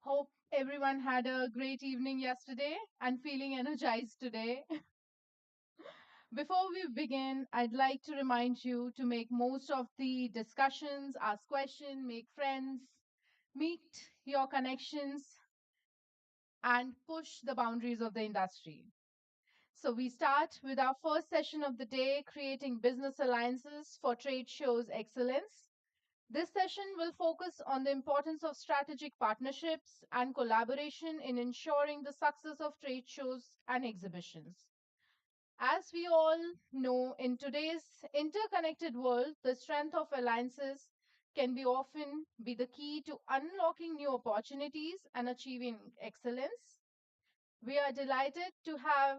Hope everyone had a great evening yesterday and feeling energized today. Before we begin, I'd like to remind you to make most of the discussions, ask questions, make friends, meet your connections, and push the boundaries of the industry. So, we start with our first session of the day, creating business alliances for trade shows excellence. This session will focus on the importance of strategic partnerships and collaboration in ensuring the success of trade shows and exhibitions. As we all know, in today's interconnected world, the strength of alliances can be often be the key to unlocking new opportunities and achieving excellence. We are delighted to have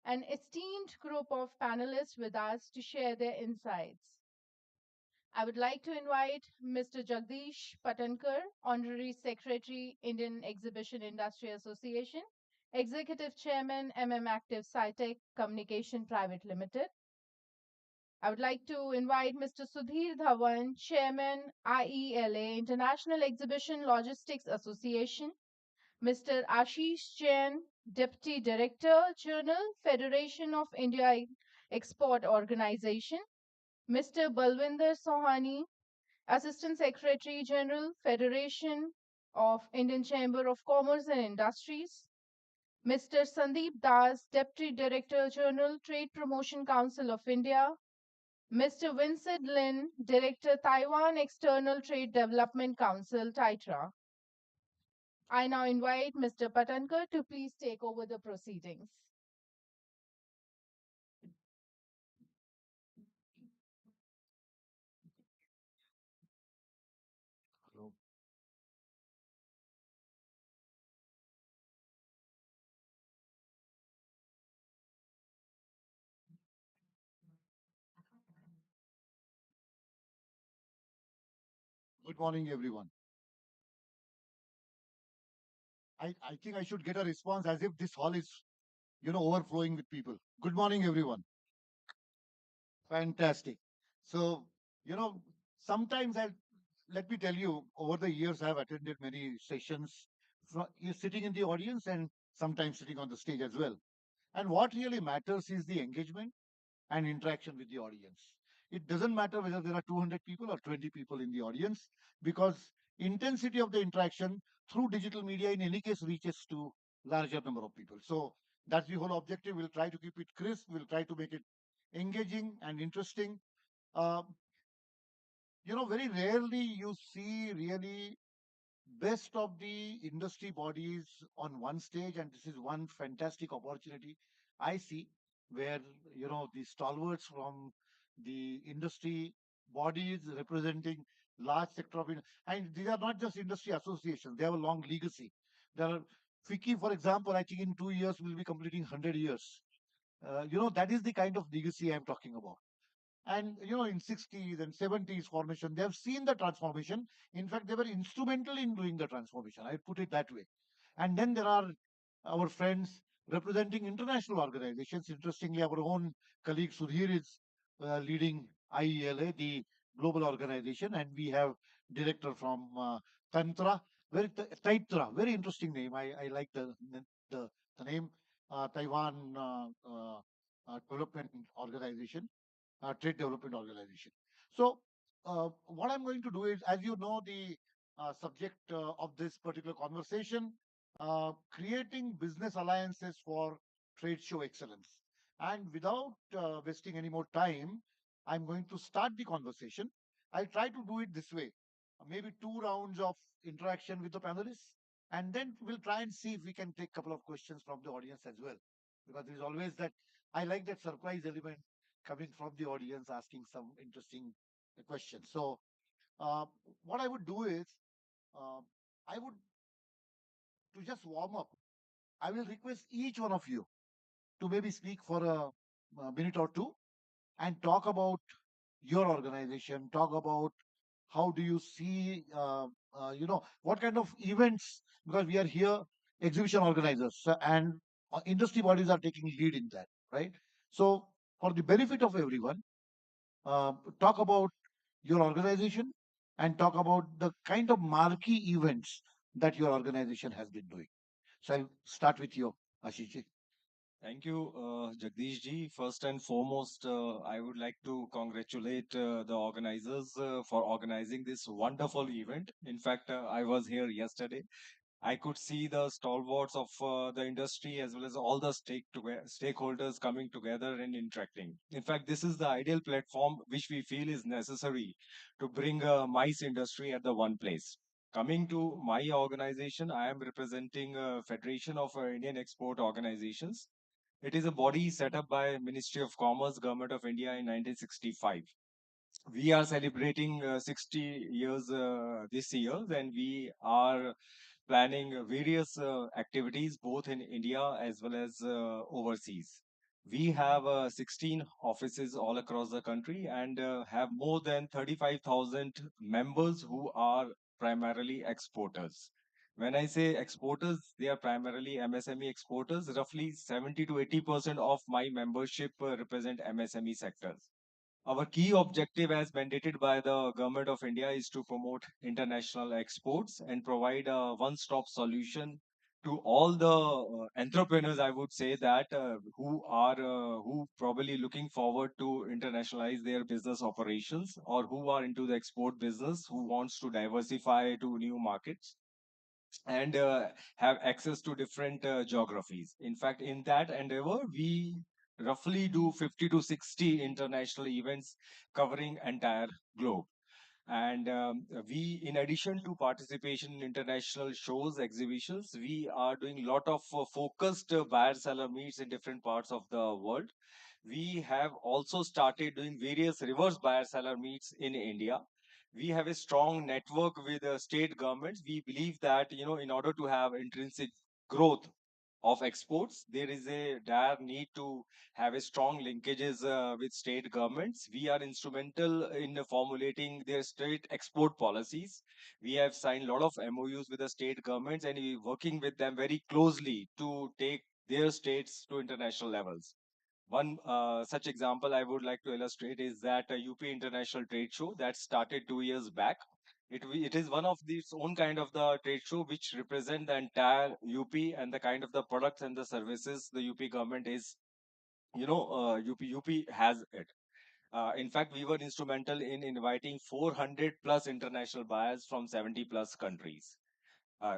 an esteemed group of panelists with us to share their insights. I would like to invite Mr. Jagdish Patankar, Honorary Secretary, Indian Exhibition Industry Association, Executive Chairman, Active SciTech Communication Private Limited. I would like to invite Mr. Sudhir Dhawan, Chairman, IELA, International Exhibition Logistics Association, Mr. Ashish Jain, Deputy Director, Journal, Federation of India Export Organization, Mr. Balwinder Sohani, Assistant Secretary General, Federation of Indian Chamber of Commerce and Industries, Mr. Sandeep Das, Deputy Director General, Trade Promotion Council of India, Mr. Vincent Lin, Director, Taiwan External Trade Development Council, TITRA. I now invite Mr. Patankar to please take over the proceedings. Hello. Good morning, everyone. I think I should get a response as if this hall is, overflowing with people. Good morning, everyone. Fantastic. So, you know, sometimes let me tell you, over the years, I've attended many sessions, you're sitting in the audience and sometimes sitting on the stage as well. And what really matters is the engagement and interaction with the audience. It doesn't matter whether there are 200 people or 20 people in the audience because intensity of the interaction through digital media in any case reaches to larger number of people. So that's the whole objective. We'll try to keep it crisp. We'll try to make it engaging and interesting. Uh, very rarely you see really best of the industry bodies on one stage, and this is one fantastic opportunity I see where the stalwarts from the industry bodies representing large sector of and these are not just industry associations, they have a long legacy. There are FICCI, for example, I think in 2 years will be completing 100 years. That is the kind of legacy I'm talking about. And in 60s and 70s formation, they have seen the transformation. In fact, they were instrumental in doing the transformation, I put it that way. And then there are our friends representing international organizations. Interestingly, our own colleague Sudhir is leading IELA, the global organization, and we have director from Tantra, Taitra, very interesting name. I like the, the name, Taiwan Development Organization, Trade Development Organization. So, what I'm going to do is, as you know, the subject of this particular conversation, creating business alliances for trade show excellence. And without wasting any more time, I'm going to start the conversation. I'll try to do it this way, maybe two rounds of interaction with the panelists, and then we'll try and see if we can take a couple of questions from the audience as well. Because there's always that, I like that surprise element coming from the audience asking some interesting questions. So, uh, what I would do is, uh, I would, to just warm up, I will request each one of you to maybe speak for a minute or two and talk about your organization, talk about how do you see, what kind of events, because we are here, exhibition organizers, and industry bodies are taking lead in that, right? So, for the benefit of everyone, talk about your organization and talk about the kind of marquee events that your organization has been doing. So I'll start with you, Ashish. Thank you, Jagdish ji. First and foremost, I would like to congratulate the organizers for organizing this wonderful event. In fact, I was here yesterday. I could see the stalwarts of the industry as well as all the stakeholders coming together and interacting. In fact, this is the ideal platform which we feel is necessary to bring mice industry at the one place. Coming to my organization, I am representing Federation of Indian Export Organizations. It is a body set up by Ministry of Commerce, Government of India in 1965. We are celebrating 60 years this year, and we are planning various activities both in India as well as overseas. We have 16 offices all across the country and have more than 35,000 members who are primarily exporters. When I say exporters, they are primarily MSME exporters. Roughly 70 to 80% of my membership represent MSME sectors. Our key objective, as mandated by the Government of India, is to promote international exports and provide a one stop solution to all the entrepreneurs, I would say, that who probably looking forward to internationalize their business operations or who are into the export business, who wants to diversify to new markets and have access to different geographies. In fact, in that endeavor, we roughly do 50 to 60 international events covering entire globe. And we, in addition to participation in international shows, exhibitions, we are doing a lot of focused buyer seller meets in different parts of the world. We have also started doing various reverse buyer seller meets in India. We have a strong network with state governments. We believe that, in order to have intrinsic growth of exports, there is a dire need to have a strong linkages with state governments. We are instrumental in formulating their state export policies. We have signed a lot of MOUs with the state governments and we working with them very closely to take their states to international levels. One such example I would like to illustrate is that UP International Trade Show that started 2 years back. It is one of its own kind of the trade show which represent the entire UP and the kind of the products and the services the UP government is, UP has it. In fact, we were instrumental in inviting 400 plus international buyers from 70 plus countries.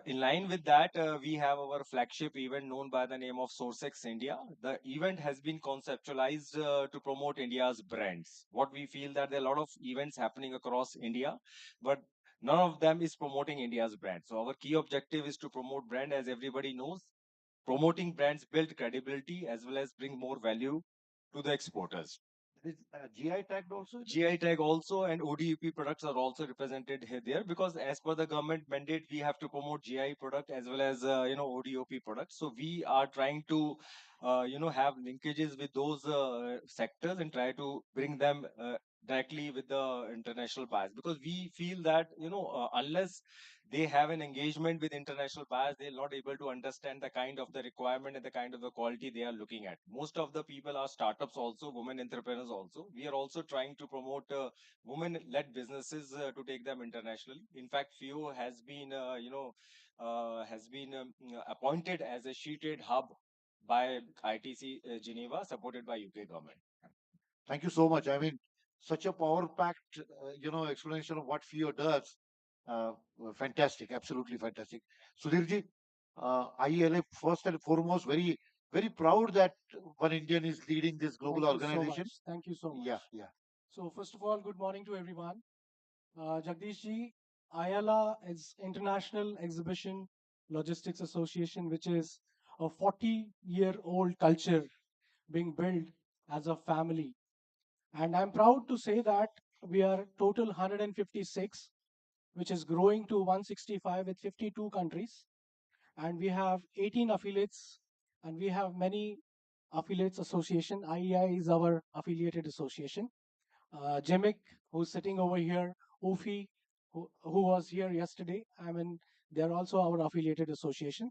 In line with that, we have our flagship event known by the name of SourceX India. The event has been conceptualized to promote India's brands. What we feel that there are a lot of events happening across India, but none of them is promoting India's brand. So our key objective is to promote brand, as everybody knows. Promoting brands build credibility as well as bring more value to the exporters. Is GI tagged also? GI tag also and ODUP products are also represented here there because as per the government mandate, we have to promote GI product as well as ODOP products. So we are trying to have linkages with those sectors and try to bring them directly with the international buyers because we feel that unless they have an engagement with international buyers, they're not able to understand the kind of the requirement and the kind of the quality they are looking at. Most of the people are startups also, women entrepreneurs also. We are also trying to promote women-led businesses to take them internationally. In fact, FIO has been appointed as a sheeted hub by ITC Geneva, supported by UK government. Thank you so much. I mean, such a power-packed, explanation of what FIO does. Uh, Fantastic, absolutely fantastic. Sudhirji, IELA first and foremost, very, very proud that one Indian is leading this global Thank you so organization. much. Thank you so Yeah, much. yeah. So, first of all, good morning to everyone. Jagdish ji, IALA is International Exhibition Logistics Association, which is a 40-year-old culture being built as a family. And I'm proud to say that we are total 156, which is growing to 165 with 52 countries. And we have 18 affiliates, and we have many affiliates association. IEI is our affiliated association. Jemik, who's sitting over here, Ufi, who was here yesterday. I mean, they're also our affiliated association.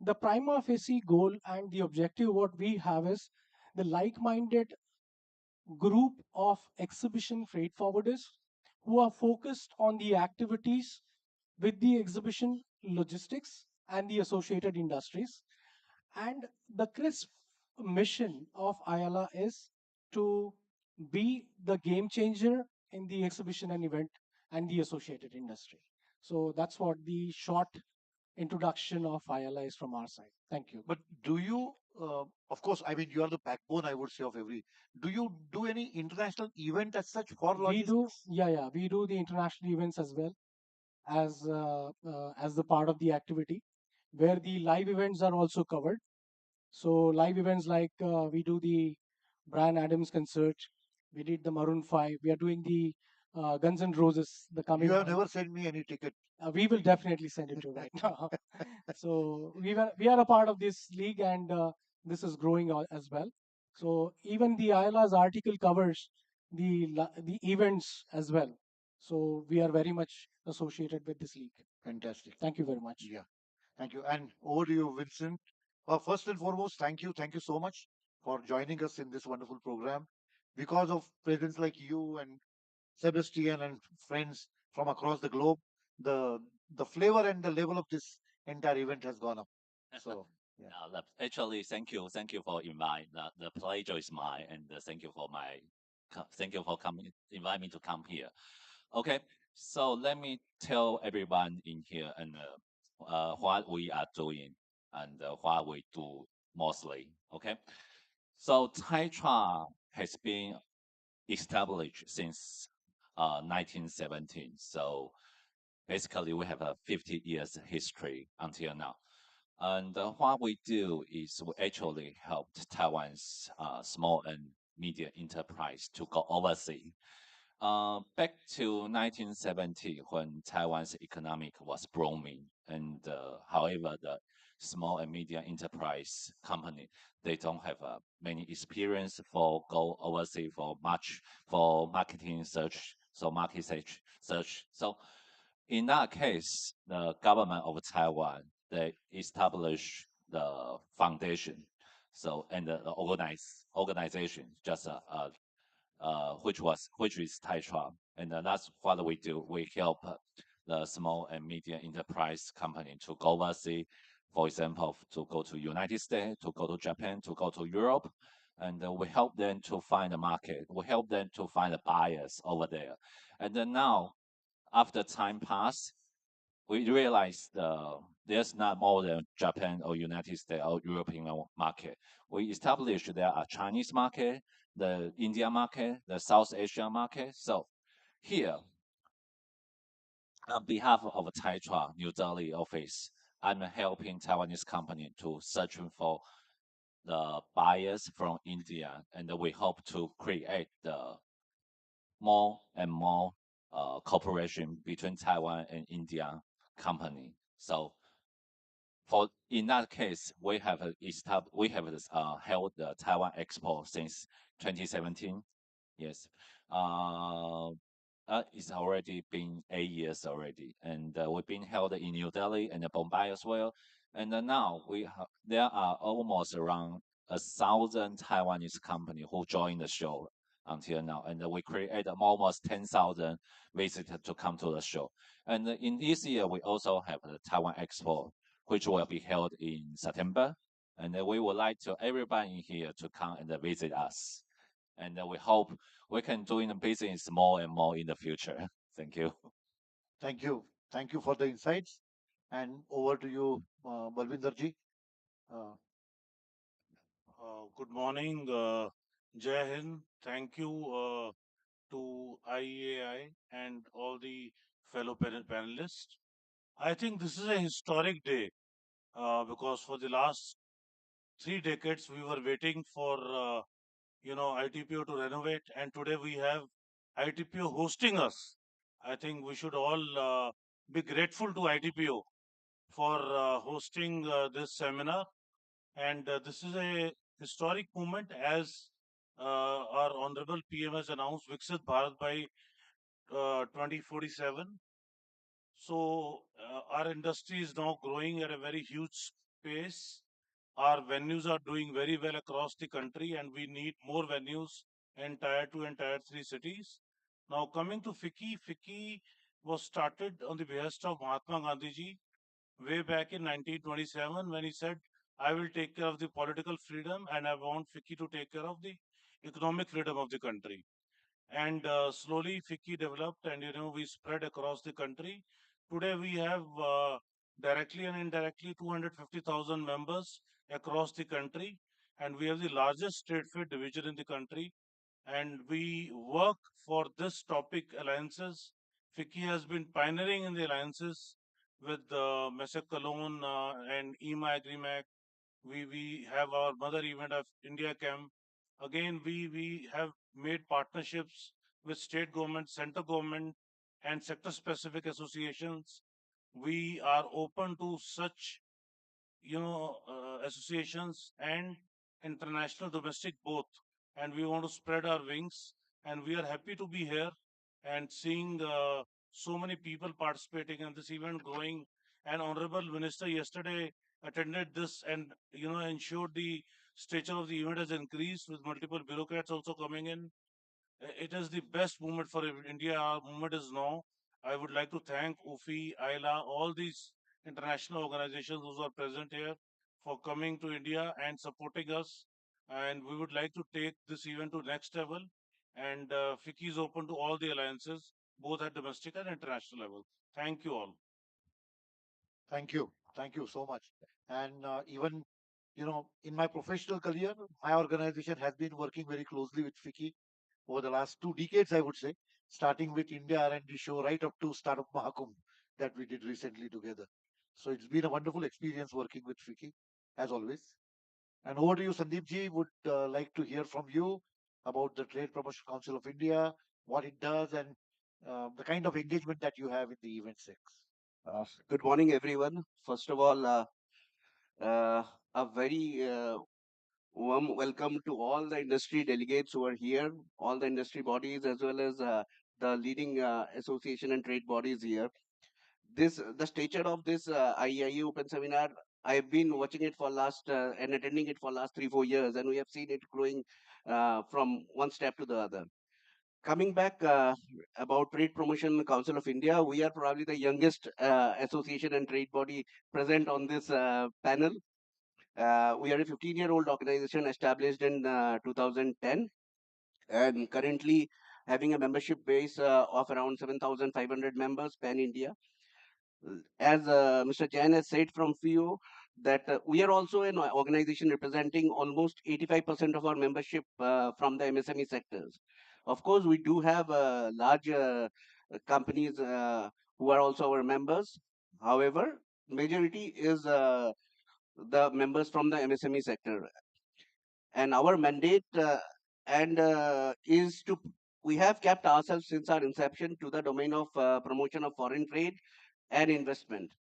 The prima facie goal and the objective what we have is the like-minded group of exhibition freight forwarders who are focused on the activities with the exhibition logistics and the associated industries. And the crisp mission of IALA is to be the game changer in the exhibition and event and the associated industry. So that's what the short introduction of IALA is from our side. Thank you. But do you, of course, I mean, you are the backbone, I would say, of every. Do you do any international event as such for We do, logistics? yeah, we do the international events as well as the part of the activity, where the live events are also covered. So live events like we do the Brian Adams concert, we did the Maroon 5, we are doing the Guns N' Roses the You coming have month. never sent me any ticket. We will definitely send it to you right now. So we are a part of this league, and this is growing as well. So even the ILA's article covers the events as well. So we are very much associated with this league. Fantastic. Thank you very much. Yeah. Thank you. And over to you, Vincent. First and foremost, thank you. Thank you so much for joining us in this wonderful program. Because of presence like you and Sebastian and friends from across the globe, the the flavor and the level of this entire event has gone up. So yeah. Actually, thank you for invite. The pleasure is mine, and thank you for thank you for coming, invite me to come here. Okay, so let me tell everyone in here and what we are doing and what we do mostly. Okay, so Taitra has been established since 1917. So basically, we have a 50 years history until now. And what we do is we actually helped Taiwan's small and medium enterprise to go overseas. Back to 1970, when Taiwan's economic was booming, and however, the small and medium enterprise company they don't have many experience for go overseas for much for marketing search, so market search. So in that case, the government of Taiwan they establish the foundation, so and the organization just which is Taisha, and that's what we do. We help the small and medium enterprise company to go overseas, for example, to go to United States, to go to Japan, to go to Europe, and we help them to find a market. We help them to find the buyers over there, and then now after time pass, we realize there's not more than Japan or United States or European market. We established there are Chinese market, the India market, the South Asia market. So here, on behalf of Taitra New Delhi office, I'm helping Taiwanese company to search for the buyers from India, and we hope to create the more and more cooperation between Taiwan and India company. So for in that case, we have this, held the Taiwan Expo since 2017. Yes, uh, it's already been 8 years already, and we've been held in New Delhi and Bombay as well. And now there are almost around 1,000 Taiwanese company who joined the show until now, and we created almost 10,000 visitors to come to the show. And in this year, we also have the Taiwan Expo, which will be held in September. And we would like to everybody here to come and visit us. And we hope we can do in business more and more in the future. Thank you. Thank you. Thank you for the insights. And over to you, Balvinder ji. Uh, Good morning, Jai Hind. Thank you to IEAI and all the fellow panelists. I think this is a historic day because for the last 3 decades we were waiting for ITPO to renovate, and today we have ITPO hosting us. I think we should all be grateful to ITPO for hosting this seminar, and this is a historic moment as our Honorable PM has announced Viksit Bharat by 2047. So our industry is now growing at a very huge pace. Our venues are doing very well across the country, and we need more venues in tier 2 and tier 3 cities. Now coming to FICCI, FICCI was started on the behest of Mahatma Gandhi ji way back in 1927 when he said, I will take care of the political freedom and I want FICCI to take care of the economic freedom of the country. And slowly FICCI developed and, we spread across the country. Today we have directly and indirectly 250,000 members across the country. And we have the largest trade fair division in the country. And we work for this topic alliances. FICCI has been pioneering in the alliances with MESEC Cologne and EMA Agrimac. We have our mother event of India Camp. Again, we have made partnerships with state government, central government, and sector specific associations. We are open to such associations and international domestic both, and we want to spread our wings, and we are happy to be here and seeing so many people participating in this event growing. And honorable minister yesterday attended this and ensured the stature of the event has increased with multiple bureaucrats also coming in. It is the best moment for India. Our movement is now. I would like to thank UFI, ILA, all these international organizations who are present here for coming to India and supporting us. And we would like to take this event to next level. And FICCI is open to all the alliances, both at domestic and international level. Thank you all. Thank you. Thank you so much. And even, in my professional career, my organization has been working very closely with FICCI over the last 2 decades, I would say, starting with India R&D show right up to Startup Mahakumbh that we did recently together. So it's been a wonderful experience working with FICCI, as always. And over to you, Sandeep ji. Would like to hear from you about the Trade Promotion Council of India, what it does, and the kind of engagement that you have in the event six. Good morning, everyone. First of all, uh, a very warm welcome to all the industry delegates who are here, all the industry bodies, as well as the leading association and trade bodies here. The stature of this IEIA Open Seminar, I've been watching it for last and attending it for last 3-4 years, and we have seen it growing from one step to the other. Coming back about Trade Promotion Council of India, we are probably the youngest association and trade body present on this panel. We are a 15-year-old organization established in 2010 and currently having a membership base of around 7,500 members pan-India. As Mr. Jain has said from FIO, that we are also an organization representing almost 85% of our membership from the MSME sectors. Of course, we do have large companies who are also our members. However, majority is the members from the MSME sector. And our mandate and is to we have kept ourselves since our inception to the domain of promotion of foreign trade and investment.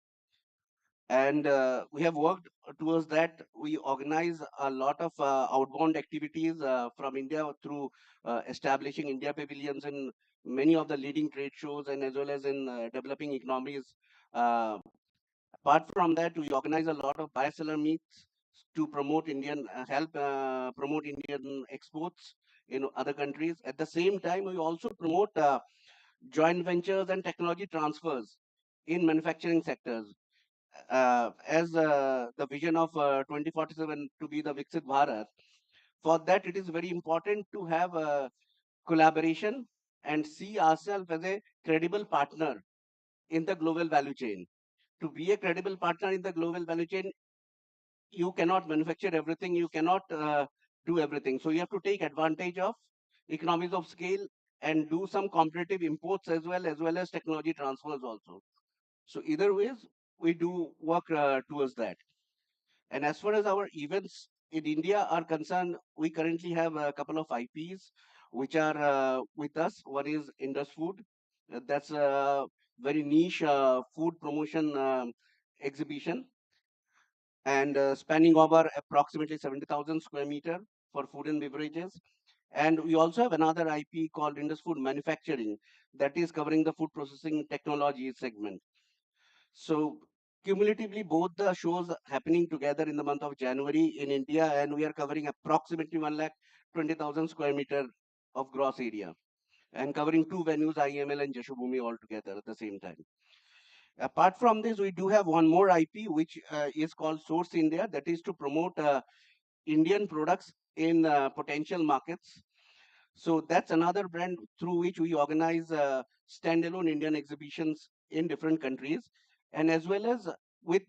And we have worked towards that. We organize a lot of outbound activities from India through establishing India pavilions in many of the leading trade shows and as well as in developing economies. Apart from that, we organize a lot of buyer-seller meets to promote help promote Indian exports in other countries. At the same time, we also promote joint ventures and technology transfers in manufacturing sectors. As the vision of 2047 to be the Viksit Bharat, for that it is very important to have a collaboration and see ourselves as a credible partner in the global value chain. To be a credible partner in the global value chain, you cannot manufacture everything, you cannot do everything. So you have to take advantage of economies of scale and do some competitive imports as well as technology transfers also. So either ways, we do work towards that. And as far as our events in India are concerned, we currently have a couple of IPs which are with us. One is Indus Food. That's a very niche food promotion exhibition and spanning over approximately 70,000 square meter for food and beverages. And we also have another IP called Indus Food Manufacturing that is covering the food processing technology segment. So cumulatively, both the shows happening together in the month of January in India, and we are covering approximately 1,20,000 square meter of gross area. and covering two venues, IML and Jashubhumi, all together at the same time. Apart from this, we do have one more IP, which is called Source India, that is to promote Indian products in potential markets. So that's another brand through which we organize standalone Indian exhibitions in different countries, and as well as with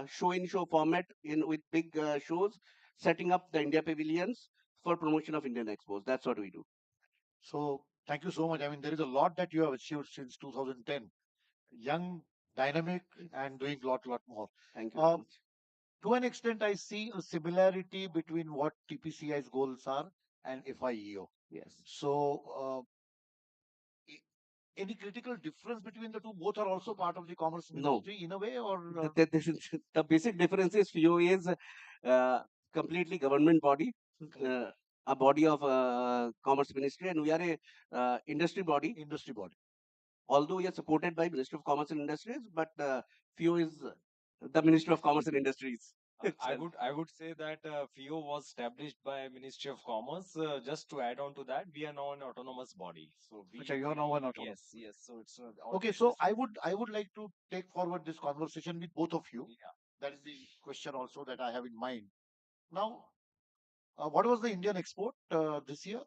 show-in-show format in with big shows, setting up the India pavilions for promotion of Indian expos. That's what we do. So thank you so much. I mean, there is a lot that you have achieved since 2010. Young, dynamic, and doing lot more. Thank you very much. To an extent, I see a similarity between what TPCI's goals are and FIEO. Yes. So, any critical difference between the two? Both are also part of the commerce No. ministry in a way, or This is, the basic difference is FIO is completely government body, a body of commerce ministry, and we are a industry body. industry body? Although we are supported by Ministry of Commerce and Industries, but FIO is the Ministry of Commerce and Industries. I would say that FIO was established by Ministry of Commerce. Just to add on to that, we are now an autonomous body. So Acha, you are now an autonomous. yes. So it's Okay, so I would like to take forward this conversation with both of you. Yeah. That is the question also that I have in mind. Now, what was the Indian export this year?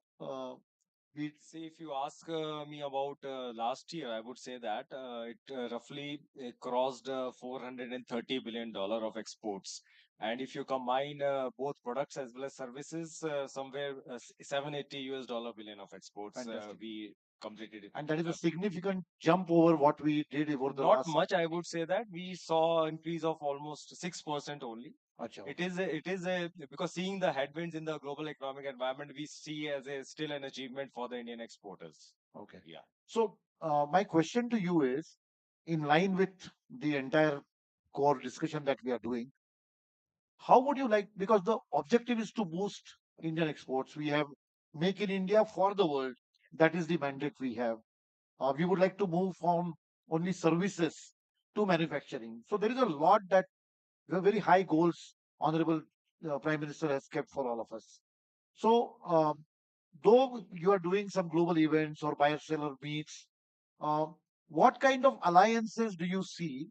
We See, if you ask me about last year, I would say that it roughly crossed $430 billion of exports. And if you combine both products as well as services, somewhere 780 US dollar billion of exports Fantastic. we completed it. and that is a significant jump over what we did over the Not last. much, I would say that we saw increase of almost 6% only. Acha, It okay. is a because seeing the headwinds in the global economic environment, we see as a still an achievement for the Indian exporters. Okay. Yeah. So, my question to you is, in line with the entire core discussion that we are doing, how would you like, because the objective is to boost Indian exports. We have Make in India for the world. That is the mandate we have. We would like to move from only services to manufacturing. So there is a lot that very high goals Honorable Prime Minister has kept for all of us. So, though you are doing some global events or buyer seller meets, uh, what kind of alliances do you see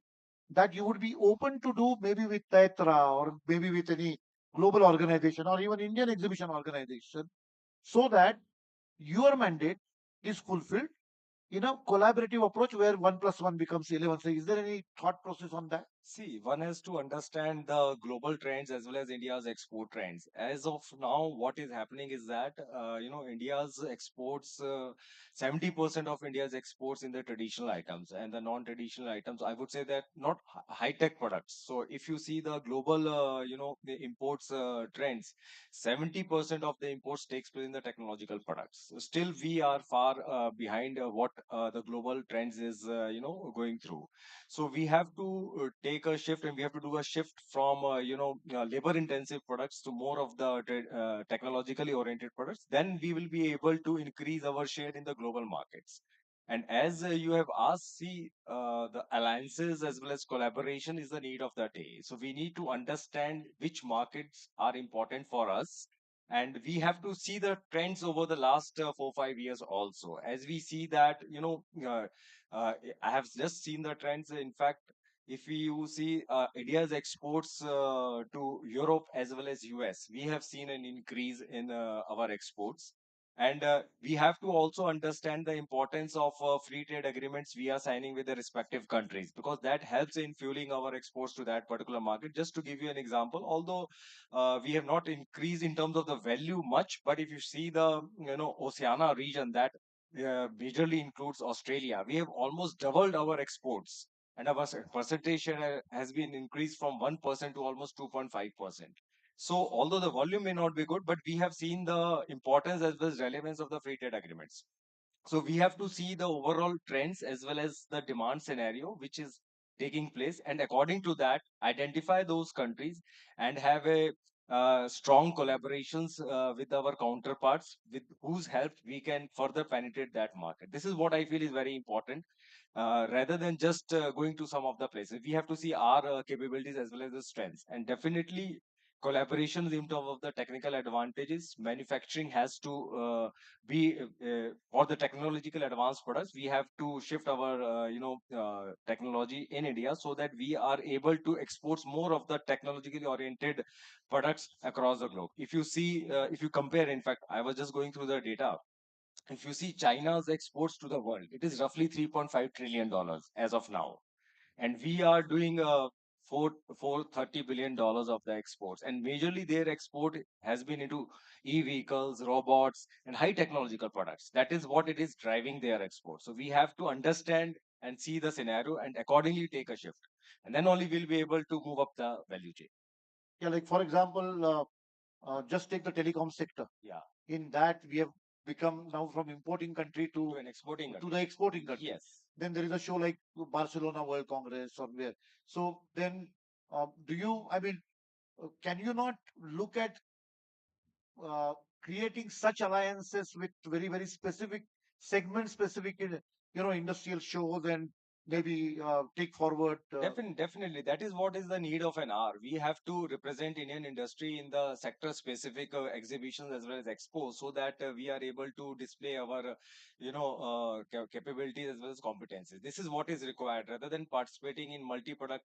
that you would be open to do, maybe with Tetra or maybe with any global organization or even Indian exhibition organization, so that your mandate is fulfilled in a collaborative approach where 1 plus 1 becomes 11? So, is there any thought process on that? See, one has to understand the global trends as well as India's export trends. As of now, what is happening is that, India's exports, 70% of India's exports in the traditional items and the non-traditional items, I would say that not high-tech products. So if you see the global, the imports trends, 70% of the imports takes place in the technological products. So still, we are far behind what the global trends is, going through. So we have to take a shift, and we have to do a shift from labor intensive products to more of the technologically oriented products. Then we will be able to increase our share in the global markets. And as you have asked, see, the alliances as well as collaboration is the need of the day. So we need to understand which markets are important for us, and we have to see the trends over the last 4 5 years also. As we see that, I have just seen the trends. In fact, if you see India's exports to Europe as well as US, we have seen an increase in our exports. And we have to also understand the importance of free trade agreements we are signing with the respective countries, because that helps in fueling our exports to that particular market. Just to give you an example, although we have not increased in terms of the value much, but if you see the Oceania region, that majorly includes Australia, we have almost doubled our exports, and our percentage share has been increased from 1% to almost 2.5%. So, although the volume may not be good, but we have seen the importance as well as relevance of the free trade agreements. So we have to see the overall trends as well as the demand scenario which is taking place, and according to that, identify those countries and have a strong collaborations with our counterparts, with whose help we can further penetrate that market. This is what I feel is very important. Rather than just going to some of the places, we have to see our capabilities as well as the strengths, and definitely collaborations in terms of the technical advantages. Manufacturing has to be for the technological advanced products. We have to shift our technology in India so that we are able to export more of the technologically oriented products across the globe. If you see, if you compare, in fact, I was just going through the data. If you see China's exports to the world, it is roughly $3.5 trillion as of now, and we are doing $430 billion of the exports, and majorly their export has been into e-vehicles, robots, and high technological products. That is what it is driving their export. So we have to understand and see the scenario and accordingly take a shift, and then only we'll be able to move up the value chain. Yeah, like for example, just take the telecom sector. Yeah, In that, we have become now from importing country to an exporting to country. the exporting country. Yes. Then there is a show like Barcelona World Congress or where. So then, do you? I mean, can you not look at uh, creating such alliances with very specific segment specific industrial shows and maybe take forward Definitely. That is what is the need of an hour. We have to represent Indian industry in the sector specific exhibitions as well as expos so that we are able to display our, capabilities as well as competencies. This is what is required rather than participating in multi-product,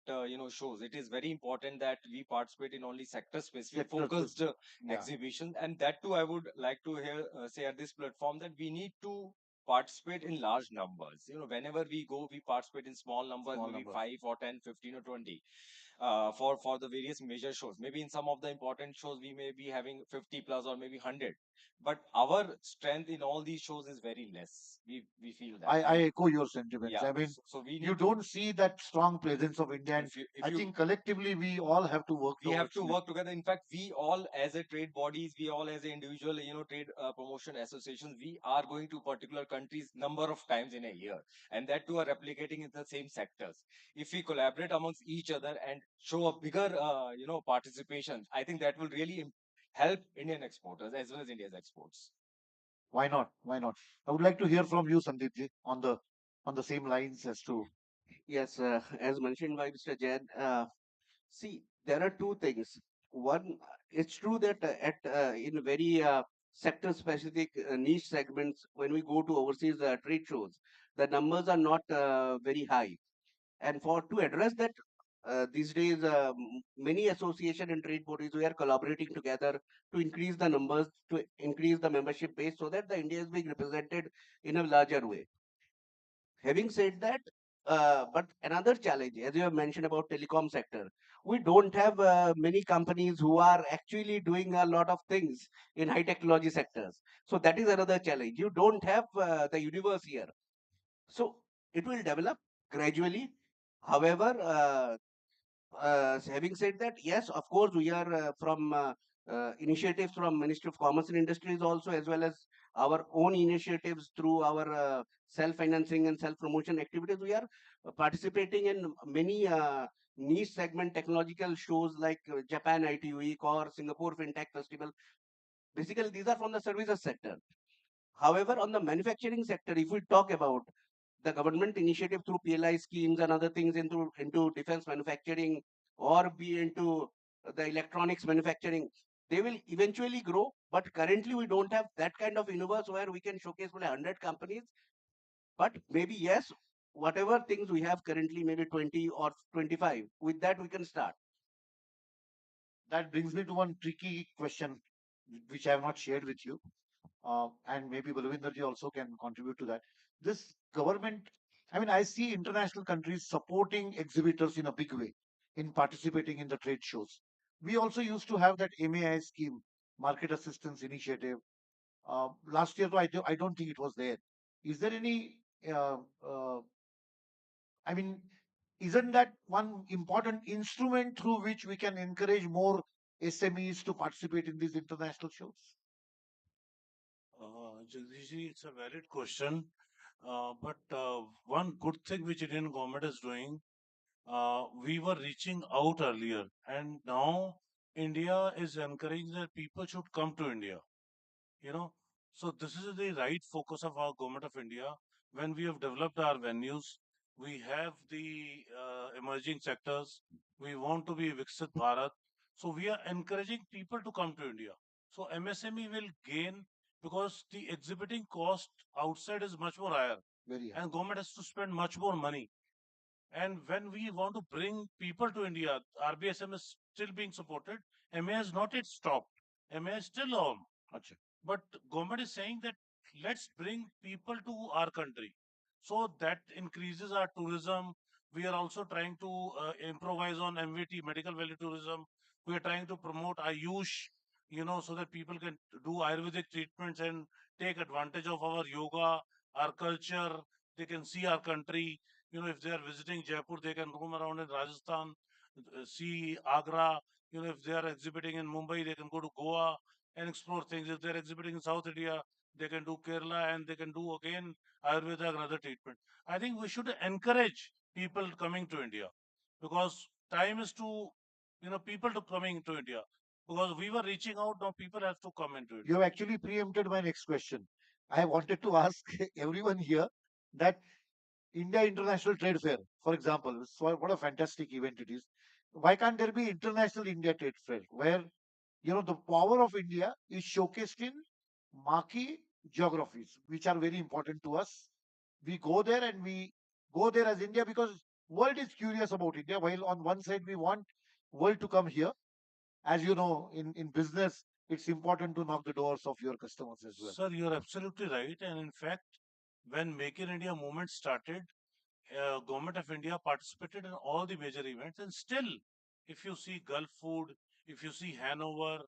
shows. It is very important that we participate in only sector specific sector focused yeah. exhibitions. And that too, I would like to hear, say at this platform that we need to participate in large numbers. Whenever we go, we participate in small numbers, Small maybe numbers. 5 or 10, 15 or 20, for the various major shows. Maybe in some of the important shows, we may be having 50 plus or maybe 100. But our strength in all these shows is very less. We feel that. I echo your sentiments. Yeah. I mean, So we you need to, don't see that strong presence of India. And if I you think collectively we all have to work we have towards to it. work together. In fact, we all as a trade bodies, we all as a individual, trade promotion associations, we are going to particular countries number of times in a year, and that too are replicating in the same sectors. If we collaborate amongst each other and show a bigger participation, I think that will really help Indian exporters as well as India's exports. Why not? Why not? I would like to hear from you, Sandeep ji, on the same lines as to Yes, as mentioned by Mr. Jain, see, there are two things. One, it's true that in very sector-specific niche segments, when we go to overseas trade shows, the numbers are not very high. And for to address that, these days, many association and trade bodies we are collaborating together to increase the numbers, to increase the membership base, so that the India is being represented in a larger way. Having said that, but another challenge, as you have mentioned about telecom sector, we don't have many companies who are actually doing a lot of things in high technology sectors. So that is another challenge. You don't have the universe here. So it will develop gradually. However, having said that, yes, of course, we are from initiatives from Ministry of Commerce and Industries also, as well as our own initiatives through our self-financing and self-promotion activities. We are participating in many niche segment technological shows like Japan IT Week or Singapore FinTech Festival. Basically, these are from the services sector. However, on the manufacturing sector, if we talk about the government initiative through PLI schemes and other things into defense manufacturing or be into the electronics manufacturing, they will eventually grow. But currently, we don't have that kind of universe where we can showcase only 100 companies. But maybe yes, whatever things we have currently, maybe 20 or 25. With that, we can start. that brings me to one tricky question which I have not shared with you. And maybe Balwinder ji also can contribute to that. This government, I mean, I see international countries supporting exhibitors in a big way in participating in the trade shows. We also used to have that MAI scheme, Market Assistance Initiative. Last year, though, I don't think it was there. Is there any, uh, uh, I mean, isn't that one important instrument through which we can encourage more SMEs to participate in these international shows? Jagdishji, it's a valid question. But one good thing which Indian government is doing, we were reaching out earlier, and now India is encouraging that people should come to India. You know, so this is the right focus of our government of India. When we have developed our venues, we have the emerging sectors. We want to be Viksit Bharat. So we are encouraging people to come to India. So MSME will gain because the exhibiting cost outside is much more higher, Very high. and government has to spend much more money. And when we want to bring people to India, RBSM is still being supported. MA has not yet stopped. MA is still on. Acha. But government is saying that let's bring people to our country. So that increases our tourism. We are also trying to improvise on MVT, medical value tourism. We are trying to promote Ayush, so that people can do Ayurvedic treatments and take advantage of our yoga, our culture. They can see our country. If they are visiting Jaipur, they can roam around in Rajasthan, see Agra. If they are exhibiting in Mumbai, they can go to Goa and explore things. If they're exhibiting in South India, they can do Kerala and they can do again Ayurveda and other treatment. I think we should encourage people coming to India because time is to, people to coming to India because we were reaching out. Now people have to come into You India. have actually preempted my next question. I wanted to ask everyone here that India International Trade Fair, for example, so what a fantastic event it is. Why can't there be International India Trade Fair where the power of India is showcased in marquee geographies, which are very important to us. We go there and we go there as India because world is curious about India. While on one side we want world to come here, as you know, in business, it's important to knock the doors of your customers as well. Sir, you're absolutely right. And in fact, when Make in India movement started, government of India participated in all the major events, and still, if you see Gulf Food, if you see Hanover,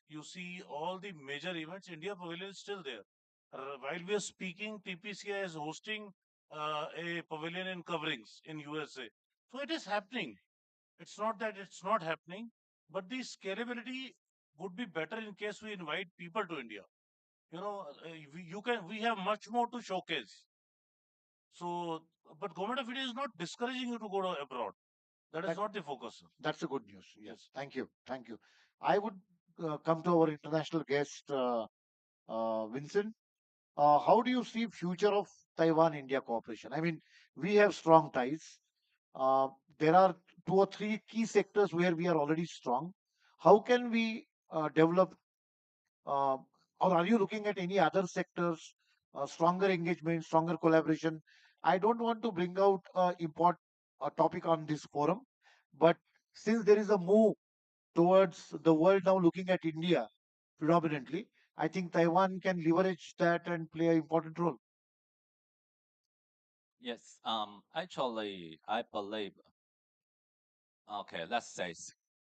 you see all the major events, India Pavilion is still there. While we are speaking, TPCI is hosting a pavilion in coverings in USA. So it is happening. It's not that it's not happening, but the scalability would be better in case we invite people to India. We have much more to showcase. So, but government of India is not discouraging you to go to abroad. That is That, not the focus, sir. that's a good news. Yes. Yes. Thank you. Thank you. I would come to our international guest, Vincent. How do you see future of Taiwan-India cooperation? I mean, we have strong ties. Uh, there are two or three key sectors where we are already strong. How can we develop, uh, or are you looking at any other sectors, stronger engagement, stronger collaboration? I don't want to bring out a topic on this forum, but since there is a move towards the world now looking at India predominantly, I think Taiwan can leverage that and play an important role. Yes, actually, I believe, okay, let's say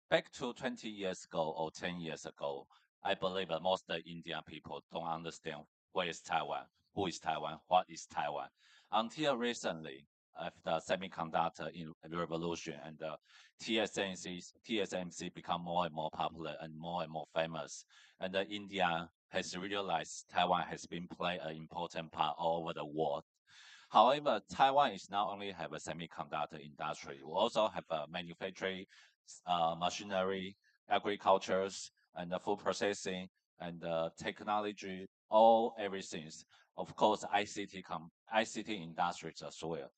back to 20 years ago or 10 years ago, I believe that most of the Indian people don't understand where is Taiwan, who is Taiwan, what is Taiwan. Until recently, after semiconductor revolution and the TSMC become more and more popular and more famous, and India has realized Taiwan has been play an important part all over the world. However, Taiwan is not only have a semiconductor industry, we also have a manufacturing, machinery, agricultures, and the food processing and technology, all everything. Of course, ICT industries as well.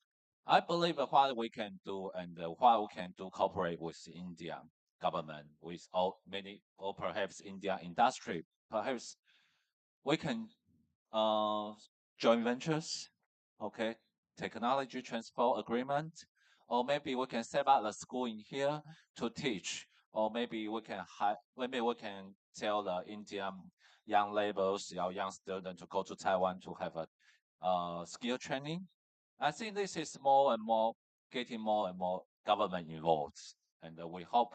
I believe that what we can do and what we can do cooperate with India government, with all many or perhaps India industry, perhaps we can uh, joint ventures, okay, technology transfer agreement, or maybe we can set up a school in here to teach, or maybe we can tell the Indian young laborers, young students to go to Taiwan to have a skill training. I think this is more and more getting more and more government involved, and we hope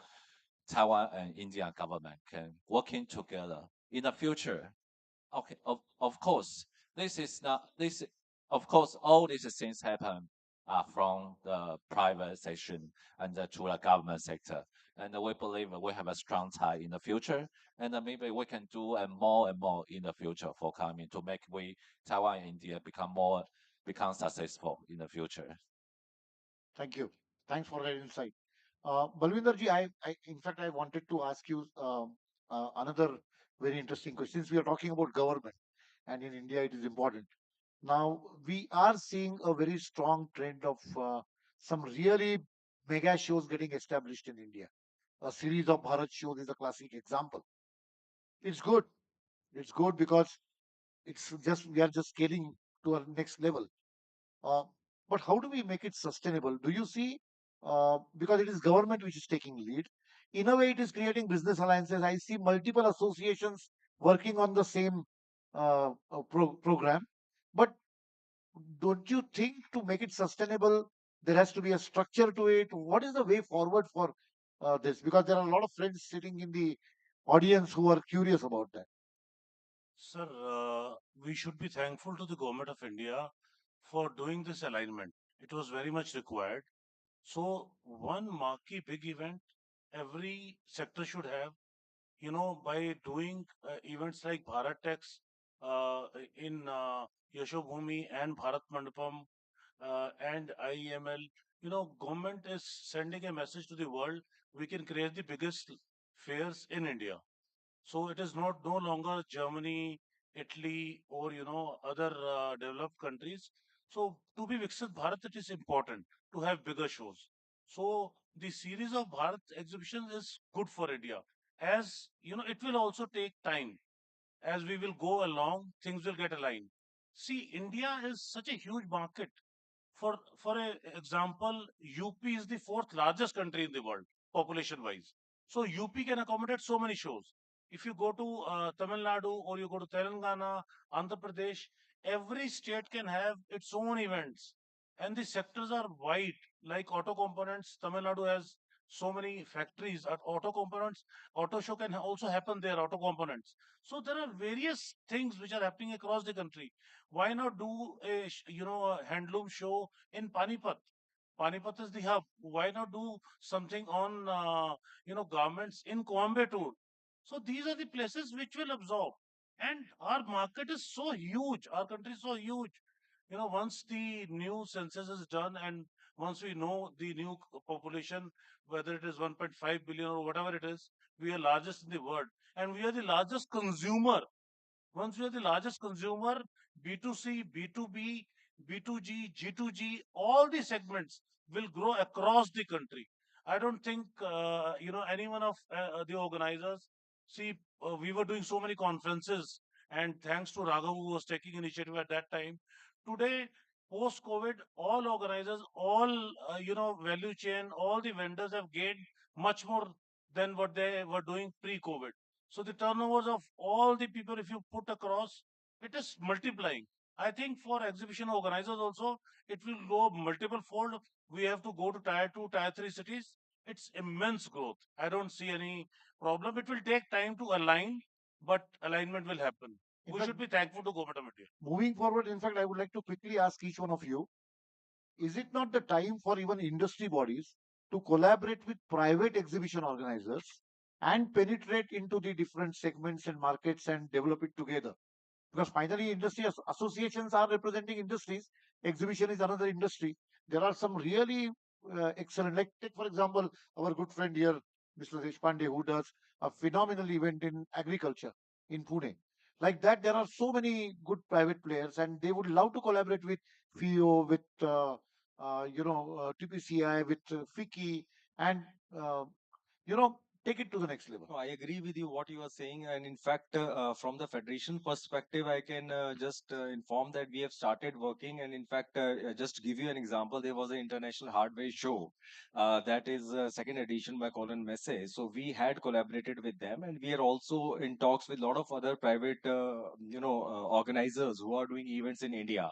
Taiwan and Indian government can working together in the future. Okay, of course, this is not this. Of course, all these things happen from the private section and to the government sector, and we believe we have a strong tie in the future, and maybe we can do and more in the future for coming to make we Taiwan and India become successful in the future. Thank you. Thanks for that insight. Balwinder ji, in fact, I wanted to ask you another very interesting question. Since we are talking about government, and in India it is important. Now, we are seeing a very strong trend of some really mega shows getting established in India. A series of Bharat shows is a classic example. It's good. It's good because it's just we are just scaling to our next level. Uh, but how do we make it sustainable? Do you see? Because it is government which is taking lead. In a way, it is creating business alliances. I see multiple associations working on the same program. But don't you think to make it sustainable, there has to be a structure to it? What is the way forward for this? Because there are a lot of friends sitting in the audience who are curious about that. Sir, we should be thankful to the government of India for doing this alignment. It was very much required. So one marquee big event every sector should have, by doing events like Bharat Tax in Yashobhumi and Bharat Mandapam and IEML, government is sending a message to the world. We can create the biggest fairs in India. So it is not no longer Germany, Italy, or other developed countries. So to be Viksit Bharat, it is important to have bigger shows. So the series of Bharat exhibitions is good for India. As it will also take time. As we will go along, things will get aligned. See, India is such a huge market. For a example, UP is the fourth largest country in the world, population wise. So UP can accommodate so many shows. If you go to Tamil Nadu or you go to Telangana, Andhra Pradesh, every state can have its own events. And the sectors are wide, like auto components. Tamil Nadu has so many factories at auto components. Auto show can also happen there, auto components. So there are various things which are happening across the country. Why not do a handloom show in Panipat? Panipat is the hub. Why not do something on garments in Coimbatore? So these are the places which will absorb. And our market is so huge. Our country is so huge. Once the new census is done and once we know the new population, whether it is 1.5 billion or whatever it is, we are largest in the world. And we are the largest consumer. Once we are the largest consumer, B2C, B2B, B2G, G2G, all the segments will grow across the country. I don't think, any one of the organizers, see, we were doing so many conferences and thanks to Raghav who was taking initiative at that time. Today, post-COVID, all organizers, all, value chain, all the vendors have gained much more than what they were doing pre-COVID. So the turnovers of all the people, if you put across, it is multiplying. I think for exhibition organizers also, it will go multiple fold. We have to go to tier two, tier three cities. It's immense growth. I don't see any problem. It will take time to align, but alignment will happen. In We fact, should be thankful to Government of India. moving forward, in fact, I would like to quickly ask each one of you, is it not the time for even industry bodies to collaborate with private exhibition organizers and penetrate into the different segments and markets and develop it together? Because finally industry associations are representing industries, exhibition is another industry. There are some really excellent, like take for example our good friend here, Mr. Deshpande, who does a phenomenal event in agriculture in Pune. Like that, there are so many good private players, and they would love to collaborate with FIO, with TPCI, with FICI, and uh, you know take it to the next level. No, I agree with you what you are saying, and in fact, from the federation perspective, I can just inform that we have started working, and in fact, just to give you an example, there was an international hardware show that is second edition by Colin Messe. So we had collaborated with them, and we are also in talks with a lot of other private, organizers who are doing events in India.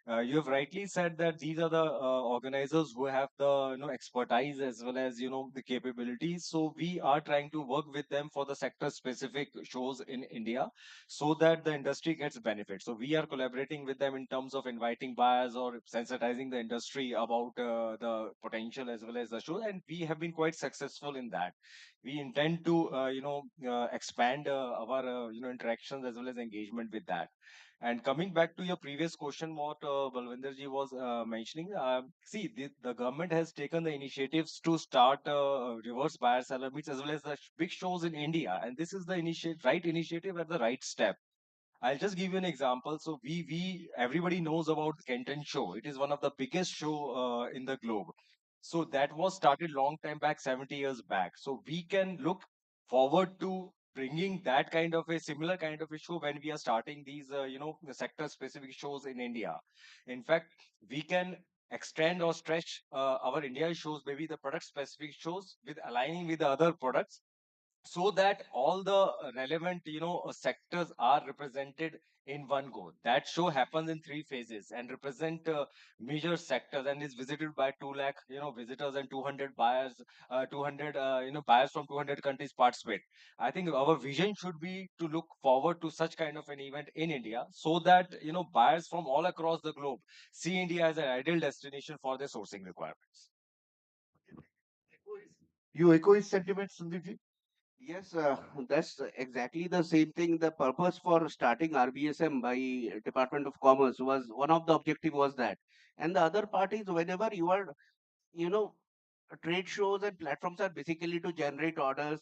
You have rightly said that these are the organizers who have the expertise as well as the capabilities. So we are trying to work with them for the sector specific shows in India, so that the industry gets benefit. So we are collaborating with them in terms of inviting buyers or sensitizing the industry about the potential as well as the show, and we have been quite successful in that. We intend to expand our interactions as well as engagement with that. And coming back to your previous question, what Balwinder ji was mentioning, see, the government has taken the initiatives to start reverse buyer seller meets as well as the big shows in India, and this is the right initiative at the right step. I'll just give you an example. So we everybody knows about the Kenton show. It is one of the biggest show in the globe. So that was started long time back, 70 years back. So we can look forward to bringing that kind of a similar kind of a show when we are starting these, sector specific shows in India. In fact, we can extend or stretch our India shows, maybe the product specific shows with aligning with the other products, so that all the relevant sectors are represented in one go. That show happens in three phases and represent major sectors, and is visited by 2 lakh visitors, and 200 buyers, 200 buyers from 200 countries participate. I think our vision should be to look forward to such kind of an event in India, so that buyers from all across the globe see India as an ideal destination for their sourcing requirements. You echo his sentiments, Sandeep? Yes, that's exactly the same thing. The purpose for starting RBSM by Department of Commerce was one of the objective was that. And the other part is whenever you are, you know, trade shows and platforms are basically to generate orders,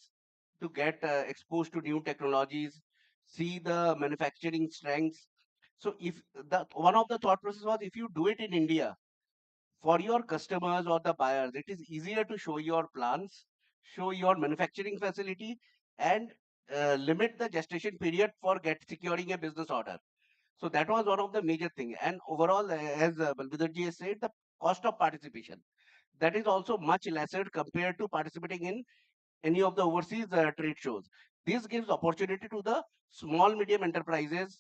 to get exposed to new technologies, see the manufacturing strengths. So if the one of the thought process was if you do it in India, for your customers or the buyers, it is easier to show your plans, show your manufacturing facility, and limit the gestation period for get securing a business order. So that was one of the major thing. And overall, as Balbidar has said, the cost of participation, that is also much lesser compared to participating in any of the overseas trade shows. This gives opportunity to the small medium enterprises,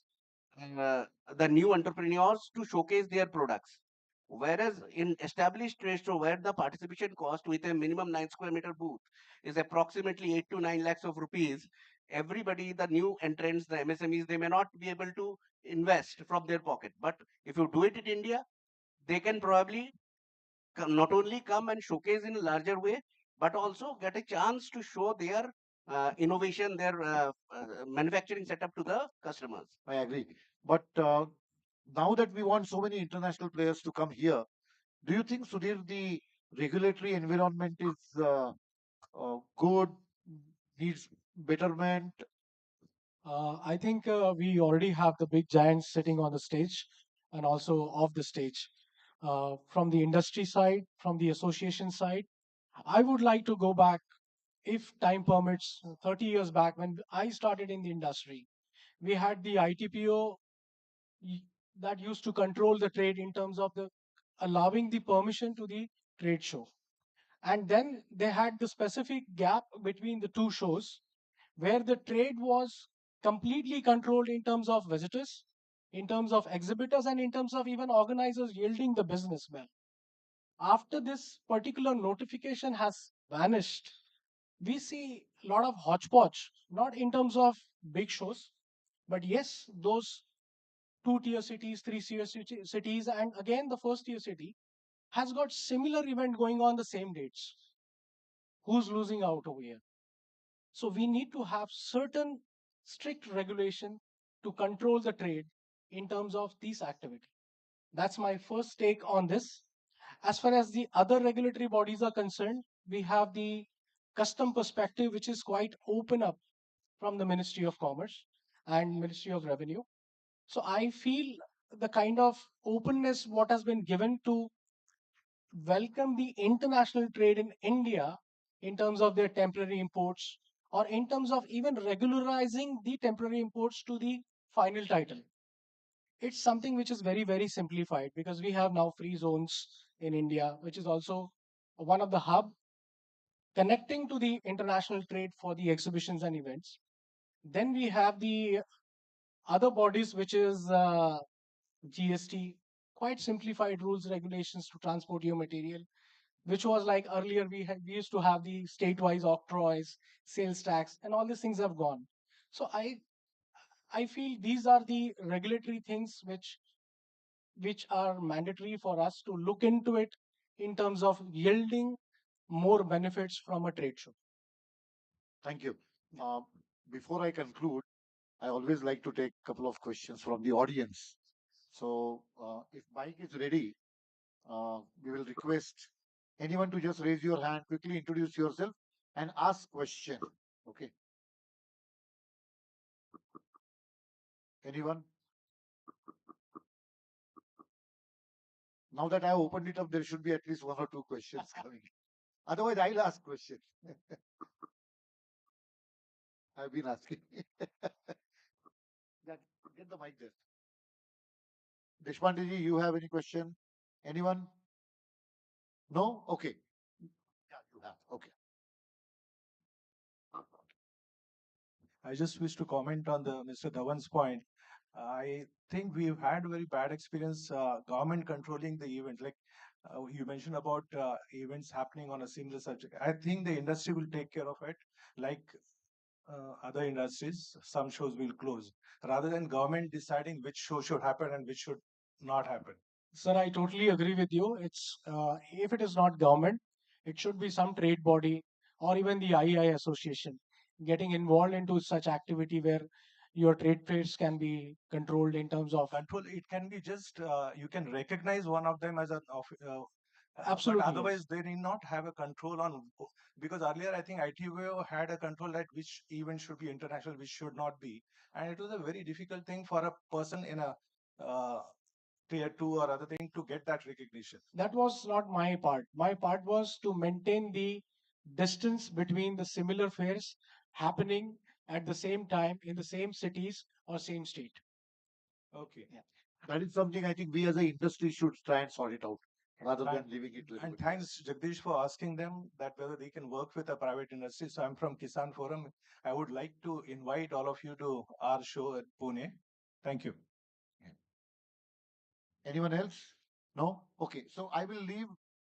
uh, the new entrepreneurs to showcase their products. Whereas in established trade show where the participation cost with a minimum 9 square meter booth is approximately 8 to 9 lakhs of rupees, everybody, the new entrants, the MSMEs, they may not be able to invest from their pocket. But if you do it in India, they can probably not only come and showcase in a larger way, but also get a chance to show their innovation, their manufacturing setup to the customers. I agree. But now that we want so many international players to come here, do you think, Sudhir, the regulatory environment is good, needs betterment? I think we already have the big giants sitting on the stage and also off the stage. From the industry side, from the association side, I would like to go back, if time permits, 30 years back when I started in the industry. We had the ITPO that used to control the trade in terms of the allowing the permission to the trade show. And then they had the specific gap between the two shows where the trade was completely controlled in terms of visitors, in terms of exhibitors, and in terms of even organizers yielding the business well. After this particular notification has vanished, we see a lot of hodgepodge, not in terms of big shows, but yes, those two-tier cities, three-tier cities, and again the first-tier city has got similar event going on the same dates. Who's losing out over here? So we need to have certain strict regulation to control the trade in terms of these activities. That's my first take on this. As far as the other regulatory bodies are concerned, we have the custom perspective, which is quite open up from the Ministry of Commerce and Ministry of Revenue. So I feel the kind of openness what has been given to welcome the international trade in India in terms of their temporary imports or in terms of even regularizing the temporary imports to the final title. It's something which is very, very simplified because we have now free zones in India, which is also one of the hub connecting to the international trade for the exhibitions and events. Then we have the other bodies, which is GST, quite simplified rules, regulations to transport your material, which was like earlier we used to have the state-wise octroys, sales tax, and all these things have gone. So I feel these are the regulatory things which are mandatory for us to look into it in terms of yielding more benefits from a trade show. Thank you. Uh, Before I conclude, I always like to take a couple of questions from the audience. So, if Mike is ready, we will request anyone to just raise your hand, quickly introduce yourself, and ask question. Okay. Anyone? Now that I have opened it up, there should be at least one or two questions coming. Otherwise, I'll ask questions. I've been asking. That, get the mic there. Deshpande ji, you have any question? Anyone? No? Okay. Yeah, you have. Okay. I just wish to comment on the Mr. Dhawan's point. I think we've had a very bad experience government controlling the event. Like you mentioned about events happening on a similar subject. I think the industry will take care of it. Like other industries, some shows will close rather than government deciding which show should happen and which should not happen. Sir, I totally agree with you. It's if it is not government, it should be some trade body or even the IEIA association getting involved into such activity where your trade fairs can be controlled in terms of Control, it can be just you can recognize one of them as absolutely. but Yes. otherwise they need not have a control on because earlier I think ITO had a control that which event should be international, which should not be, and it was a very difficult thing for a person in a uh, tier two or other thing to get that recognition. That was not my part. My part was to maintain the distance between the similar fairs happening at the same time in the same cities or same state. Okay. Yeah. That is something I think we as an industry should try and sort it out rather than Thank- leaving it to And everybody thanks, Jagdish, for asking them that whether they can work with a private industry. So I'm from Kisan Forum. I would like to invite all of you to our show at Pune. Thank you. Anyone else? No? Okay. So I will leave,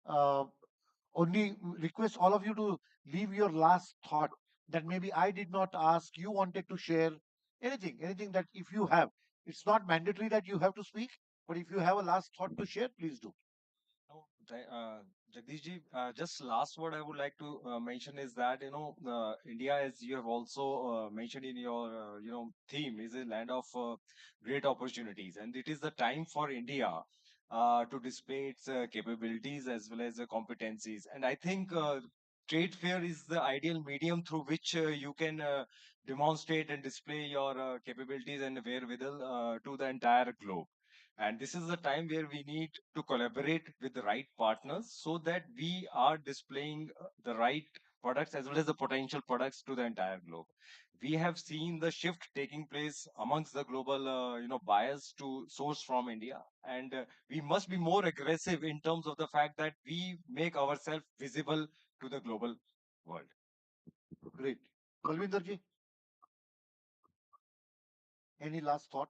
uh, only request all of you to leave your last thought that maybe I did not ask, you wanted to share anything that if you have, it's not mandatory that you have to speak, but if you have a last thought to share, please do. No, Jagdish ji, just last word I would like to mention is that India, as you have also mentioned in your theme, is a land of great opportunities, and it is the time for India to display its capabilities as well as competencies. And I think trade fair is the ideal medium through which you can demonstrate and display your capabilities and wherewithal to the entire globe. And this is the time where we need to collaborate with the right partners so that we are displaying the right products as well as the potential products to the entire globe. We have seen the shift taking place amongst the global, buyers to source from India, and we must be more aggressive in terms of the fact that we make ourselves visible to the global world. Great. Balvinder ji, any last thought?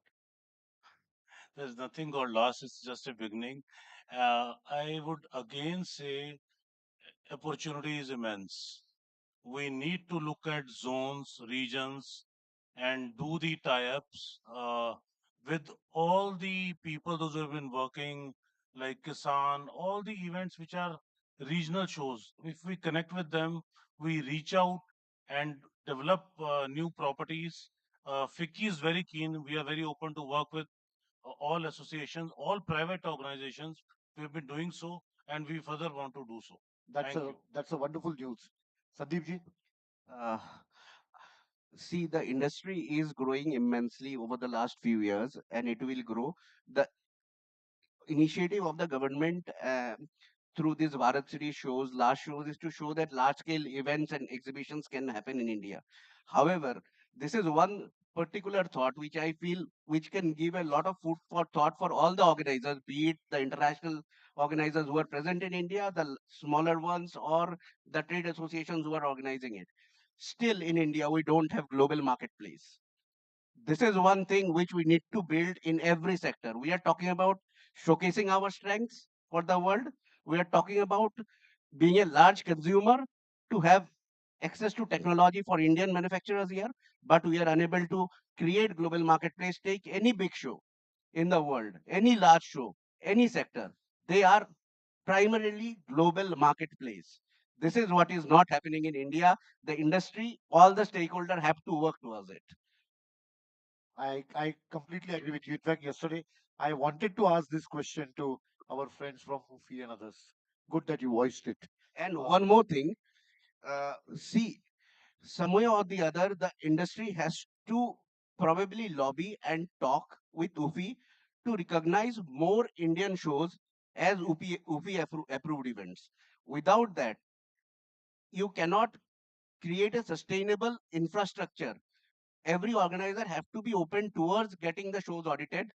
There's nothing called loss, it's just a beginning. I would again say opportunity is immense. We need to look at zones, regions, and do the tie-ups with all the people those who have been working, like Kisan, all the events which are regional shows. If we connect with them, we reach out and develop new properties. FICCI is very keen. We are very open to work with all associations, all private organizations. We have been doing so, and we further want to do so. That's Thank a you. that's a wonderful news. Sandeep ji, Uh, See, the industry is growing immensely over the last few years, and it will grow. The initiative of the government through these Bharat City shows, large shows, is to show that large scale events and exhibitions can happen in India. However, this is one particular thought which I feel which can give a lot of food for thought for all the organizers, be it the international organizers who are present in India, the smaller ones, or the trade associations who are organizing it. Still, in India, we don't have global marketplace. This is one thing which we need to build in every sector. We are talking about showcasing our strengths for the world. We are talking about being a large consumer to have access to technology for Indian manufacturers here, but we are unable to create global marketplace. Take any big show in the world, any large show, any sector. They are primarily global marketplace. This is what is not happening in India. The industry, all the stakeholders have to work towards it. I completely agree with you. In fact, yesterday I wanted to ask this question to our friends from Hufi and others. Good that you voiced it. And one more thing, see, some way or the other, the industry has to probably lobby and talk with UFI to recognize more Indian shows as approved events. Without that, you cannot create a sustainable infrastructure. Every organizer have to be open towards getting the shows audited,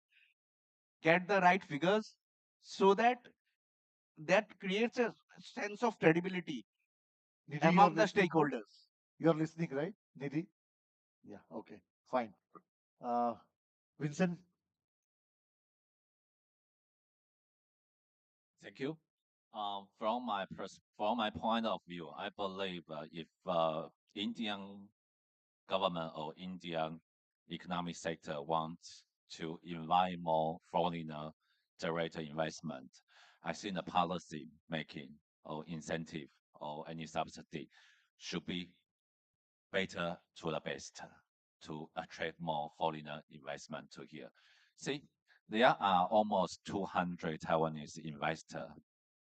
get the right figures, so that that creates a sense of credibility Nidhi, you're among the listening, no? stakeholders. You're listening, right? Nidhi? Yeah, okay, fine. Uh, Vincent, Thank you. From my point of view, I believe if Indian government or Indian economic sector wants to invite more foreigner direct investment, I think the policy making or incentive or any subsidy should be better to the best to attract more foreigner investment to here. See, there are almost 200 Taiwanese investors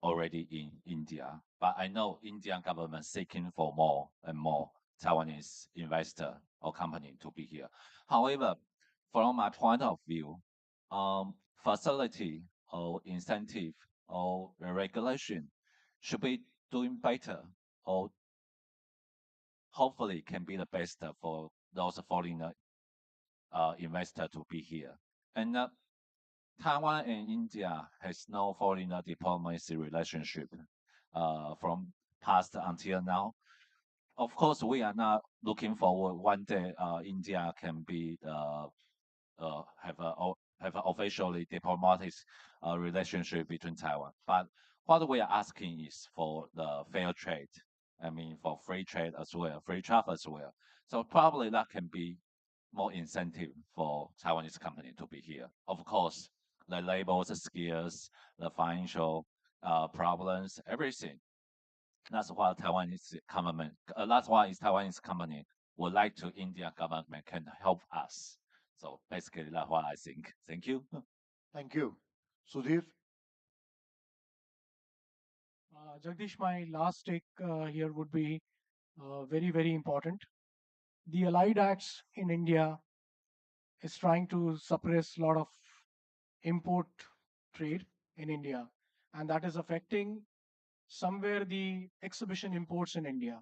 already in India, but I know Indian government seeking for more and more Taiwanese investor or company to be here. However, from my point of view, facility or incentive or regulation should be doing better or hopefully can be the best for those foreign investor to be here. And Taiwan and India has no foreign diplomacy relationship from past until now. Of course, we are not looking forward one day India can be have an officially diplomatic relationship between Taiwan. But what we are asking is for the fair trade. I mean, for free trade as well, free travel as well. So probably that can be more incentive for Taiwanese company to be here. Of course, the labels, the skills, the financial problems, everything. That's why Taiwanese government. That's why Taiwanese company would like to India government can help us. So basically, that's what I think. Thank you. thank you. Sudhir, Jagdish, my last take here would be very, very important. The Allied Acts in India is trying to suppress a lot of import trade in India, and that is affecting somewhere the exhibition imports in India.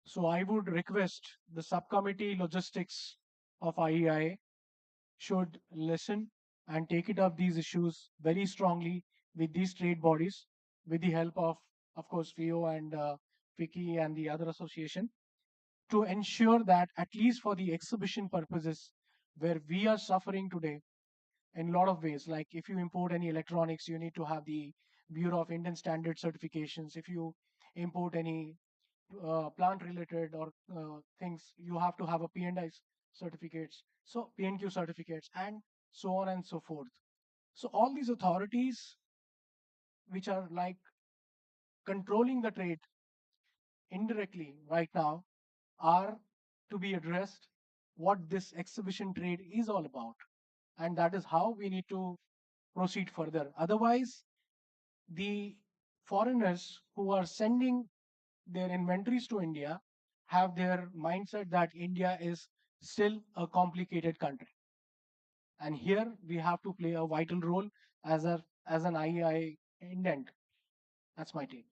So I would request the subcommittee logistics of IEIA should listen and take it up these issues very strongly with these trade bodies, with the help of course, FIO and FICCI and the other association, to ensure that at least for the exhibition purposes, where we are suffering today in a lot of ways, like if you import any electronics, you need to have the Bureau of Indian Standard certifications. If you import any plant related or things, you have to have a P&I certificates, so PNQ certificates, and so on and so forth. So all these authorities, which are like controlling the trade indirectly right now, are to be addressed what this exhibition trade is all about. And that is how we need to proceed further. Otherwise, the foreigners who are sending their inventories to India have their mindset that India is still a complicated country. And here we have to play a vital role as an IEI indent. That's my take.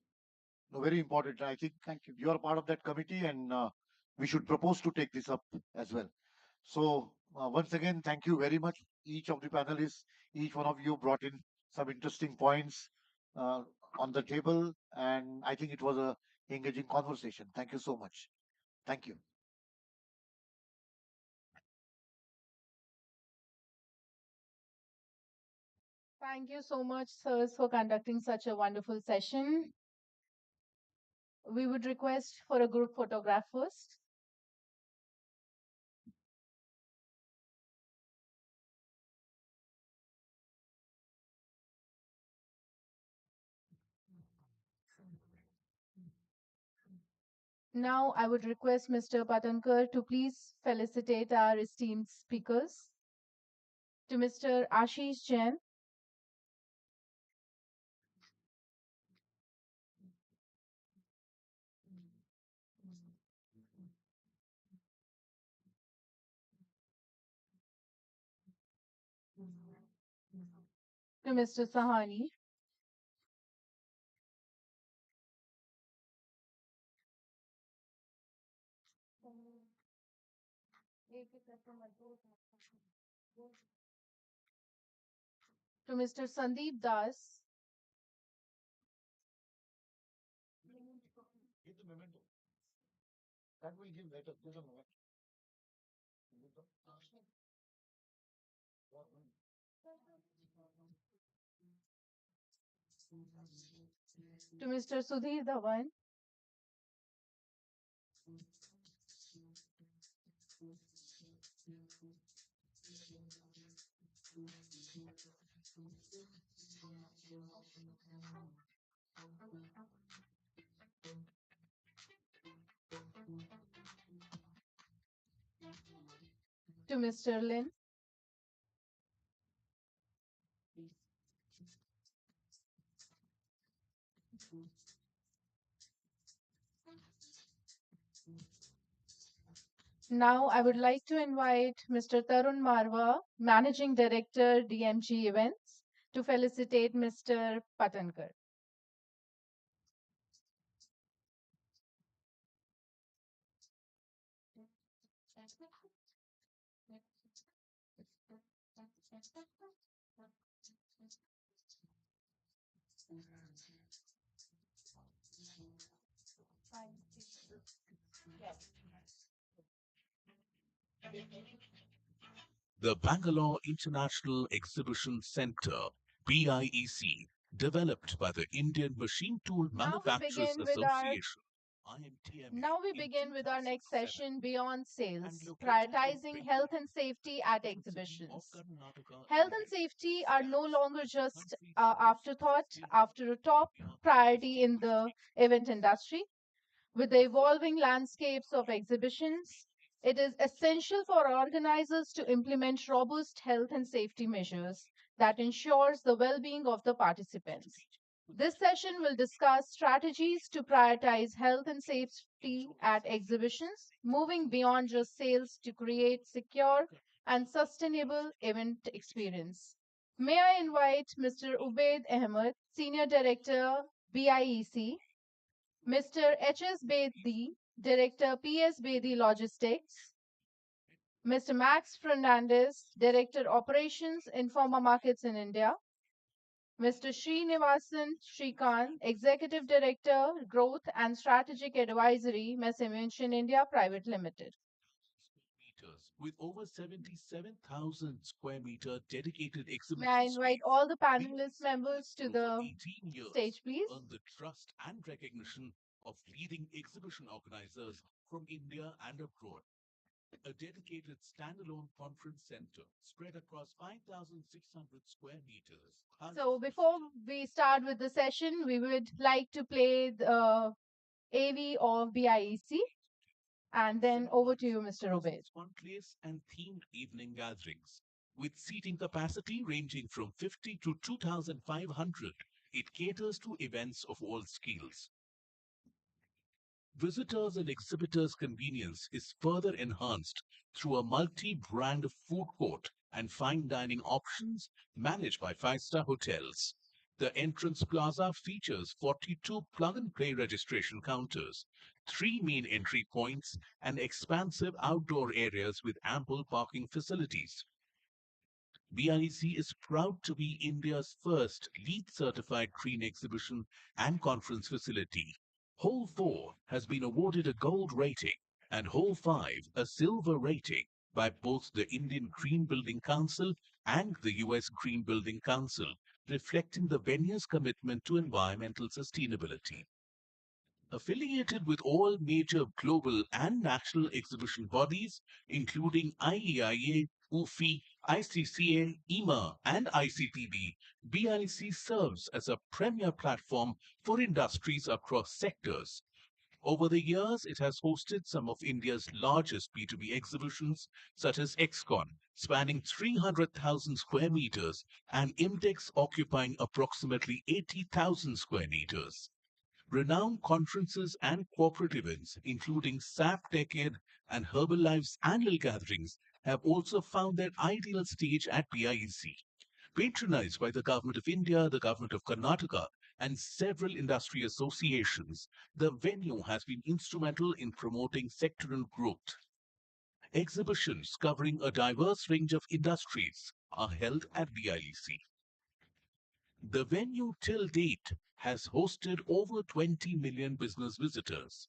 no, very important. I think Thank you. you are part of that committee, and we should propose to take this up as well. So, once again, thank you very much, each of the panelists. Each one of you brought in some interesting points uh, on the table, and I think it was a engaging conversation. Thank you so much. Thank you. Thank you so much, sirs, for conducting such a wonderful session. We would request for a group photograph first. Now, I would request Mr. Patankar to please felicitate our esteemed speakers. To Mr. Ashish Jain, to Mr. Sahani, To Mr. Sandeep Das, Give the memento. That will give later. Give the memento. to Mr. Sudhir Dhawan, to Mr. Lin, now I would like to invite Mr. Tarun Marwa, Managing Director, DMG Events, to felicitate Mr. Patankar. The Bangalore International Exhibition Centre, BIEC, developed by the Indian Machine Tool Now we Manufacturers begin with our Association, IMTMA, Now we in begin with our next 2007 session, Beyond and Sales, located in prioritizing health Bengaluru, and safety at capital city of exhibitions. Karnataka, Health and India. safety are no Stands longer as the just country's most afterthought sustainable after a top India priority in distinguished the event industry. With the evolving landscapes of exhibitions, it is essential for organizers to implement robust health and safety measures that ensures the well-being of the participants. This session will discuss strategies to prioritize health and safety at exhibitions, moving beyond just sales to create secure and sustainable event experience. May I invite Mr. Ubaid Ahmed, Senior Director, BIEC, Mr. H.S. Bedi, Director, PS Bedi Logistics, Mr. Max Fernandez, Director, Operations, Informa Markets in India, Mr. Srinivasan Srikanth, Executive Director, Growth and Strategic Advisory, Messemention India Private Limited. Meters with over 77,000 square meter dedicated May I exhibition invite space. all the panelist BIEC members to for over the 18 years stage, please. earned the trust and recognition of leading exhibition organizers from India and abroad. A dedicated standalone conference center spread across 5,600 square meters. So before we start with the session, we would like to play the AV of BIEC. And then over to you, Mr. Ubaid. Conclaves and themed evening gatherings. With seating capacity ranging from 50 to 2,500, it caters to events of all scales. Visitors and exhibitors' convenience is further enhanced through a multi-brand food court and fine dining options managed by five-star hotels. The entrance plaza features 42 plug-and-play registration counters, 3 main entry points, and expansive outdoor areas with ample parking facilities. BIEC is proud to be India's first LEED certified green exhibition and conference facility. Hall 4 has been awarded a gold rating and Hall 5 a silver rating by both the Indian Green Building Council and the US Green Building Council, reflecting the venue's commitment to environmental sustainability. Affiliated with all major global and national exhibition bodies, including IEIA, UFI, ICCA, EMA, and ICPB, BIC serves as a premier platform for industries across sectors. Over the years, it has hosted some of India's largest B2B exhibitions, such as XCon, spanning 300,000 square meters, and IMDEX occupying approximately 80,000 square meters. Renowned conferences and corporate events, including SAP Decade and Herbalife's annual gatherings, have also found their ideal stage at BIEC. Patronized by the Government of India, the Government of Karnataka, and several industry associations, the venue has been instrumental in promoting sectoral growth. Exhibitions covering a diverse range of industries are held at BIEC. The venue till date has hosted over 20 million business visitors.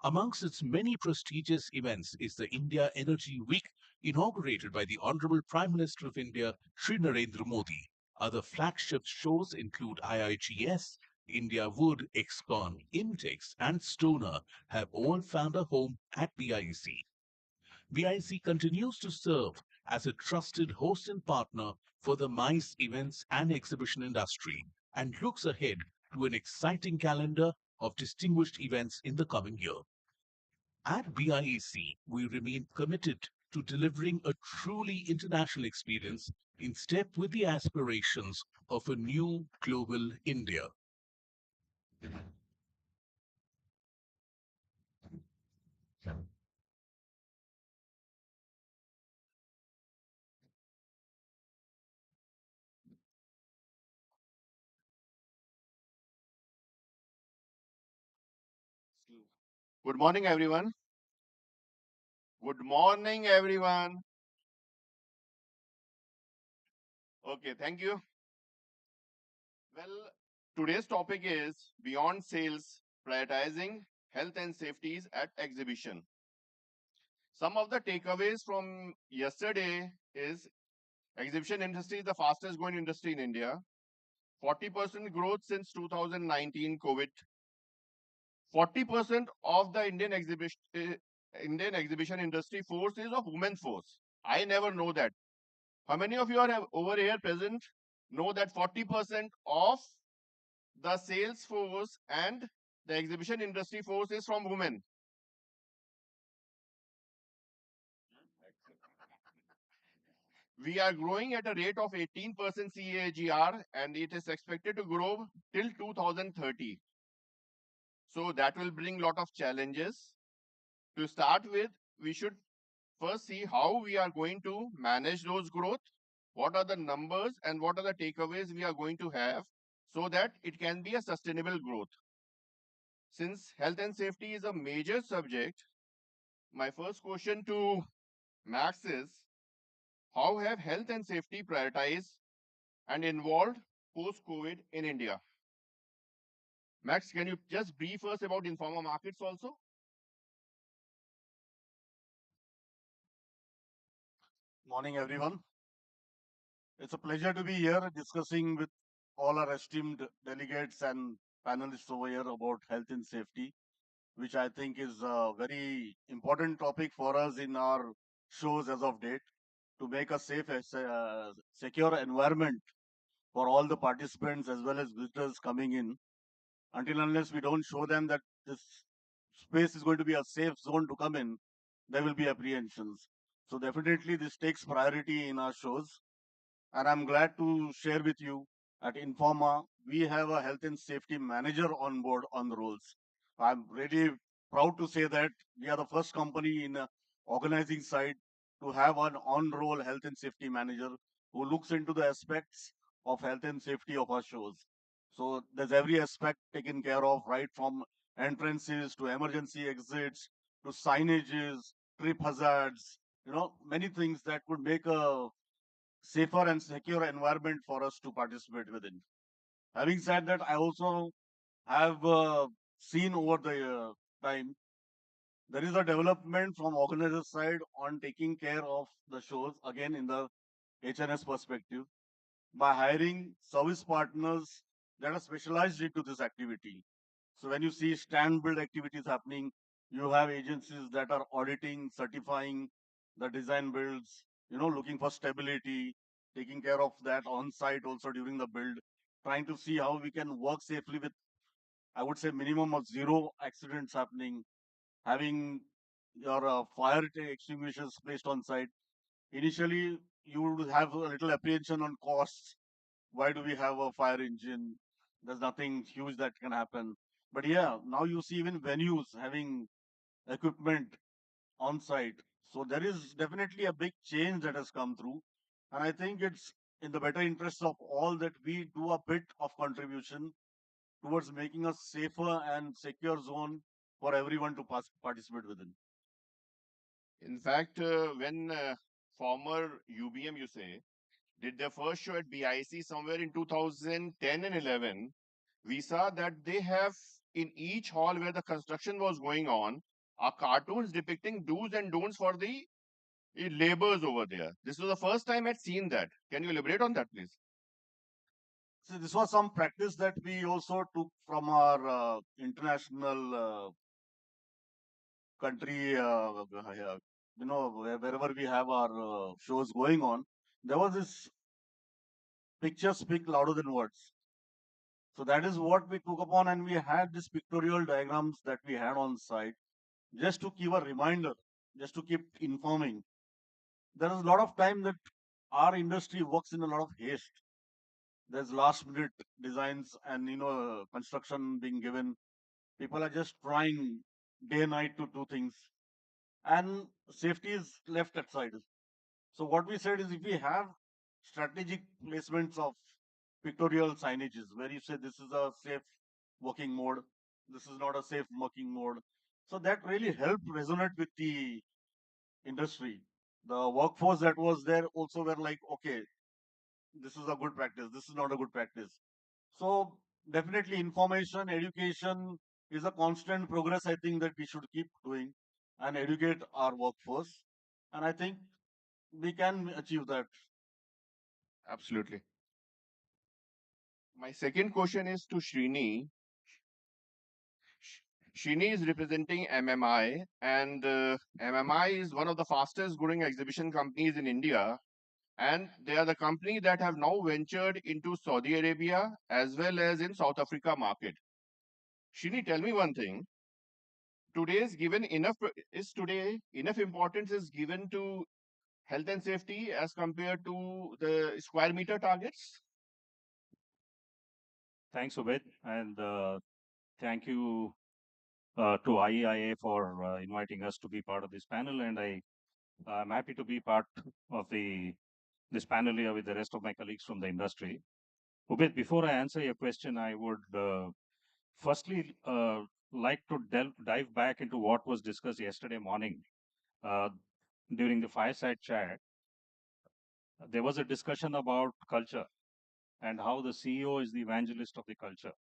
Amongst its many prestigious events is the India Energy Week, inaugurated by the Honorable Prime Minister of India, Sri Narendra Modi. Other flagship shows include IIGS, India Wood, Excon, Imtex, and Stoner have all found a home at BIEC. BIC continues to serve as a trusted host and partner for the MICE events and exhibition industry and looks ahead to an exciting calendar of distinguished events in the coming year. At BIEC, we remain committed to delivering a truly international experience in step with the aspirations of a new global India. Good morning, everyone. Good morning, everyone. Okay, thank you. Well, today's topic is Beyond Sales, Prioritizing Health and Safeties at Exhibition. Some of the takeaways from yesterday is exhibition industry is the fastest growing industry in India. 40% growth since 2019 COVID. 40% of the Indian exhibition industry force is of women force. I never know that. How many of you are over here present know that 40% of the sales force and the exhibition industry force is from women? We are growing at a rate of 18% CAGR and it is expected to grow till 2030. So that will bring a lot of challenges. To start with, we should first see how we are going to manage those growth, what are the numbers and what are the takeaways we are going to have so that it can be a sustainable growth. Since health and safety is a major subject, my first question to Max is, how have health and safety prioritized and involved post-COVID in India? Max, can you just brief us about informal markets also? Morning, everyone. It's a pleasure to be here discussing with all our esteemed delegates and panelists over here about health and safety, which I think is a very important topic for us in our shows as of date to make a safe, secure environment for all the participants as well as visitors coming in. Until unless we don't show them that this space is going to be a safe zone to come in, there will be apprehensions. So definitely this takes priority in our shows. And I'm glad to share with you at Informa, we have a health and safety manager on board on the rolls. I'm really proud to say that we are the first company in the organizing side to have an on-roll health and safety manager who looks into the aspects of health and safety of our shows. So there's every aspect taken care of, right from entrances to emergency exits to signages, trip hazards, many things that could make a safer and secure environment for us to participate within. Having said that, I also have seen over the time there is a development from organizer side on taking care of the shows again in the HNS perspective by hiring service partners that are specialized into this activity. So when you see stand build activities happening, you have agencies that are auditing, certifying the design builds, looking for stability, taking care of that on site also during the build, trying to see how we can work safely with, I would say, minimum of zero accidents happening, having your fire extinguishers placed on site. Initially, you would have a little apprehension on costs. Why do we have a fire engine? There's nothing huge that can happen. But yeah, now you see even venues having equipment on site. So there is definitely a big change that has come through. And I think it's in the better interest of all that we do a bit of contribution towards making a safer and secure zone for everyone to participate within. In fact, when former UBM, you say, did their first show at BIC somewhere in 2010 and 11, we saw that they have in each hall where the construction was going on are cartoons depicting do's and don'ts for the laborers over there. This was the first time I'd seen that. Can you elaborate on that, please? So this was some practice that we also took from our international country, wherever we have our shows going on. There was this pictures speak louder than words. So that is what we took upon, and we had these pictorial diagrams that we had on site just to give a reminder, just to keep informing. There is a lot of time that our industry works in a lot of haste. There's last minute designs and construction being given. People are just trying day and night to do things, and safety is left aside. So what we said is if we have strategic placements of pictorial signages where you say this is a safe working mode, this is not a safe working mode. So that really helped resonate with the industry. The workforce that was there also were like, okay, this is a good practice, this is not a good practice. So definitely information, education is a constant progress. I think that we should keep doing and educate our workforce. And I think we can achieve that. Absolutely. My second question is to Srini. Srini is representing MMI, and MMI is one of the fastest growing exhibition companies in India. And they are the company that have now ventured into Saudi Arabia as well as in South Africa market. Srini, tell me one thing. Today enough importance is given to health and safety as compared to the square meter targets? Thanks, Obed, and thank you to IEIA for inviting us to be part of this panel. And I'm happy to be part of this panel here with the rest of my colleagues from the industry. Obed, before I answer your question, I would firstly like to dive back into what was discussed yesterday morning during the fireside chat. There was a discussion about culture and how the CEO is the evangelist of the culture.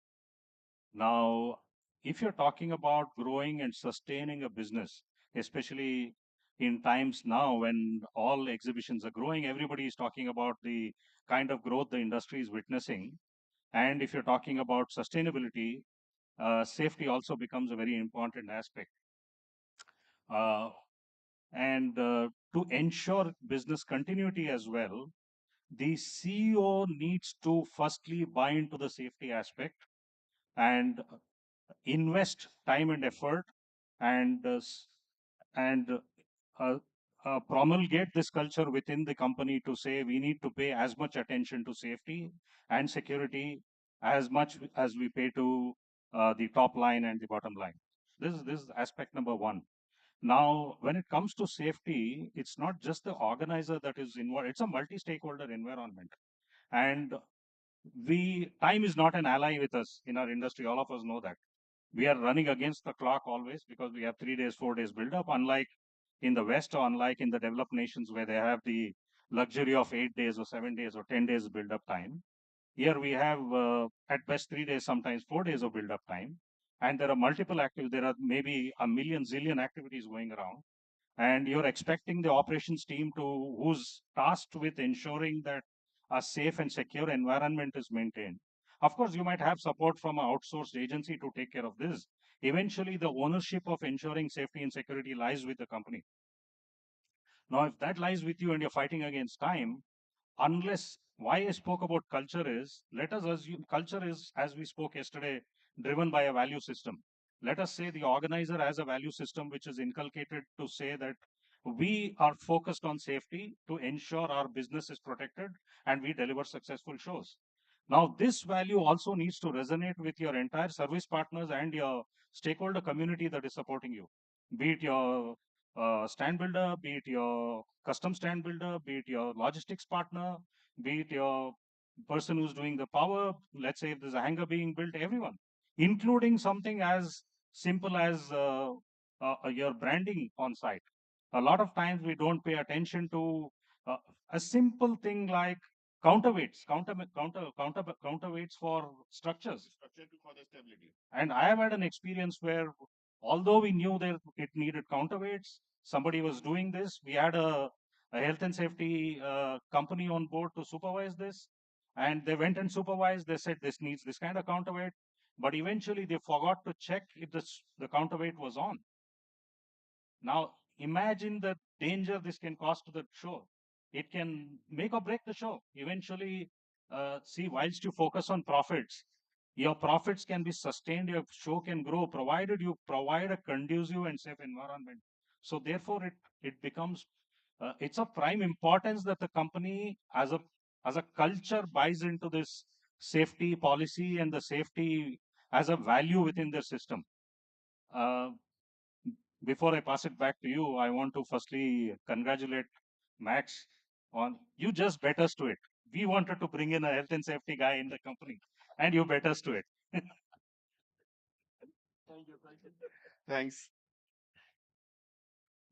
Now, if you're talking about growing and sustaining a business, especially in times now when all exhibitions are growing, everybody is talking about the kind of growth the industry is witnessing. And if you're talking about sustainability, safety also becomes a very important aspect. And to ensure business continuity as well, the CEO needs to firstly buy into the safety aspect and invest time and effort and and uh, promulgate this culture within the company to say we need to pay as much attention to safety and security as much as we pay to the top line and the bottom line. This is aspect number one. Now, when it comes to safety, it's not just the organizer that is involved; it's a multi-stakeholder environment, and we time is not an ally with us in our industry. All of us know that we are running against the clock always because we have 3 days, 4 days build up, unlike in the West or unlike in the developed nations where they have the luxury of 8 days or 7 days or 10 days build up time. Here we have at best 3 days, sometimes 4 days of build up time. And there are multiple activities. There are maybe a million, zillion activities going around. And you're expecting the operations team who's tasked with ensuring that a safe and secure environment is maintained. Of course, you might have support from an outsourced agency to take care of this. Eventually, the ownership of ensuring safety and security lies with the company. Now, if that lies with you and you're fighting against time, unless why I spoke about culture is, let us assume culture is, as we spoke yesterday, driven by a value system. Let us say the organizer has a value system which is inculcated to say that we are focused on safety to ensure our business is protected and we deliver successful shows. Now, this value also needs to resonate with your entire service partners and your stakeholder community that is supporting you, be it your stand builder, be it your custom stand builder, be it your logistics partner, be it your person who's doing the power. Let's say if there's a hangar being built, everyone, including something as simple as your branding on site. A lot of times we don't pay attention to a simple thing like counterweights, counterweights for structures. Structure to for the stability. And I have had an experience where, although we knew that it needed counterweights, somebody was doing this. We had a health and safety company on board to supervise this, and they went and supervised. They said this needs this kind of counterweight, but eventually they forgot to check if the counterweight was on. Now, imagine the danger this can cause to the show. It can make or break the show. Eventually, see, whilst you focus on profits, your profits can be sustained, your show can grow, provided you provide a conducive and safe environment. So therefore, it becomes it's of prime importance that the company as a culture buys into this safety policy and the safety as a value within their system. Uh, before I pass it back to you, I want to firstly congratulate Max on you just bet us to it. We wanted to bring in a health and safety guy in the company, and you bet us to it. Thanks.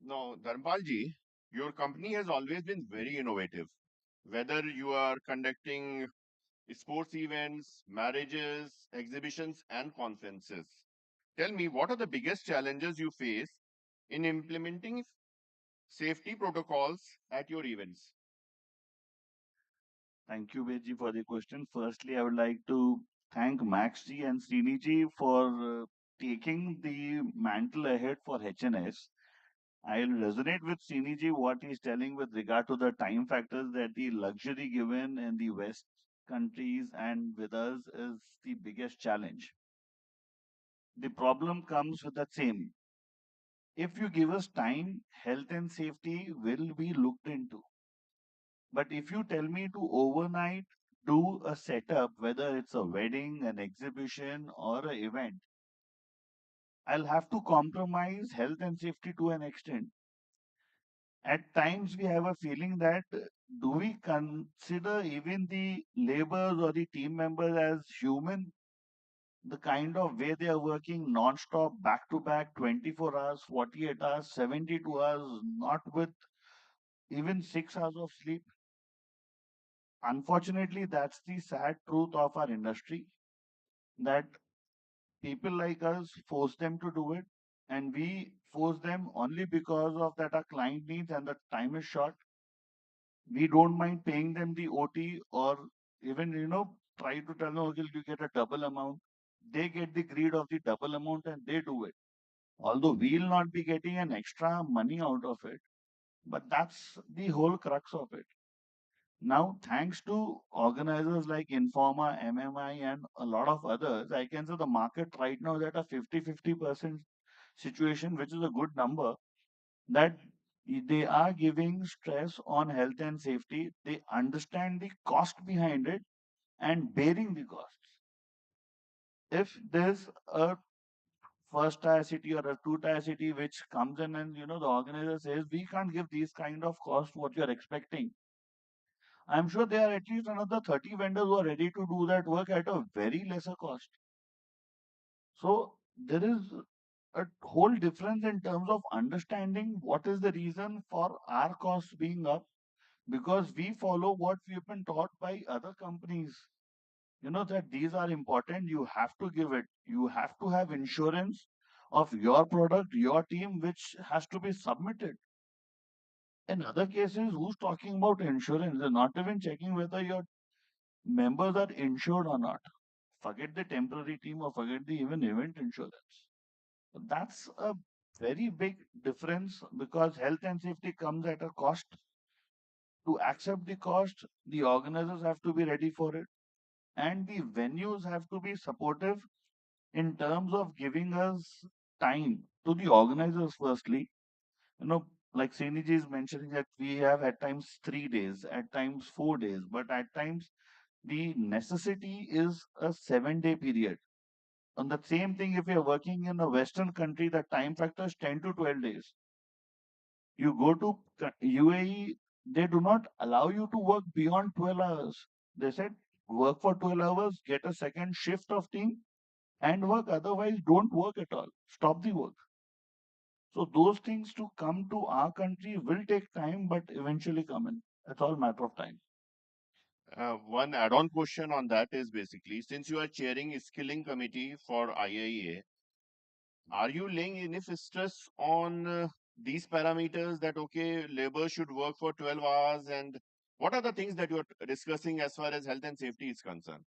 Now, Dharmpalji, your company has always been very innovative. Whether you are conducting sports events, marriages, exhibitions, and conferences. Tell me, what are the biggest challenges you face in implementing safety protocols at your events? Thank you, Veji, for the question. Firstly, I would like to thank Max ji and Srini ji for taking the mantle ahead for HNS. I'll resonate with Srini ji what he's telling with regard to the time factors that the luxury given in the West countries and with us is the biggest challenge. The problem comes with the same. If you give us time, health and safety will be looked into. But if you tell me to overnight do a setup, whether it's a wedding, an exhibition, or an event, I'll have to compromise health and safety to an extent. At times, we have a feeling that do we consider even the laborers or the team members as human? The kind of way they are working non-stop, back to back, 24 hours, 48 hours, 72 hours, not with even 6 hours of sleep. Unfortunately, that's the sad truth of our industry that people like us force them to do it, and we force them only because of that our client needs and the time is short. We don't mind paying them the OT or even, try to tell them, okay, you get a double amount. They get the greed of the double amount and they do it. Although we'll not be getting an extra money out of it, but that's the whole crux of it. Now, thanks to organizers like Informa, MMI, and a lot of others, I can say the market right now is at a 50-50% situation, which is a good number, that they are giving stress on health and safety. They understand the cost behind it and bearing the costs. If there's a first tier city or a two tier city which comes in and the organizer says we can't give these kind of costs what you're expecting, I'm sure there are at least another 30 vendors who are ready to do that work at a very lesser cost. So there is a whole difference in terms of understanding what is the reason for our costs being up because we follow what we've been taught by other companies. That these are important, you have to give it. You have to have insurance of your product, your team, which has to be submitted. In other cases, who's talking about insurance? They're not even checking whether your members are insured or not. Forget the temporary team or forget the even event insurance. That's a very big difference because health and safety comes at a cost. To accept the cost, the organizers have to be ready for it, and the venues have to be supportive in terms of giving us time to the organizers. Firstly, like Seniji is mentioning that we have at times 3 days, at times 4 days, but at times the necessity is a 7 day period. On the same thing, if you're working in a Western country, the time factor is 10 to 12 days. You go to UAE, they do not allow you to work beyond 12 hours. They said work for 12 hours, get a second shift of team and work. Otherwise, don't work at all. Stop the work. So those things to come to our country will take time, but eventually come in. It's all matter of time. One add-on question on that is basically, since you are chairing a skilling committee for IIA, are you laying enough stress on these parameters that, okay, labor should work for 12 hours? And what are the things that you're discussing as far as health and safety is concerned?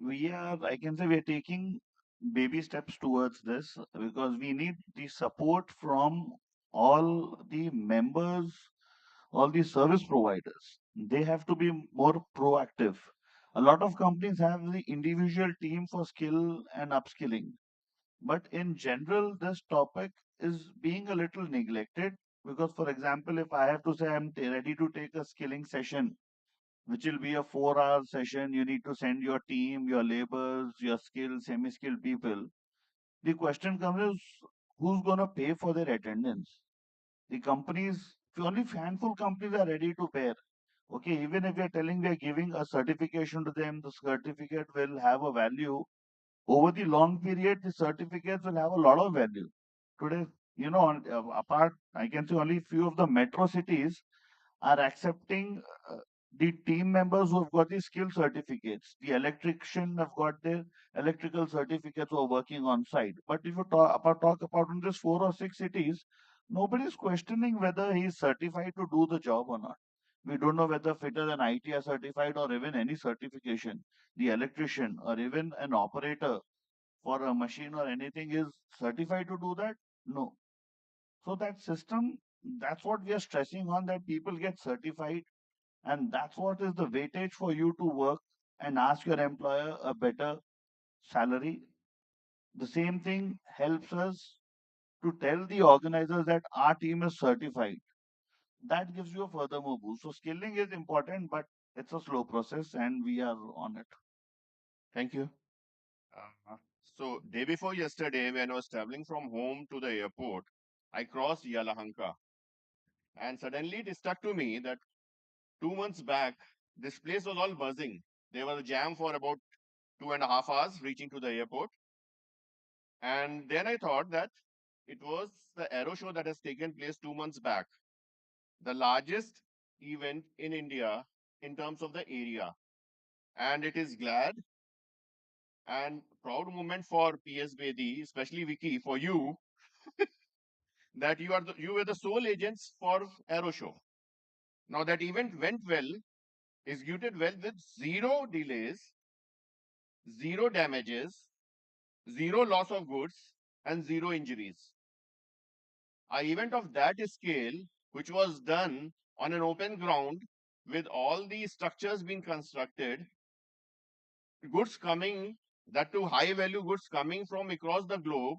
I can say, we are taking baby steps towards this because we need the support from all the members, all the service providers. They have to be more proactive. A lot of companies have the individual team for skill and upskilling, but in general, this topic is being a little neglected because, for example, if I have to say ready to take a skilling session, which will be a 4 hour session, you need to send your team, your laborers, your skilled, semi skilled people. The question comes is, who's going to pay for their attendance? The companies, only handful companies are ready to bear. Okay, even if we are telling we are giving a certification to them, the certificate will have a value. Over the long period, the certificates will have a lot of value. Today, apart, I can say only few of the metro cities are accepting the team members who have got the skill certificates. The electrician have got their electrical certificates who are working on site. But if you talk about in just 4 or 6 cities, nobody is questioning whether he is certified to do the job or not. We don't know whether fitter and IT are certified or even any certification. The electrician or even an operator for a machine or anything is certified to do that? No. So that system, that's what we are stressing on, that people get certified, and that's what is the weightage for you to work and ask your employer a better salary. The same thing helps us to tell the organizers that our team is certified. That gives you a furthermore boost. So skilling is important, but it's a slow process and we are on it. Thank you. Uh, so, day before yesterday, when I was traveling from home to the airport, I crossed Yalahanka. And suddenly it struck to me that 2 months back, this place was all buzzing. There was a jam for about 2.5 hours reaching to the airport. And then I thought that it was the aero show that has taken place 2 months back, the largest event in India in terms of the area. And it is glad and proud moment for PS Bedi, especially Vicky, for you, that you were the sole agents for aero show. Now that event went well, executed well with zero delays, zero damages, zero loss of goods, and zero injuries. An event of that scale, which was done on an open ground with all the structures being constructed, goods coming, that to high value goods coming from across the globe,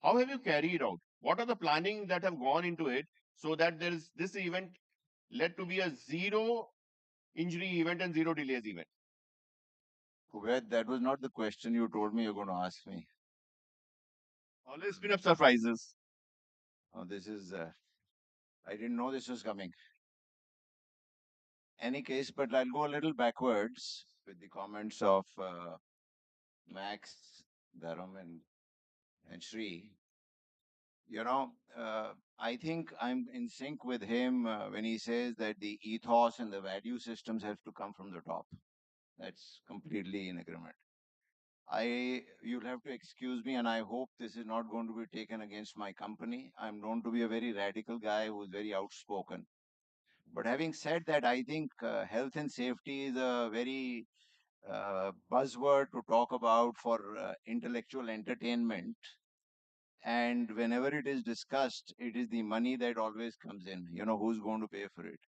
how have you carried out? What are the planning that have gone into it so that there is this event led to be a zero injury event and zero delays event? Kuwait, that was not the question you told me you're going to ask me. Always been up surprises. Oh, I didn't know this was coming. Any case, but I'll go a little backwards with the comments of Max, Dharam, and Shri. I think I'm in sync with him when he says that the ethos and the value systems have to come from the top. That's completely in agreement. You'll have to excuse me, and I hope this is not going to be taken against my company. I'm known to be a very radical guy who's very outspoken. But having said that, I think health and safety is a very buzzword to talk about for intellectual entertainment. And whenever it is discussed, it is the money that always comes in. Who's going to pay for it?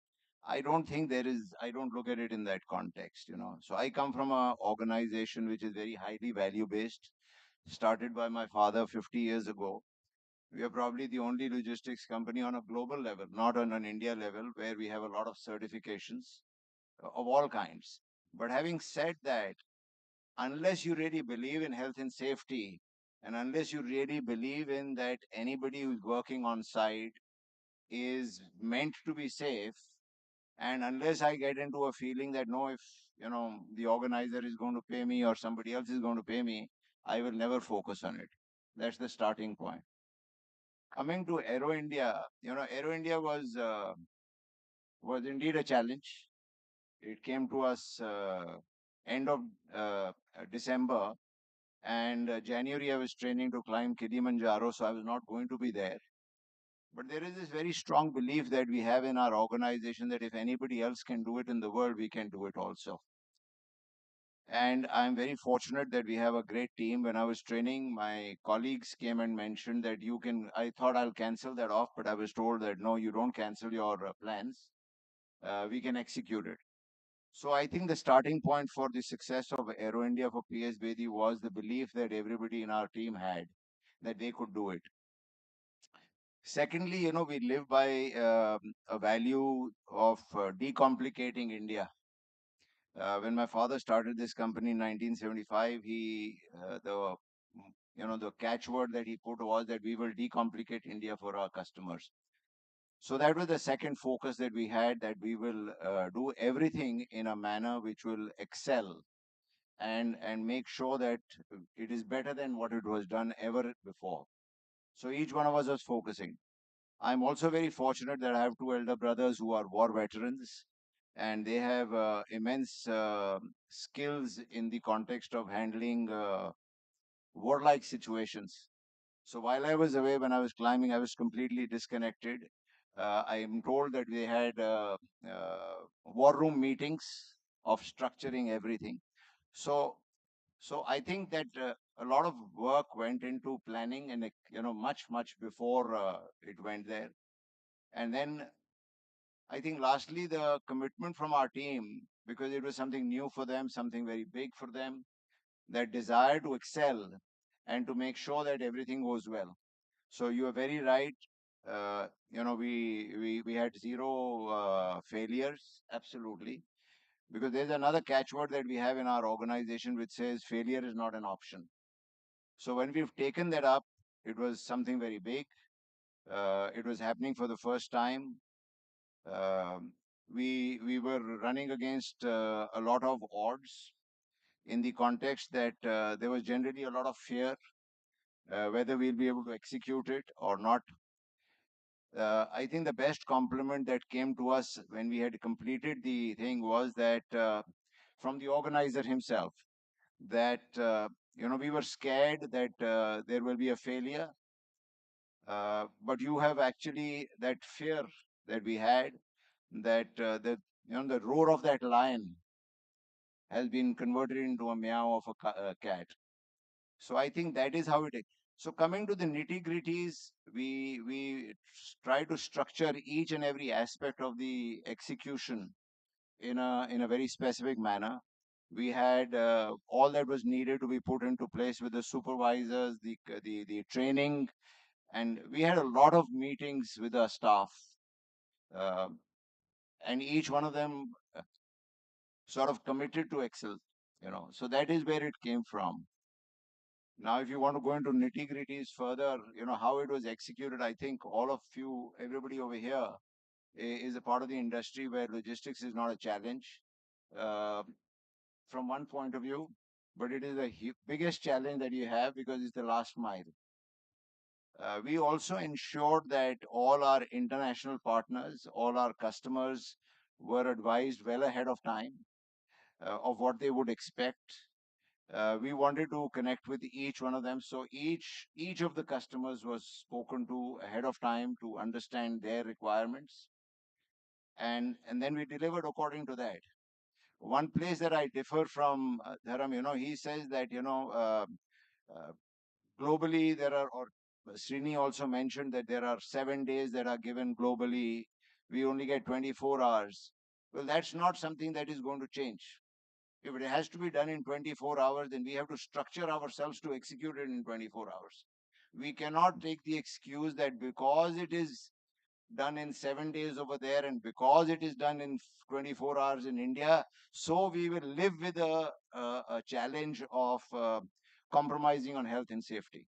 I don't think I don't look at it in that context. So I come from an organization which is very highly value based, started by my father 50 years ago. We are probably the only logistics company on a global level, not on an India level, where we have a lot of certifications of all kinds. But having said that, unless you really believe in health and safety, and unless you really believe in that anybody who's working on site is meant to be safe, and unless I get into a feeling that no, if the organizer is going to pay me or somebody else is going to pay me, I will never focus on it. That's the starting point. Coming to Aero India, Aero India was indeed a challenge. It came to us end of December, and January I was training to climb Kilimanjaro, so I was not going to be there. But there is this very strong belief that we have in our organization that if anybody else can do it in the world, we can do it also. And I'm very fortunate that we have a great team. When I was training, my colleagues came and mentioned that I thought I'll cancel that off, but I was told that no, you don't cancel your plans. We can execute it. So I think the starting point for the success of Aero India for PS Bedi was the belief that everybody in our team had that they could do it. Secondly, we live by a value of decomplicating India. When my father started this company in 1975, the catchword that he put was that we will decomplicate India for our customers. So that was the second focus that we had, that we will do everything in a manner which will excel and make sure that it is better than what it was done ever before. So each one of us was focusing. I'm also very fortunate that I have two elder brothers who are war veterans, and they have immense skills in the context of handling warlike situations. So while I was away, when I was climbing, I was completely disconnected. I am told that they had war room meetings of structuring everything. So, I think that a lot of work went into planning, and much before it went there. And then I think lastly, the commitment from our team, because it was something new for them, something very big for them, that desire to excel and to make sure that everything goes well. So you are very right. We had zero failures, absolutely, because there's another catchword that we have in our organization which says failure is not an option. So when we've taken that up, it was something very big. It was happening for the first time. Um we were running against a lot of odds in the context that there was generally a lot of fear whether we'll be able to execute it or not. I think the best compliment that came to us when we had completed the thing was that from the organizer himself, that we were scared that there will be a failure, but you have actually that fear that we had, that the roar of that lion has been converted into a meow of a cat. So I think that is how it is. So coming to the nitty gritties, we try to structure each and every aspect of the execution in a very specific manner. We had all that was needed to be put into place with the supervisors, the training, and we had a lot of meetings with our staff, uh, and each one of them sort of committed to excel. So that is where it came from. Now, if you want to go into nitty gritties further, how it was executed, I think all of you, everybody over here, is a part of the industry where logistics is not a challenge uh, from one point of view, but it is the biggest challenge that you have because it's the last mile. We also ensured that all our international partners, all our customers were advised well ahead of time of what they would expect. We wanted to connect with each one of them, so each of the customers was spoken to ahead of time to understand their requirements, and then we delivered according to that. One place that I differ from Dharam, he says that uh, globally there are, or Srini also mentioned that there are 7 days that are given globally. We only get 24 hours. Well, that's not something that is going to change. If it has to be done in 24 hours, then we have to structure ourselves to execute it in 24 hours. We cannot take the excuse that because it is done in 7 days over there and because it is done in 24 hours in India, so we will live with a challenge of compromising on health and safety.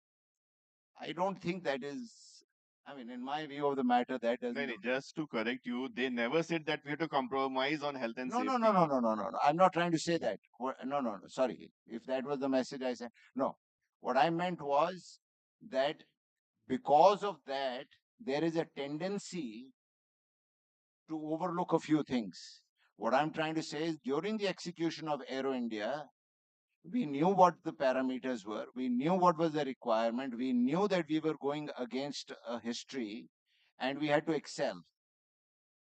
I don't think that is, I mean, in my view of the matter, that doesn't. No, no, just to correct you, they never said that we have to compromise on health and No, safety. no, no, no, no, no, no, no. I'm not trying to say that. No, no, no. Sorry. If that was the message I said, no. What I meant was that Because of that, there is a tendency to overlook a few things. What I'm trying to say is during the execution of Aero India, we knew what the parameters were, we knew what was the requirement, we knew that we were going against a history, and we had to excel.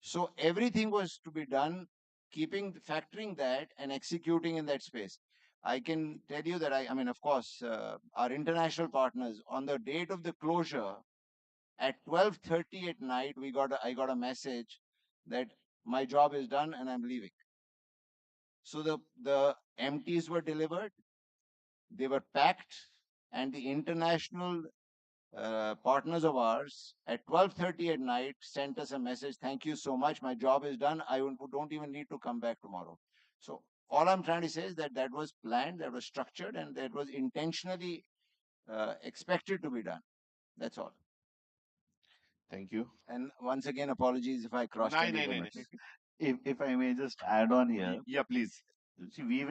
So everything was to be done, factoring that and executing in that space. I can tell you that I mean, of course, our international partners on the date of the closure at 12:30 at night, I got a message that my job is done and I'm leaving. So the empties were delivered, they were packed, and the international partners of ours at 12:30 at night sent us a message, thank you so much, my job is done, I don't even need to come back tomorrow. So all I'm trying to say is that that was planned, that was structured, and that was intentionally expected to be done. That's all. Thank you. And once again, apologies if I crossed Nine, any nine, nine. limits. If I may just add on here, Yeah, please. see,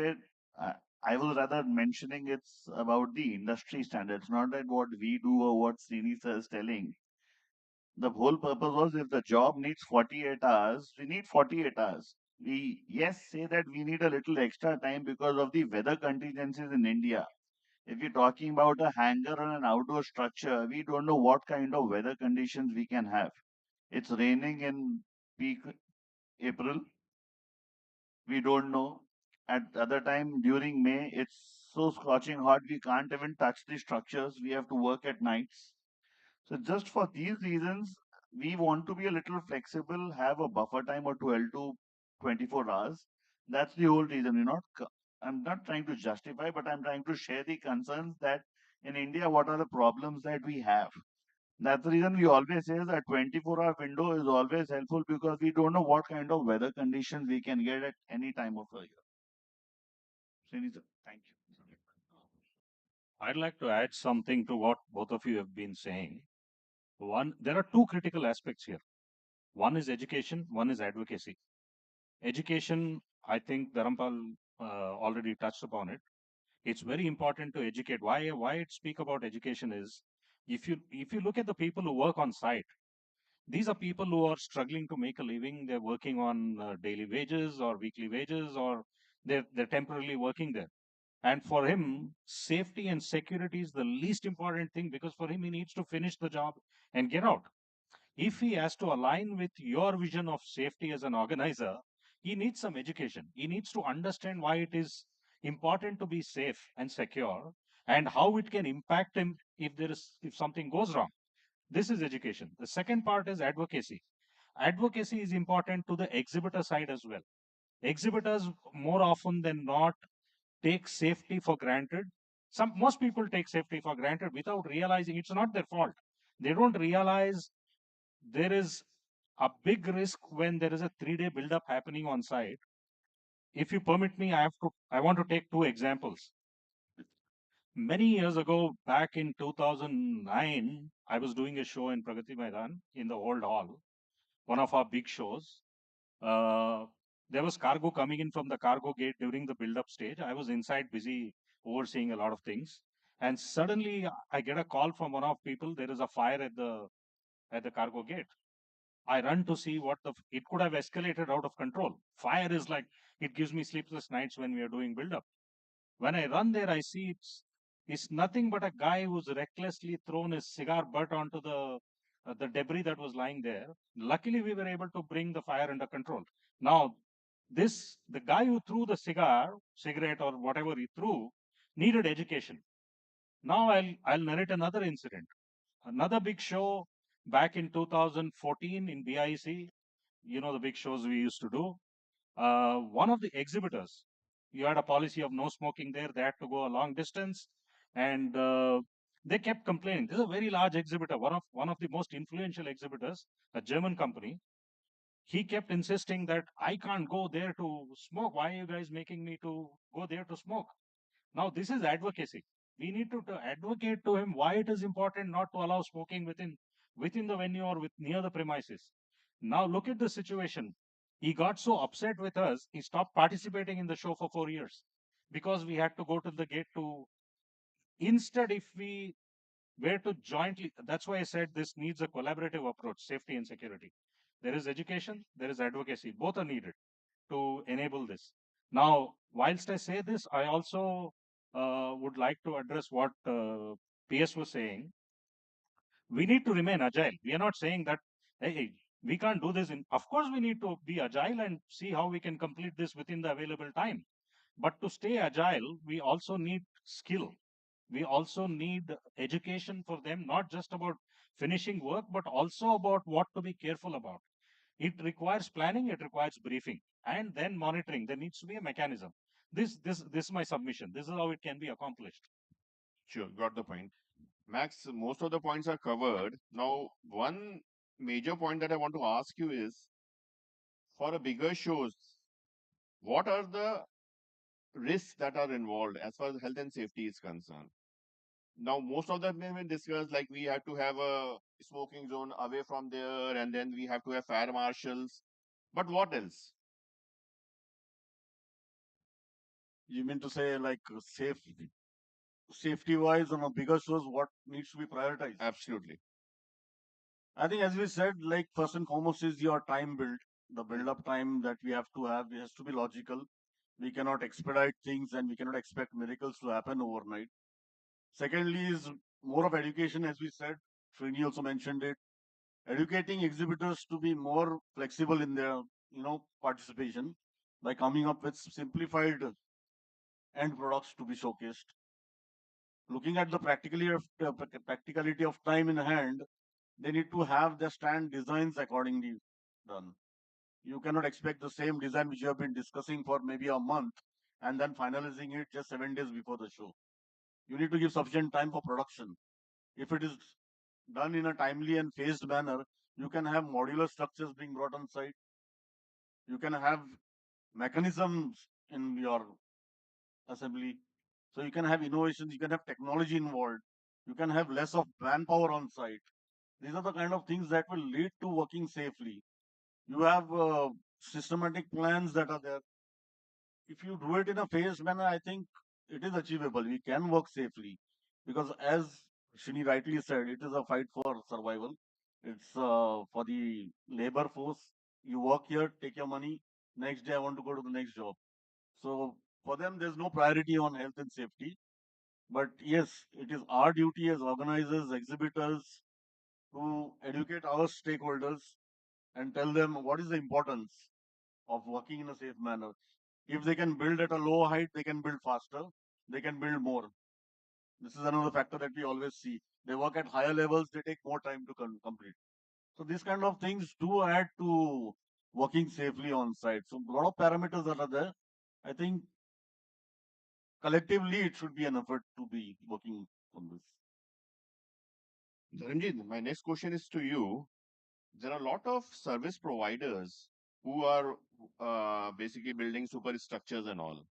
uh, I was rather mentioning it's about the industry standards, not that what we do or what Srini sir is telling. The whole purpose was if the job needs 48 hours, we need 48 hours. We, yes, say that we need a little extra time because of the weather contingencies in India. If you're talking about a hangar and an outdoor structure, we don't know what kind of weather conditions we can have. It's raining in peak April. We don't know. At the other time during May, it's so scorching hot we can't even touch the structures. We have to work at nights. So just for these reasons, we want to be a little flexible, have a buffer time of 12 to 24 hours. That's the whole reason. I'm not trying to justify, but I'm trying to share the concerns that in India, what are the problems that we have. That's the reason we always say that 24-hour window is always helpful because we don't know what kind of weather conditions we can get at any time of the year. Srini sir, thank you. I'd like to add something to what both of you have been saying. One, there are two critical aspects here. One is education, one is advocacy. Education, I think Dharampal already touched upon it. It's very important to educate. Why I speak about education is if you look at the people who work on site, these are people who are struggling to make a living. They're working on daily wages or weekly wages, or they're temporarily working there. And for him, safety and security is the least important thing because for him, he needs to finish the job and get out. If he has to align with your vision of safety as an organizer, he needs some education. He needs to understand why it is important to be safe and secure and how it can impact him if something goes wrong. This is education. The second part is advocacy. Advocacy is important to the exhibitor side as well. Exhibitors more often than not take safety for granted. Most people take safety for granted without realizing it's not their fault. They don't realize there is a big risk when there is a 3-day build-up happening on site. If you permit me, I want to take two examples. Many years ago, back in 2009, I was doing a show in Pragati Maidan in the old hall, one of our big shows. Uh, there was cargo coming in from the cargo gate during the build-up stage. I was inside busy overseeing a lot of things. And suddenly I get a call from one of people, there is a fire at the cargo gate. I run to see it could have escalated out of control. Fire is like, it gives me sleepless nights when we are doing build-up. When I run there, I see it's nothing but a guy who's recklessly thrown his cigar butt onto the debris that was lying there. Luckily, we were able to bring the fire under control. Now, the guy who threw the cigarette or whatever he threw, needed education. Now I'll narrate another incident. Another big show back in 2014 in BIC. You know the big shows we used to do. One of the exhibitors, you had a policy of no smoking there. They had to go a long distance, and they kept complaining. This is a very large exhibitor, one of the most influential exhibitors, a German company. He kept insisting that I can't go there to smoke. Why are you guys making me to go there to smoke? Now this is advocacy. We need to advocate to him why it is important not to allow smoking within the venue or near the premises. Now look at the situation. He got so upset with us, he stopped participating in the show for 4 years because we had to go to the gate to. Instead, if we where to jointly. That's why I said this needs a collaborative approach, safety and security. There is education, there is advocacy. Both are needed to enable this. Now, whilst I say this, I also would like to address what PS was saying. We need to remain agile. We are not saying that, hey, we can't do this. Of course, we need to be agile and see how we can complete this within the available time. But to stay agile, we also need skill. We also need education for them, not just about finishing work, but also about what to be careful about. It requires planning, it requires briefing, and then monitoring. There needs to be a mechanism. This is my submission. This is how it can be accomplished. Sure, got the point. Max, most of the points are covered. Now, one major point that I want to ask you is for a bigger shows, what are the risks that are involved as far as health and safety is concerned? Now, most of them have been discussed, like we have to have a smoking zone away from there, and then we have to have fire marshals. But what else? You mean to say like safety wise on a bigger shows, what needs to be prioritized? Absolutely. I think as we said, like first and foremost is your time build. The build up time that we have to have has to be logical. We cannot expedite things and we cannot expect miracles to happen overnight. Secondly is more of education, as we said. Srini also mentioned it. Educating exhibitors to be more flexible in their, participation by coming up with simplified end products to be showcased. Looking at the practicality of time in hand, they need to have their stand designs accordingly done. You cannot expect the same design which you have been discussing for maybe a month and then finalizing it just 7 days before the show. You need to give sufficient time for production. If it is done in a timely and phased manner, you can have modular structures being brought on site. You can have mechanisms in your assembly. So you can have innovations, you can have technology involved, you can have less of manpower on site. These are the kind of things that will lead to working safely. You have systematic plans that are there. If you do it in a phased manner, I think it is achievable. We can work safely because, as Shini rightly said, it is a fight for survival. It's for the labor force. You work here, take your money. Next day, I want to go to the next job. So for them, there's no priority on health and safety. But yes, it is our duty as organizers, exhibitors, to educate our stakeholders and tell them what is the importance of working in a safe manner. If they can build at a low height, they can build faster, they can build more. This is another factor that we always see. They work at higher levels, they take more time to complete. So these kind of things do add to working safely on site. So a lot of parameters that are there. I think collectively it should be an effort to be working on this. Dharamjit, my next question is to you. There are a lot of service providers who are basically building superstructures and all.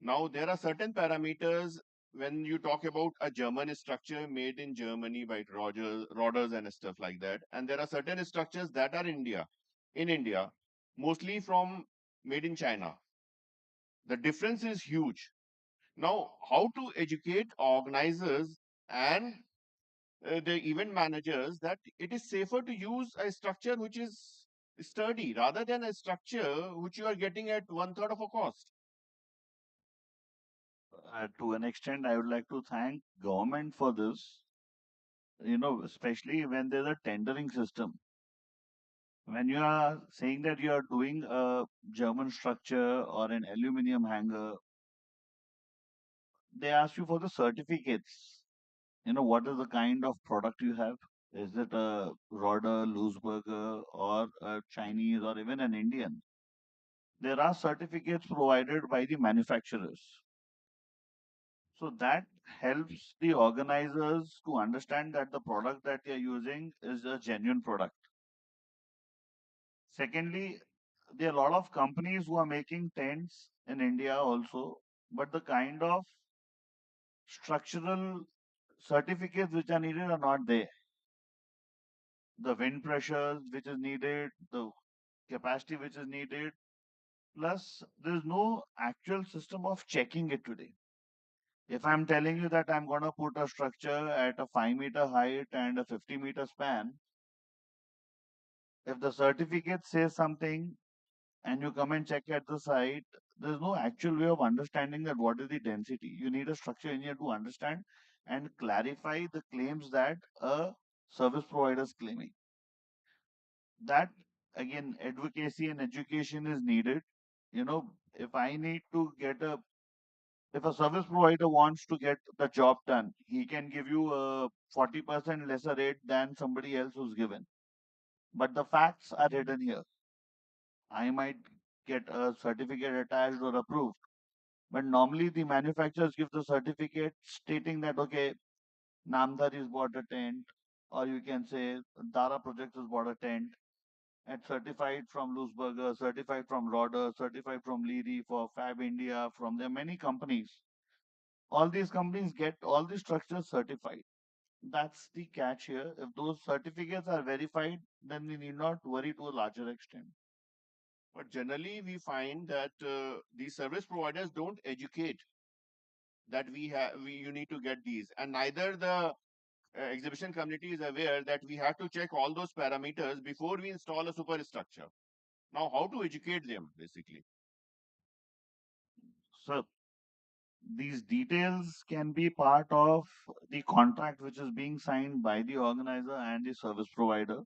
Now, there are certain parameters when you talk about a German structure made in Germany by Roders and stuff like that. And there are certain structures that are in India, mostly from made in China. The difference is huge. Now, how to educate organizers and the event managers that it is safer to use a structure which is sturdy rather than a structure which you are getting at one third of a cost. To an extent, I would like to thank government for this. Especially when there's a tendering system. When you are saying that you are doing a German structure or an aluminum hanger, they ask you for the certificates. What is the kind of product you have? Is it a Roder, Loosberger, or a Chinese, or even an Indian? There are certificates provided by the manufacturers. So that helps the organizers to understand that the product that they are using is a genuine product. Secondly, there are a lot of companies who are making tents in India also, but the kind of structural certificates which are needed are not there. The wind pressures which is needed, the capacity which is needed, plus there's no actual system of checking it today. If I'm telling you that I'm going to put a structure at a 5-meter height and a 50-meter span, if the certificate says something and you come and check at the site, there's no actual way of understanding that what is the density. You need a structure engineer to understand and clarify the claims that a service provider is claiming. That again, advocacy and education is needed. If I need to get a if a service provider wants to get the job done, he can give you a 40% lesser rate than somebody else who's given. But the facts are hidden here. I might get a certificate attached or approved. But normally the manufacturers give the certificate stating that, okay, Namdar is bought a tent, or you can say Dara Projects has bought a tent, and certified from Loosberger, certified from Roder, certified from Leary, for Fab India, from there are many companies. All these companies get all the structures certified. That's the catch here. If those certificates are verified, then we need not worry to a larger extent. But generally, we find that these service providers don't educate that you need to get these, and neither the exhibition community is aware that we have to check all those parameters before we install a superstructure. Now, how to educate them, basically? So these details can be part of the contract which is being signed by the organizer and the service provider,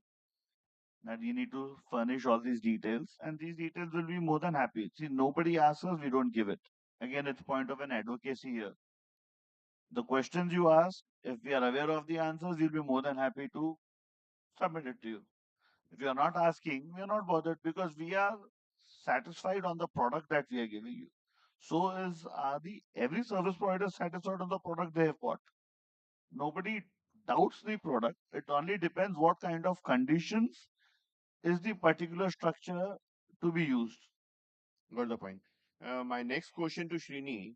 that you need to furnish all these details, and these details will be more than happy. See, nobody asks us, we don't give it. Again, it's point of an advocacy here. The questions you ask, if we are aware of the answers, we'll be more than happy to submit it to you. If you are not asking, we are not bothered because we are satisfied on the product that we are giving you. So is the every service provider satisfied on the product they have got. Nobody doubts the product. It only depends what kind of conditions is the particular structure to be used. Got the point. My next question to Srini.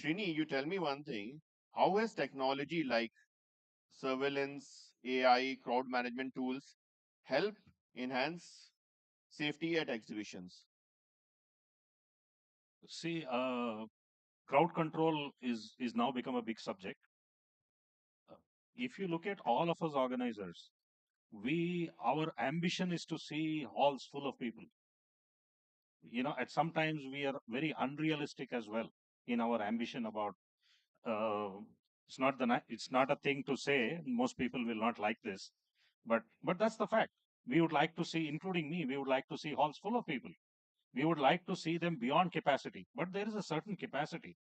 Srini, you tell me one thing. How has technology like surveillance, AI, crowd management tools help enhance safety at exhibitions? See, crowd control is now become a big subject. If you look at all of us organizers, our ambition is to see halls full of people. At sometimes we are very unrealistic as well in our ambition about. Uh, it's not a thing to say. Most people will not like this, but that's the fact. We would like to see, including me, we would like to see halls full of people. We would like to see them beyond capacity, but there is a certain capacity.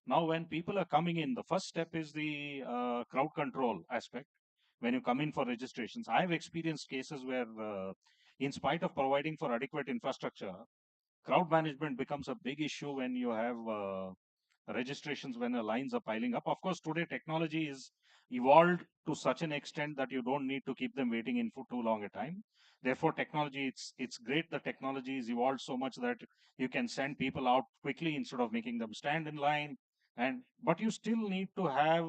Now, when people are coming in, the first step is the crowd control aspect. When you come in for registrations, I've experienced cases where, in spite of providing for adequate infrastructure, crowd management becomes a big issue when you have registrations, when the lines are piling up. Of course, today technology is evolved to such an extent that you don't need to keep them waiting in for too long a time. Therefore, technology, it's great the technology is evolved so much that you can send people out quickly instead of making them stand in line. But you still need to have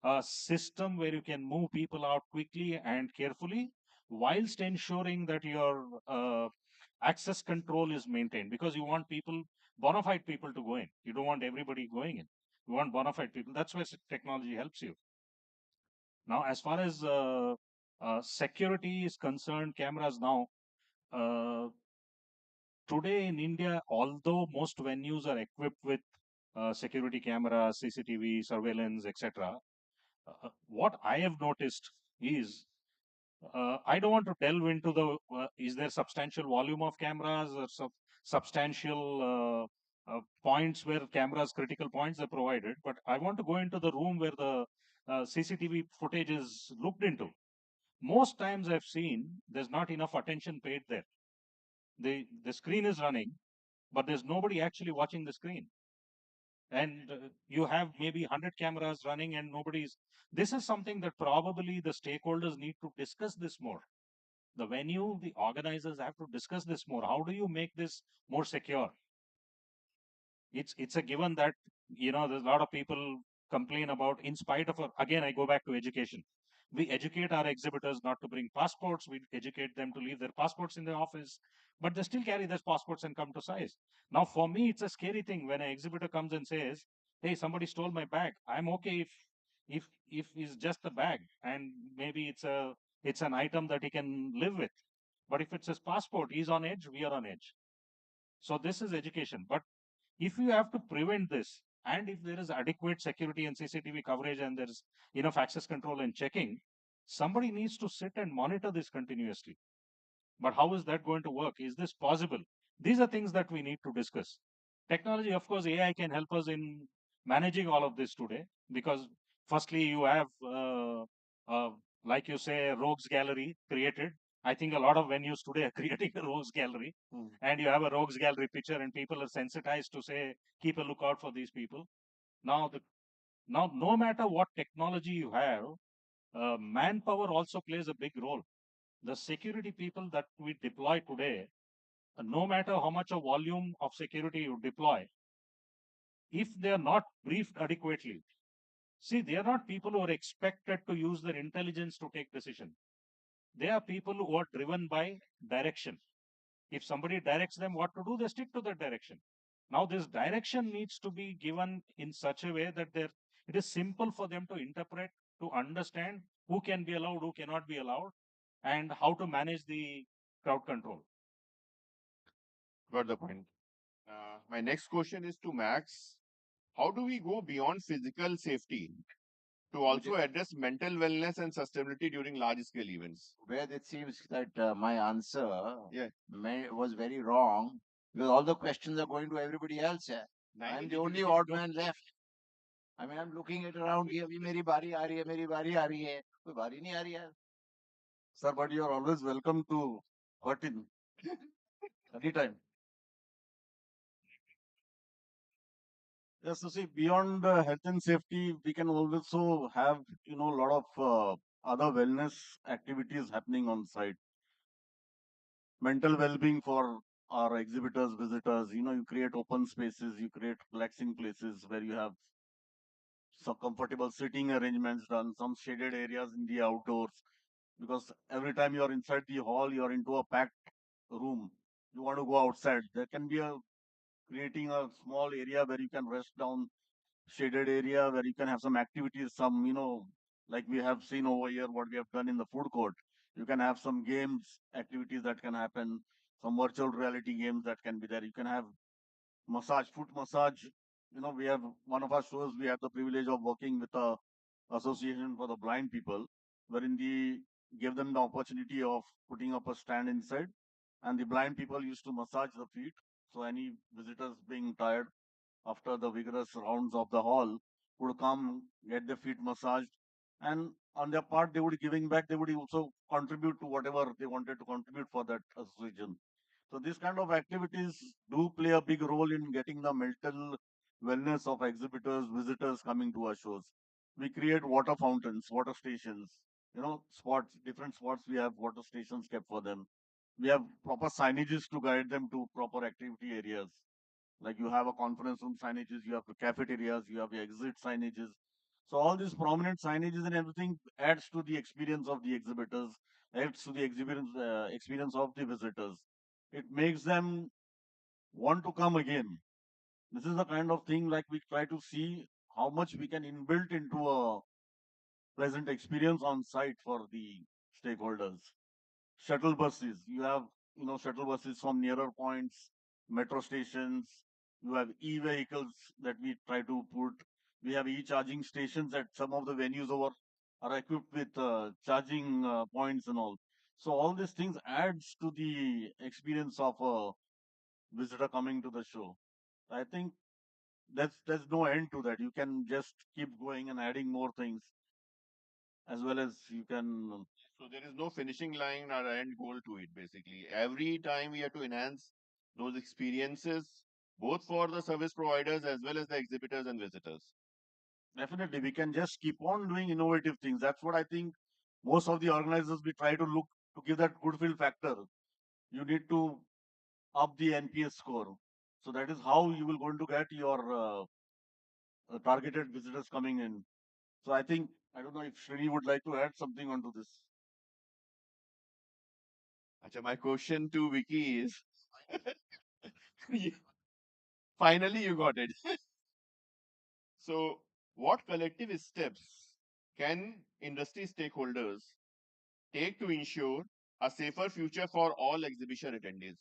a system where you can move people out quickly and carefully, whilst ensuring that your access control is maintained, because you want people, bona fide people, to go in. You don't want everybody going in. You want bona fide people. That's where technology helps you. Now, as far as security is concerned, cameras now, uh, today in India, although most venues are equipped with security cameras, CCTV, surveillance, etc., what I have noticed is I don't want to delve into the is there substantial volume of cameras or substantial points where cameras, critical points are provided, but I want to go into the room where the CCTV footage is looked into. Most times I've seen there's not enough attention paid there. The screen is running, but there's nobody actually watching the screen. And you have maybe 100 cameras running and nobody's. This is something that probably the stakeholders need to discuss this more. The venue, the organizers have to discuss this more. How do you make this more secure? It's a given that there's a lot of people complain about, in spite of again I go back to education. We educate our exhibitors not to bring passports. We educate them to leave their passports in the office, but they still carry their passports and come to size. Now, for me, it's a scary thing when an exhibitor comes and says, hey, somebody stole my bag. I'm okay if it's just a bag and maybe it's an item that he can live with. But if it's his passport, he's on edge, we are on edge. So this is education. But if you have to prevent this, and if there is adequate security and CCTV coverage and there is enough access control and checking, somebody needs to sit and monitor this continuously. But how is that going to work? Is this possible? These are things that we need to discuss. Technology, of course, AI can help us in managing all of this today because, firstly, you have, like you say, a rogues gallery created. I think a lot of venues today are creating a rogues gallery, and you have a rogues gallery picture, and people are sensitized to say, keep a lookout for these people. Now, no matter what technology you have, manpower also plays a big role. The security people that we deploy today, no matter how much of volume of security you deploy, if they are not briefed adequately, see, they are not people who are expected to use their intelligence to take decision. They are people who are driven by direction. If somebody directs them what to do, they stick to that direction. Now, this direction needs to be given in such a way that it is simple for them to interpret, to understand who can be allowed, who cannot be allowed, and how to manage the crowd control. Got the point. My next question is to Max. How do we go beyond physical safety to also address mental wellness and sustainability during large scale events? Where it seems that my answer Yeah. was very wrong because all the questions are going to everybody else. I'm the only odd man left. I mean, I'm looking at around here. अभी मेरी बारी आ रही है, मेरी बारी आ रही है. कोई बारी नहीं आ रही है. Sir, but you are always welcome to butt in anytime. Yes, so see, beyond health and safety, we can also have, a lot of other wellness activities happening on site. Mental well-being for our exhibitors, visitors, you create open spaces, you create relaxing places where you have some comfortable sitting arrangements done, some shaded areas in the outdoors. Because every time you are inside the hall, you are into a packed room. You want to go outside. There can be creating a small area where you can rest down, shaded area where you can have some activities, some, like we have seen over here, what we have done in the food court. You can have some games, activities that can happen, some virtual reality games that can be there. You can have massage, foot massage. We have one of our shows, we have the privilege of working with a association for the blind people, wherein we give them the opportunity of putting up a stand inside, and the blind people used to massage the feet. So any visitors being tired after the vigorous rounds of the hall would come, get their feet massaged, and on their part, they would giving back. They would also contribute to whatever they wanted to contribute for that association. So these kind of activities do play a big role in getting the mental wellness of exhibitors, visitors coming to our shows. We create water fountains, water stations, spots, different spots. We have water stations kept for them. We have proper signages to guide them to proper activity areas. Like you have a conference room signages, you have the cafeterias, you have the exit signages. So all these prominent signages and everything adds to the experience of the exhibitors, adds to the experience of the visitors. It makes them want to come again. This is the kind of thing like we try to see how much we can inbuilt into a pleasant experience on site for the stakeholders. Shuttle buses, you have shuttle buses from nearer points, metro stations. You have e-vehicles that we try to put. We have e-charging stations at some of the venues over are equipped with charging points and all. So all these things adds to the experience of a visitor coming to the show. I think there's no end to that. You can just keep going and adding more things as well as you can. So there is no finishing line or end goal to it, basically. Every time we have to enhance those experiences, both for the service providers as well as the exhibitors and visitors. Definitely, we can just keep on doing innovative things. That's what I think most of the organizers we try to look to give that good feel factor. You need to up the NPS score. So that is how you will going to get your targeted visitors coming in. So I think, I don't know if Srini would like to add something onto this. Acha, my question to Vicky is finally you got it. So, what collective steps can industry stakeholders take to ensure a safer future for all exhibition attendees?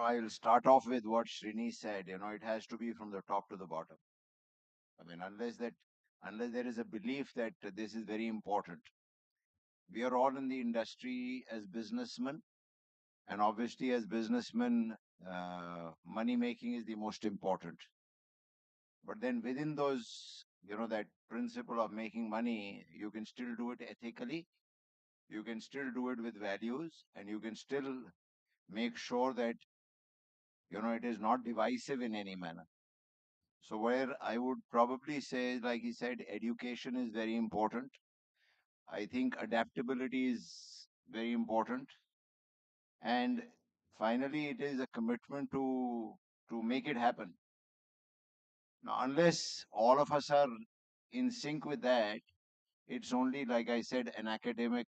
I will start off with what Srini said. It has to be from the top to the bottom. I mean, unless there is a belief that this is very important. We are all in the industry as businessmen, and obviously, as businessmen, money making is the most important. But then within those, that principle of making money, you can still do it ethically, you can still do it with values, and you can still make sure that, it is not divisive in any manner. So, where I would probably say, like he said, education is very important. I think adaptability is very important. And finally, it is a commitment to make it happen. Now, unless all of us are in sync with that, it's only, like I said, an academic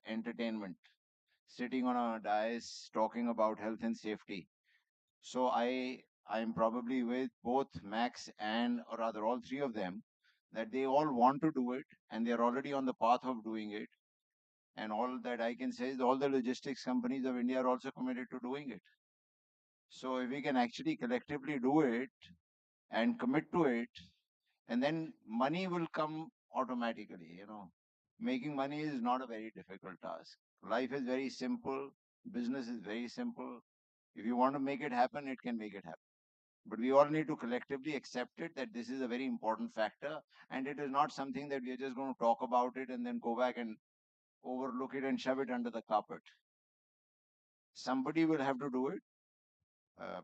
entertainment, sitting on a dais talking about health and safety. So I'm probably with both Max and, or rather all three of them, that they all want to do it and they're already on the path of doing it. And all that I can say is all the logistics companies of India are also committed to doing it. So if we can actually collectively do it and commit to it, and then money will come automatically. Making money is not a very difficult task. Life is very simple. Business is very simple. If you want to make it happen, it can make it happen. But we all need to collectively accept it that this is a very important factor, and it is not something that we are just going to talk about it and then go back and overlook it and shove it under the carpet. Somebody will have to do it. Uh,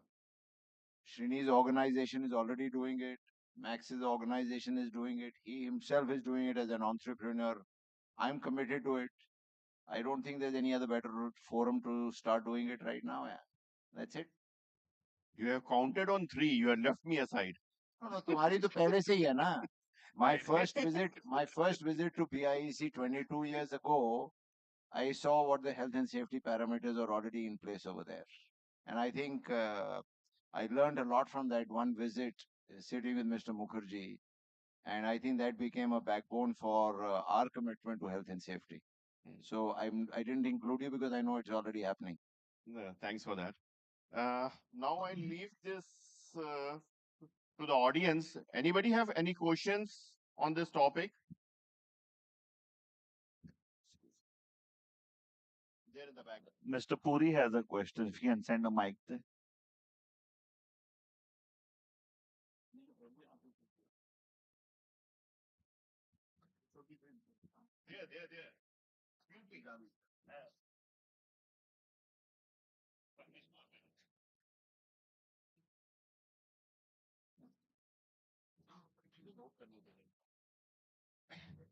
Srini's organization is already doing it. Max's organization is doing it. He himself is doing it as an entrepreneur. I'm committed to it. I don't think there's any other better forum to start doing it right now. Yeah. That's it. You have counted on three. You have left me aside. No, तुम्हारी तो पहले से ही है ना. My first visit to PIEC 22 years ago, I saw what the health and safety parameters are already in place over there. And I think I learned a lot from that one visit sitting with Mr. Mukherjee. And I think that became a backbone for our commitment to health and safety. So I didn't include you because I know it's already happening. Thanks for that. Now I leave this to the audience. Anybody have any questions on this topic? There in the back. Mr. Puri has a question. If you can send a mic there. There.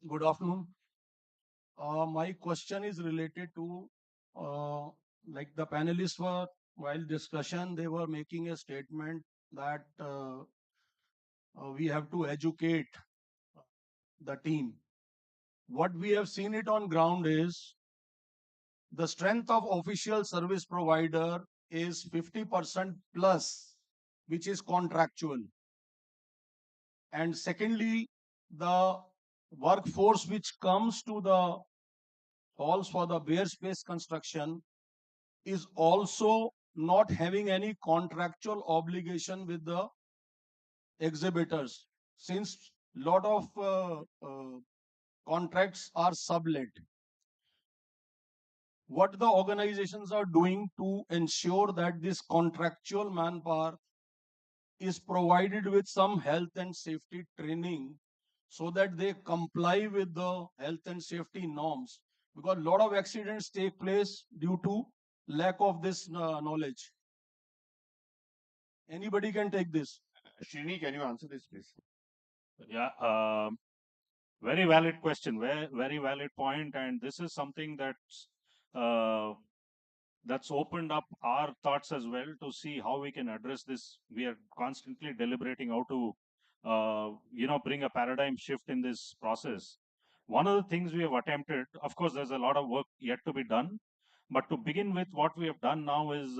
Good afternoon. My question is related to like the panelists were while discussion they were making a statement that we have to educate the team. What we have seen it on ground is the strength of official service provider is 50% plus, which is contractual. And secondly, the workforce which comes to the halls for the bare space construction is also not having any contractual obligation with the exhibitors, since lot of contracts are sublet. What the organizations are doing to ensure that this contractual manpower is provided with some health and safety training so that they comply with the health and safety norms, because a lot of accidents take place due to lack of this knowledge. Anybody can take this. Srini, can you answer this, please? Yeah, very valid question, very valid point, and this is something that's opened up our thoughts as well to see how we can address this. We are constantly deliberating how to, bring a paradigm shift in this process. One of the things we have attempted, of course, there's a lot of work yet to be done, but to begin with, what we have done now is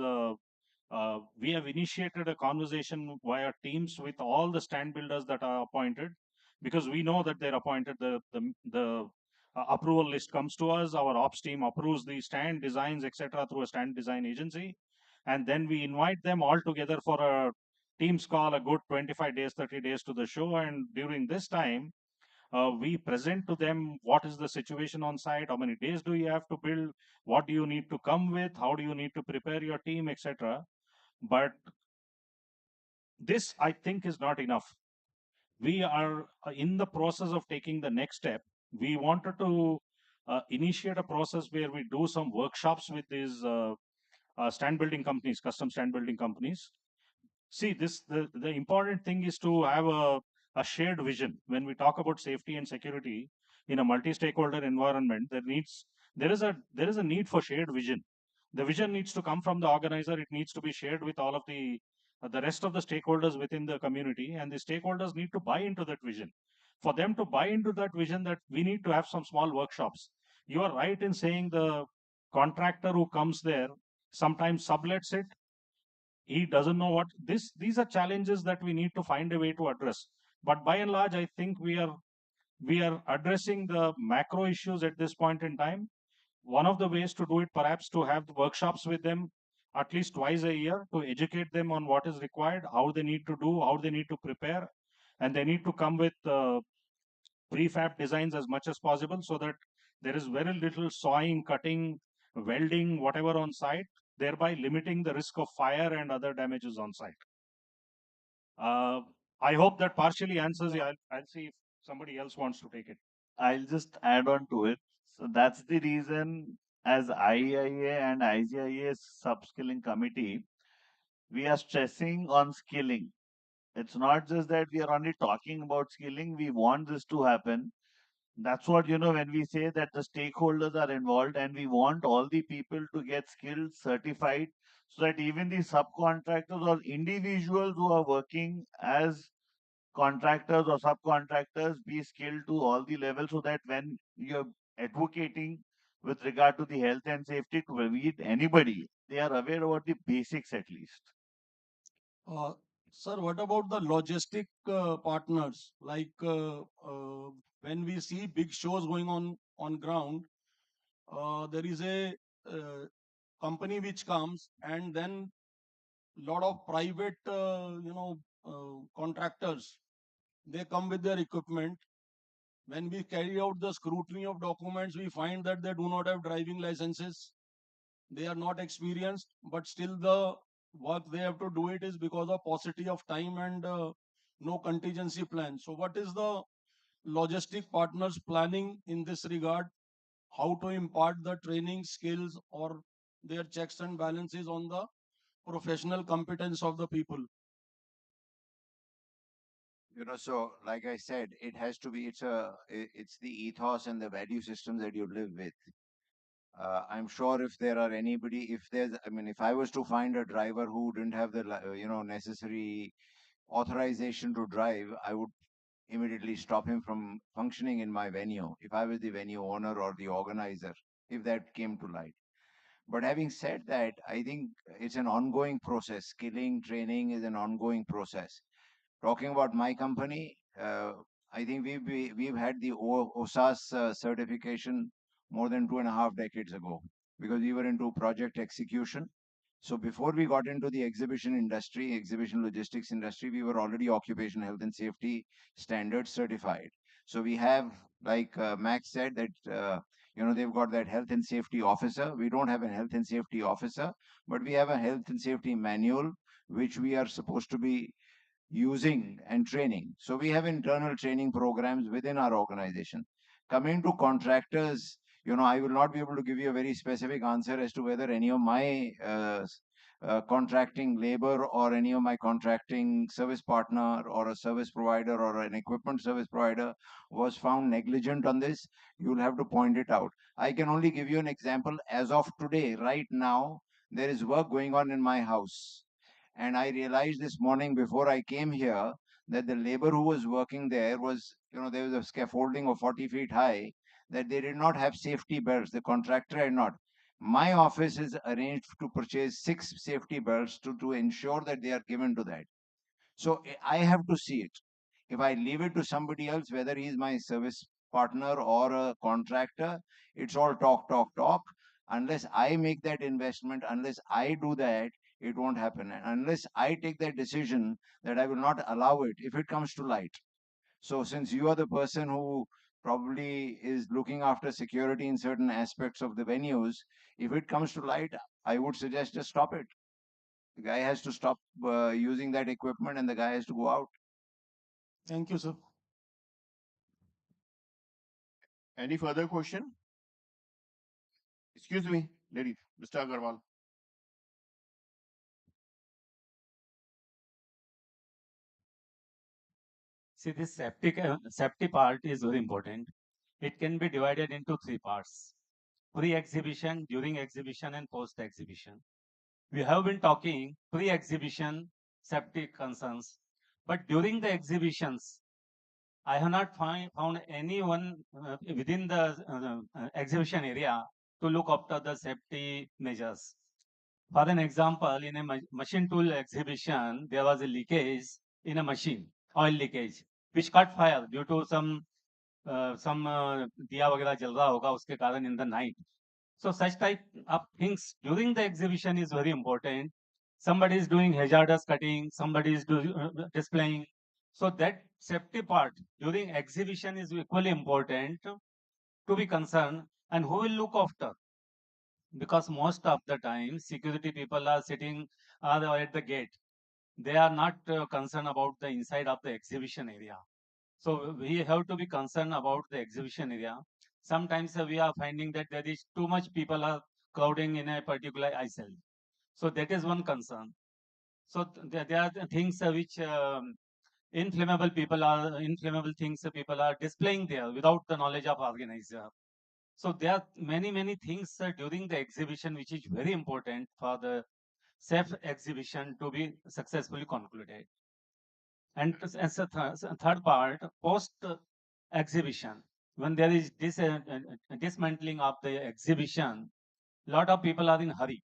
We have initiated a conversation via Teams with all the stand builders that are appointed, because we know that they're appointed. The approval list comes to us. Our ops team approves the stand designs, etc., through a stand design agency, and then we invite them all together for a Teams call, a good 25 days, 30 days to the show. And during this time, we present to them what is the situation on site, how many days do you have to build, what do you need to come with, how do you need to prepare your team, etc. But this, I think, is not enough. We are in the process of taking the next step. We wanted to initiate a process where we do some workshops with these stand building companies, custom stand building companies. See, the important thing is to have a shared vision. When we talk about safety and security in a multi-stakeholder environment, there is a need for shared vision. The vision needs to come from the organizer. It needs to be shared with all of the rest of the stakeholders within the community, and the stakeholders need to buy into that vision. For them to buy into that vision, that we need to have some small workshops. You are right in saying the contractor who comes there sometimes sublets it. He doesn't know what this these are challenges that we need to find a way to address. But by and large, I think we are addressing the macro issues at this point in time. One of the ways to do it, perhaps, to have workshops with them at least twice a year to educate them on what is required, how they need to do, how they need to prepare, and they need to come with prefab designs as much as possible, so that there is very little sawing, cutting, welding, whatever on site, thereby limiting the risk of fire and other damages on site. Uh, I hope that partially answers you. I'll see if somebody else wants to take it. I'll just add on to it. So that's the reason, as IEIA and IGIA sub-skilling committee, we are stressing on skilling. It's not just that we are only talking about skilling, we want this to happen. That's what, when we say that the stakeholders are involved and we want all the people to get skilled, certified, so that even the subcontractors or individuals who are working as contractors or subcontractors be skilled to all the levels, so that when you're advocating with regard to the health and safety to with anybody, they are aware about the basics at least. Uh, Sir, what about the logistic partners? Like when we see big shows going on ground, there is a uh, company which comes, and then lot of private, contractors. They come with their equipment. When we carry out the scrutiny of documents, we find that they do not have driving licenses. They are not experienced, but still the work they have to do it is because of paucity of time and no contingency plan. So what is the logistic partners planning in this regard? How to impart the training skills or their checks and balances on the professional competence of the people? So like I said, it has to be, it's the ethos and the value systems that you live with. I'm sure if there are anybody, if there's, I mean, if I was to find a driver who didn't have the, necessary authorization to drive, I would immediately stop him from functioning in my venue if I was the venue owner or the organizer, if that came to light. But having said that, I think it's an ongoing process. Skilling, training is an ongoing process. Talking about my company, I think we've had the OSAS certification more than 2.5 decades ago, because we were into project execution. So before we got into the exhibition industry, exhibition logistics industry, we were already occupation health and safety standards certified. So we have, like Max said, that they've got that health and safety officer. We don't have a health and safety officer, but we have a health and safety manual, which we are supposed to be using and training. So we have internal training programs within our organization. Coming to contractors, I will not be able to give you a very specific answer as to whether any of my contracting labor or any of my contracting service partner or a service provider or an equipment service provider was found negligent on this. You'll have to point it out. I can only give you an example. As of today, right now, there is work going on in my house. And I realized this morning before I came here that the labor who was working there was, there was a scaffolding of 40 feet high, that they did not have safety belts. The contractor had not. My office is arranged to purchase 6 safety belts to ensure that they are given to that. So I have to see it. If I leave it to somebody else, whether he's my service partner or a contractor, it's all talk, talk, talk. Unless I make that investment, unless I do that, it won't happen. And unless I take that decision that I will not allow it if it comes to light. So since you are the person who probably is looking after security in certain aspects of the venues, if it comes to light, I would suggest just stop it. The guy has to stop using that equipment and the guy has to go out. Thank you, sir. Any further question? Excuse me, lady, Mr. Agarwal. See, this safety part is very important. It can be divided into three parts: pre-exhibition, during exhibition, and post-exhibition. We have been talking pre-exhibition safety concerns, but during the exhibitions, I have not found anyone within the exhibition area to look after the safety measures. For an example, in a machine tool exhibition, there was a leakage in a machine, oil leakage, which caught fire due to some दिया वगैरह जल रहा होगा उसके कारण in the night. So such type of things during the exhibition is very important. Somebody is doing hazardous cutting, somebody is doing displaying. So that safety part during exhibition is equally important to be concerned. And who will look after? Because most of the time security people are sitting at the gate. They are not concerned about the inside of the exhibition area. So we have to be concerned about the exhibition area. Sometimes we are finding that there is too much people are crowding in a particular aisle. So that is one concern. So there are the things which inflammable things people are displaying there without the knowledge of organizer. So there are many things during the exhibition which is very important for the safe exhibition to be successfully concluded. And as a third part, post exhibition, when there is dismantling of the exhibition, lot of people are in hurry.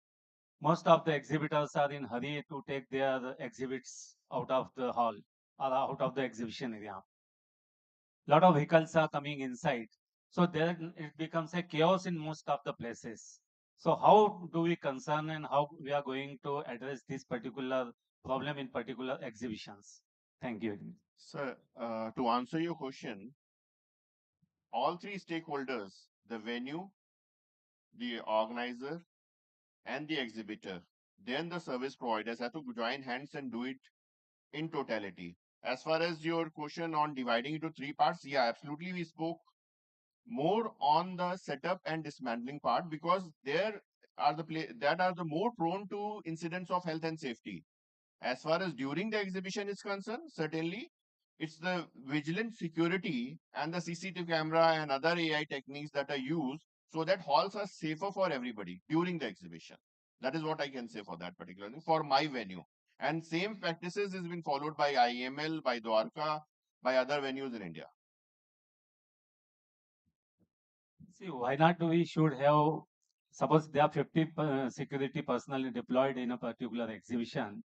Most of the exhibitors are in hurry to take their exhibits out of the hall or out of the exhibition area. Lot of vehicles are coming inside. So there it becomes a chaos in most of the places. So how do we concern and how we are going to address this particular problem in particular exhibitions? Thank you. Sir, to answer your question, all three stakeholders, the venue, the organizer, and the exhibitor, then the service providers have to join hands and do it in totality. As far as your question on dividing into three parts, yeah, absolutely. We spoke more on the setup and dismantling part because there are that are the more prone to incidents of health and safety. As far as during the exhibition is concerned, certainly it's the vigilant security and the CCTV camera and other AI techniques that are used so that halls are safer for everybody during the exhibition. That is what I can say for that particular thing, for my venue. And same practices has been followed by IML, by Dwarka, by other venues in India. See, why not we should have, suppose there are 50 security personnel deployed in a particular exhibition.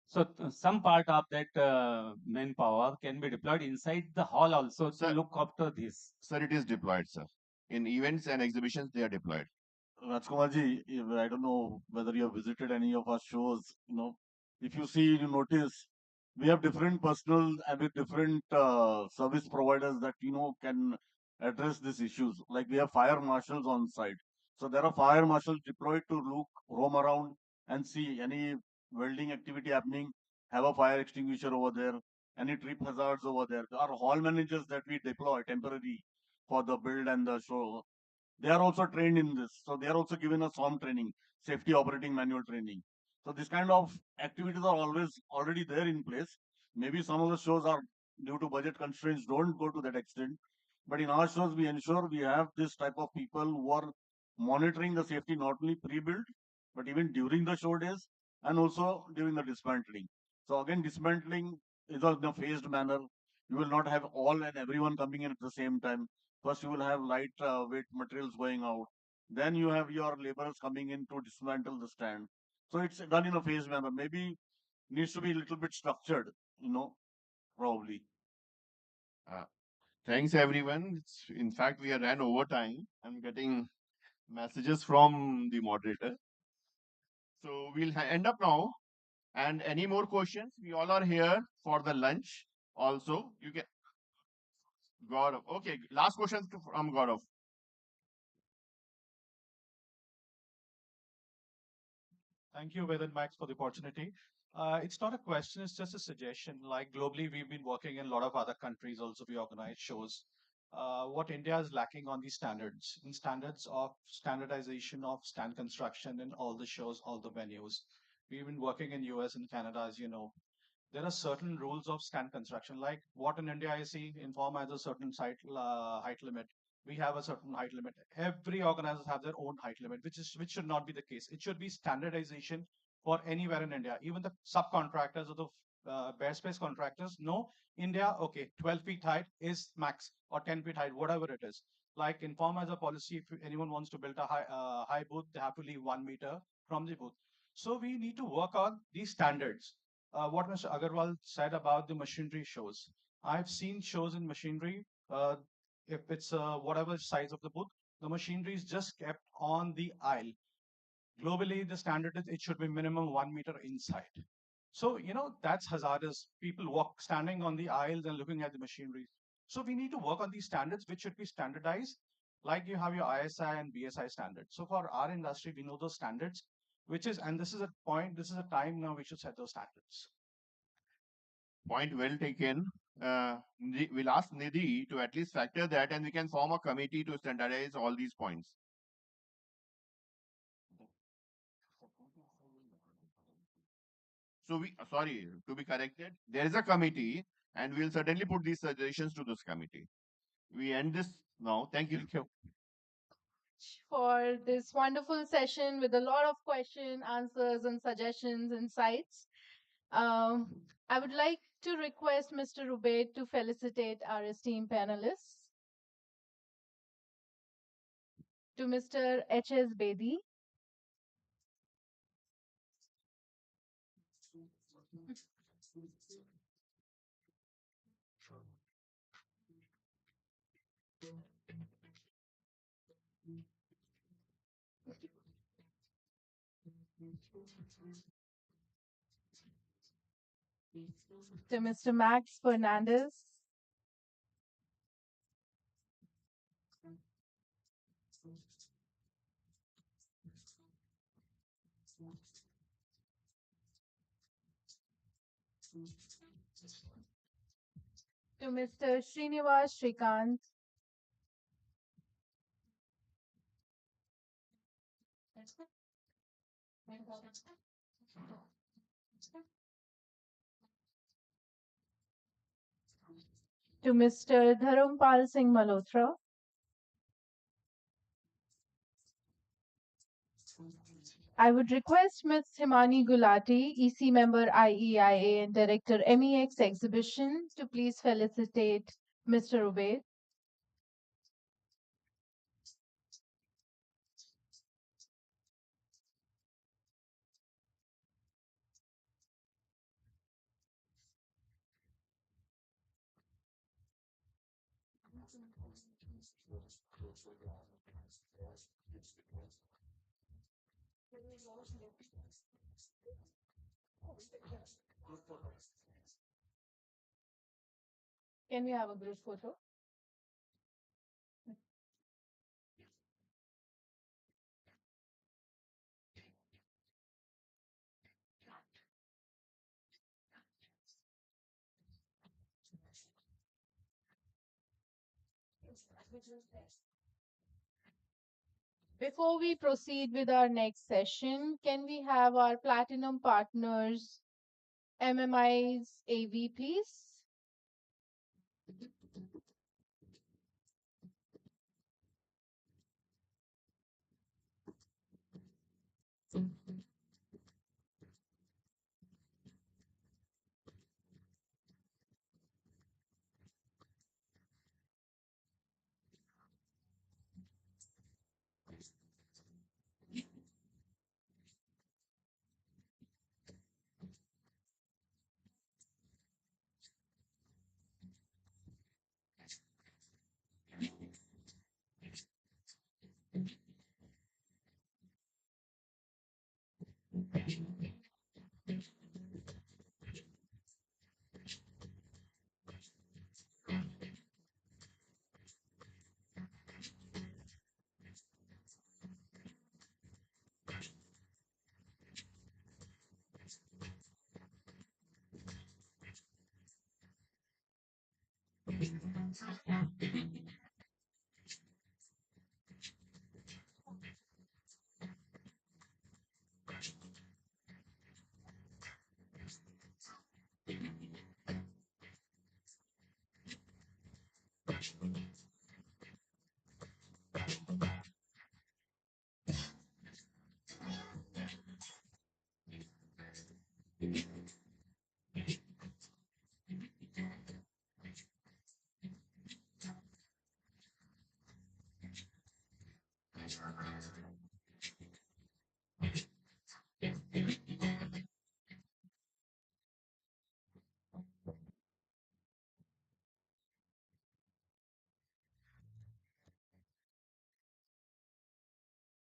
So some part of that manpower can be deployed inside the hall also to look after this. Sir, it is deployed, sir. In events and exhibitions, they are deployed. Rajkumarji, I don't know whether you have visited any of our shows. If you see, you notice we have different personnel and with different service providers that can address these issues. Like we have fire marshals on site, so there are fire marshals deployed to roam around and see any welding activity happening. Have a fire extinguisher over there. Any trip hazards over there. There are hall managers that we deploy temporarily for the build and the show. They are also trained in this. So they are also given a SOM training, safety operating manual training. So this kind of activities are always already there in place. Maybe some of the shows are due to budget constraints don't go to that extent. But in our shows, we ensure we have this type of people who are monitoring the safety not only pre-built, but even during the show days and also during the dismantling. So again, dismantling is in a phased manner. You will not have all and everyone coming in at the same time. First, you will have light weight materials going out. Then you have your laborers coming in to dismantle the stand. So it's done in a phase manner. Maybe needs to be a little bit structured, probably. Uh, Thanks, everyone. In fact, we have ran over time. I'm getting messages from the moderator. So we'll end up now. And any more questions? We all are here for the lunch. Also, you can Gaurav. Okay, last question from Gaurav. Thank you, Ved and Max, for the opportunity. It's not a question, it's just a suggestion. Like globally, we've been working in a lot of other countries, also we organize shows. What India is lacking on these standards, in standards of standardization of stand construction in all the shows, all the venues. We've been working in US and Canada, as you know. There are certain rules of stand construction, like what in India I see Inform has a certain height limit. We have a certain height limit. Every organizers have their own height limit, which should not be the case. It should be standardization for anywhere in India. Even the subcontractors or the bare space contractors know India. Okay, 12 feet height is max, or 10 feet height, whatever it is. Like Inform has a policy. If anyone wants to build a high booth, they have to leave 1 meter from the booth. So we need to work on these standards. What Mr. Agarwal said about the machinery shows. I've seen shows in machinery. If it's whatever size of the booth, the machinery is just kept on the aisle. Globally, the standard is it should be minimum 1 meter inside. So, that's hazardous. People walk standing on the aisles and looking at the machinery. So we need to work on these standards, which should be standardized, like you have your ISI and BSI standards. So for our industry, we know those standards, and this is a point, this is a time now we should set those standards. Point well taken. We'll ask Nidhi to at least factor that, and we can form a committee to standardize all these points. So sorry, to be corrected, there is a committee, and we'll certainly put these suggestions to this committee. We end this now. Thank you. Thank you. For this wonderful session with a lot of question, answers, and suggestions, insights. I would like to request Mr. Rubaid to felicitate our esteemed panelists. To Mr. H.S. Bedi. To Mr. Max Fernandez. To Mr. Srinivas Shrikant. To Mr. Dharumpal Singh Malhotra. I would request Ms. Himani Gulati, EC member IEIA and Director MEX Exhibition, to please felicitate Mr. Ubaid. Can we have a group photo? Before we proceed with our next session, can we have our platinum partners, MMI's AV, please?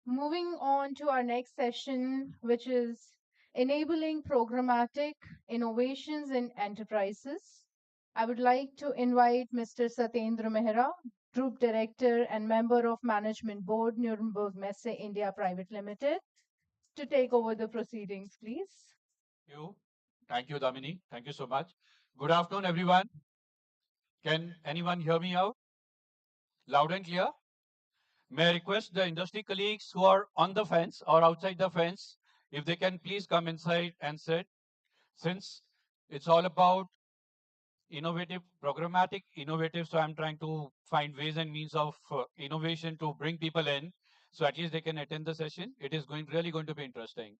Moving on to our next session, which is enabling programmatic innovations in enterprises. I would like to invite Mr. Satyendra Mehra, Group Director and Member of Management Board, Nuremberg Messe India Private Limited, to take over the proceedings, please. Thank you, Damini. Thank you so much. Good afternoon, everyone. Can anyone hear me out? Loud and clear? May I request the industry colleagues who are on the fence or outside the fence, if they can please come inside and sit, since it's all about innovative, programmatic, innovative. So I'm trying to find ways and means of innovation to bring people in. So at least they can attend the session. It is really going to be interesting.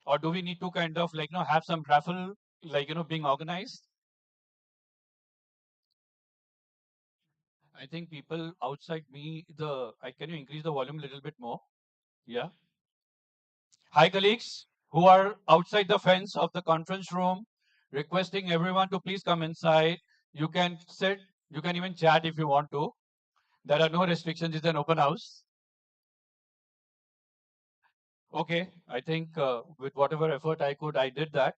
Or do we need to kind of have some raffle, being organized? I think people outside me, can you increase the volume a little bit more? Yeah. Hi, colleagues who are outside the fence of the conference room, requesting everyone to please come inside. You can sit, you can even chat if you want to. There are no restrictions, it's an open house. Okay, I think with whatever effort I could, I did that.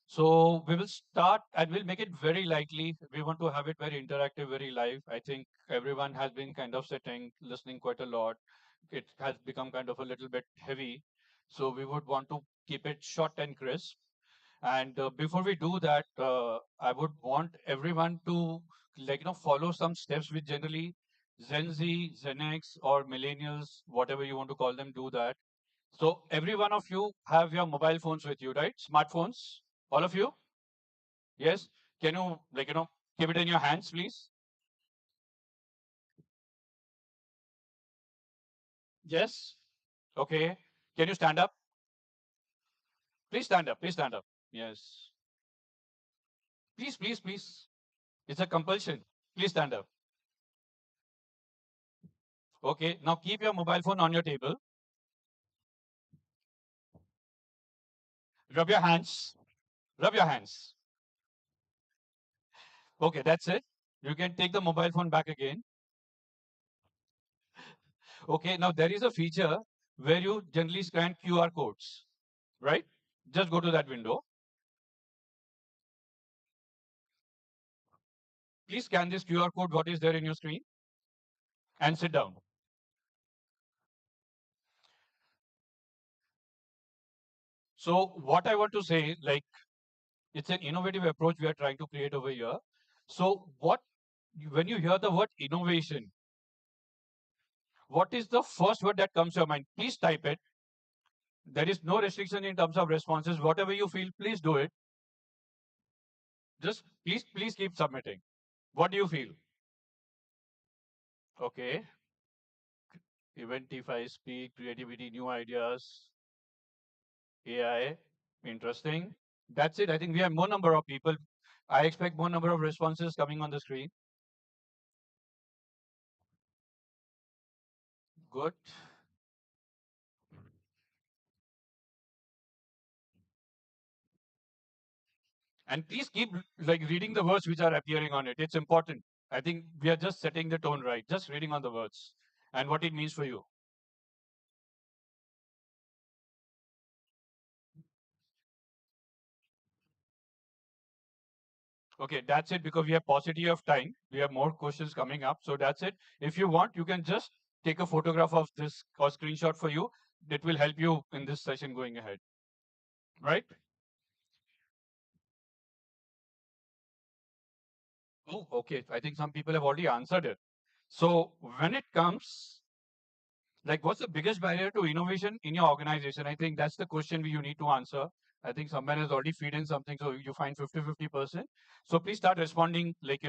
So we will start and we'll make it very lightly. We want to have it very interactive, very live. I think everyone has been kind of sitting, listening quite a lot. It has become kind of a little bit heavy. So we would want to keep it short and crisp. And before we do that, I would want everyone to follow some steps which generally Gen Z, Gen X, or millennials, whatever you want to call them, do that. So every one of you have your mobile phones with you, right? Smartphones, all of you? Yes. Can you keep it in your hands, please? Yes. Okay. Can you stand up? Please stand up. Please stand up. Yes. Please, please, please. It's a compulsion. Please stand up. Okay. Now keep your mobile phone on your table. Rub your hands. Rub your hands. Okay, that's it. You can take the mobile phone back again. Okay, now there is a feature where you generally scan QR codes, right? Just go to that window. Please scan this QR code, what is there in your screen, and sit down. So what I want to say, it's an innovative approach we are trying to create over here. So when you hear the word innovation, what is the first word that comes to your mind? Please type it. There is no restriction in terms of responses. Whatever you feel, please do it. Just please keep submitting. What do you feel? Okay. Eventify, speak, creativity, new ideas, AI, interesting. That's it. I think we have more number of people. I expect more number of responses coming on the screen. Good. And please keep reading the words which are appearing on it. It's important. I think we are just setting the tone right, just reading on the words and what it means for you. Okay, that's it because we have paucity of time. We have more questions coming up. So that's it. If you want, you can just take a photograph of this or screenshot for you. That will help you in this session going ahead. Right? Oh, okay. I think some people have already answered it. So when it comes, like, what's the biggest barrier to innovation in your organization? I think that's the question you need to answer. I think someone has already feed in something, so you find 50-50%. So please start responding, like,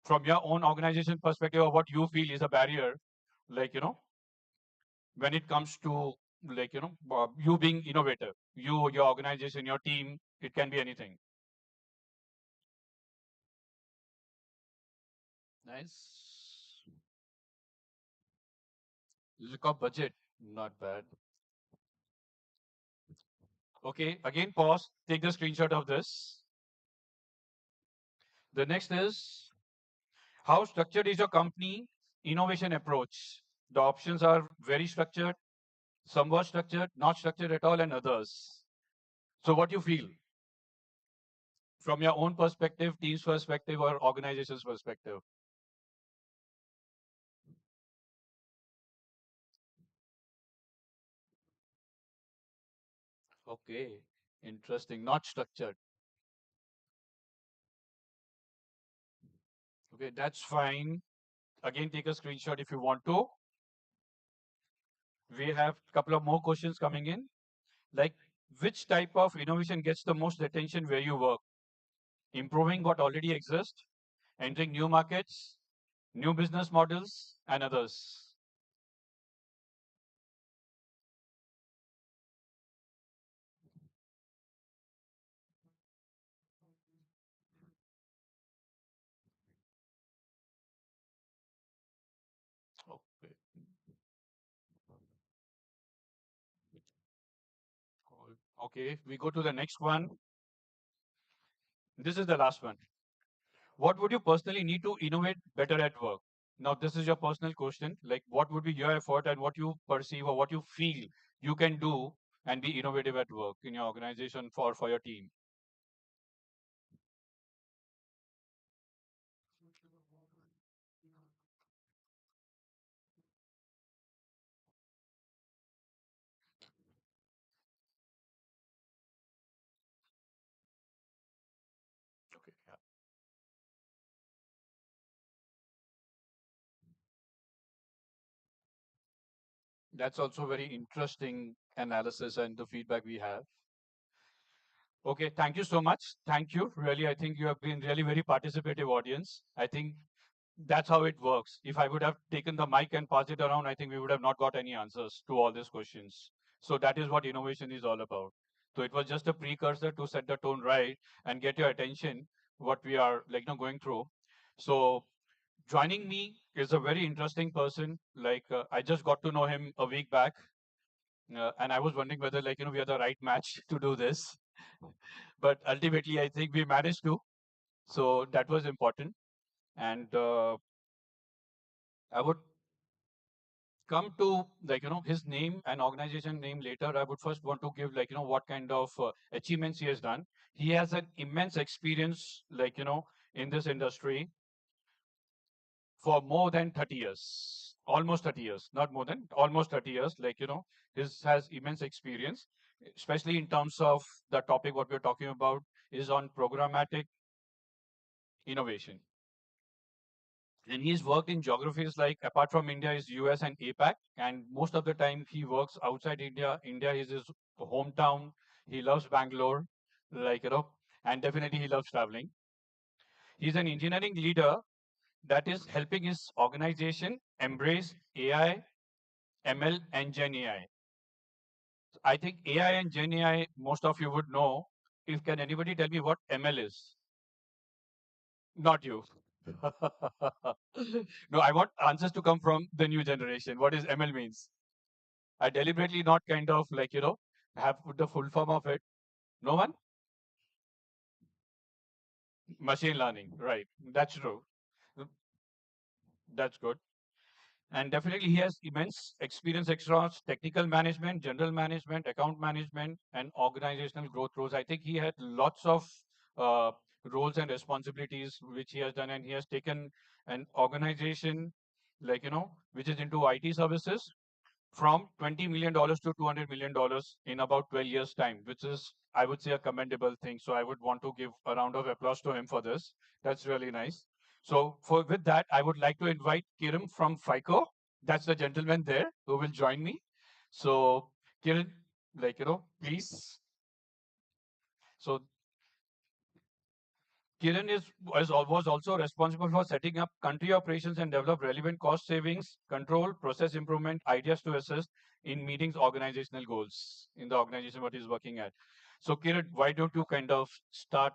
from your own organization perspective or what you feel is a barrier, like, when it comes to, like, you being innovative, your organization, your team, it can be anything. Nice. Look up budget, not bad. Okay, again, pause, take the screenshot of this. The next is, how structured is your company innovation approach? The options are very structured, somewhat structured, not structured at all, and others. So what you feel from your own perspective, team's perspective, or organization's perspective? Okay, interesting, not structured. Okay, that's fine. Again, take a screenshot if you want to. We have a couple of more questions coming in. Like, which type of innovation gets the most attention where you work? Improving what already exists, entering new markets, new business models, and others. Okay. Cool. Okay, we go to the next one. This is the last one. What would you personally need to innovate better at work? Now, this is your personal question. Like, what would be your effort and what you perceive or what you feel you can do and be innovative at work in your organization for your team? Okay, yeah. That's also very interesting analysis and the feedback we have. Okay, thank you so much. Thank you. Really, I think you have been really very participative audience. I think that's how it works. If I would have taken the mic and passed it around, I think we would have not got any answers to all these questions. So that is what innovation is all about. So it was just a precursor to set the tone right and get your attention what we are, like, going through. So joining me is a very interesting person. Like, I just got to know him a week back, and I was wondering whether, like, we are the right match to do this. But ultimately, I think we managed to. So that was important. And I would come to, like, his name and organization name later. I would first want to give, like, what kind of achievements he has done. He has an immense experience, like, in this industry for more than 30 years, almost 30 years, not more than, almost 30 years. Like, his has immense experience, especially in terms of the topic what we're talking about is on programmatic innovation. And he's worked in geographies like, apart from India, is US and APAC. And most of the time he works outside India. India is his hometown. He loves Bangalore, like, and definitely he loves traveling. He's an engineering leader that is helping his organization embrace AI, ML, and Gen AI. I think AI and Gen AI, most of you would know. If can anybody tell me what ML is? Not you. No, I want answers to come from the new generation. What is ML means? I deliberately not kind of, like, have put the full form of it. No one? Machine learning, right? That's true. That's good. And definitely he has immense experience across technical management, general management, account management, and organizational growth roles. I think he had lots of uh, roles and responsibilities which he has done, and he has taken an organization which is into IT services from $20 million to $200 million in about 12 years time, which is, I would say, a commendable thing. So I would want to give a round of applause to him for this. That's really nice. So with that, I would like to invite Kiran from FICO. That's the gentleman there who will join me. So Kiran, please. So Kiran was also responsible for setting up country operations and develop relevant cost savings, control, process improvement, ideas to assist in meetings organizational goals in the organization what he's working at. So Kiran, why don't you kind of start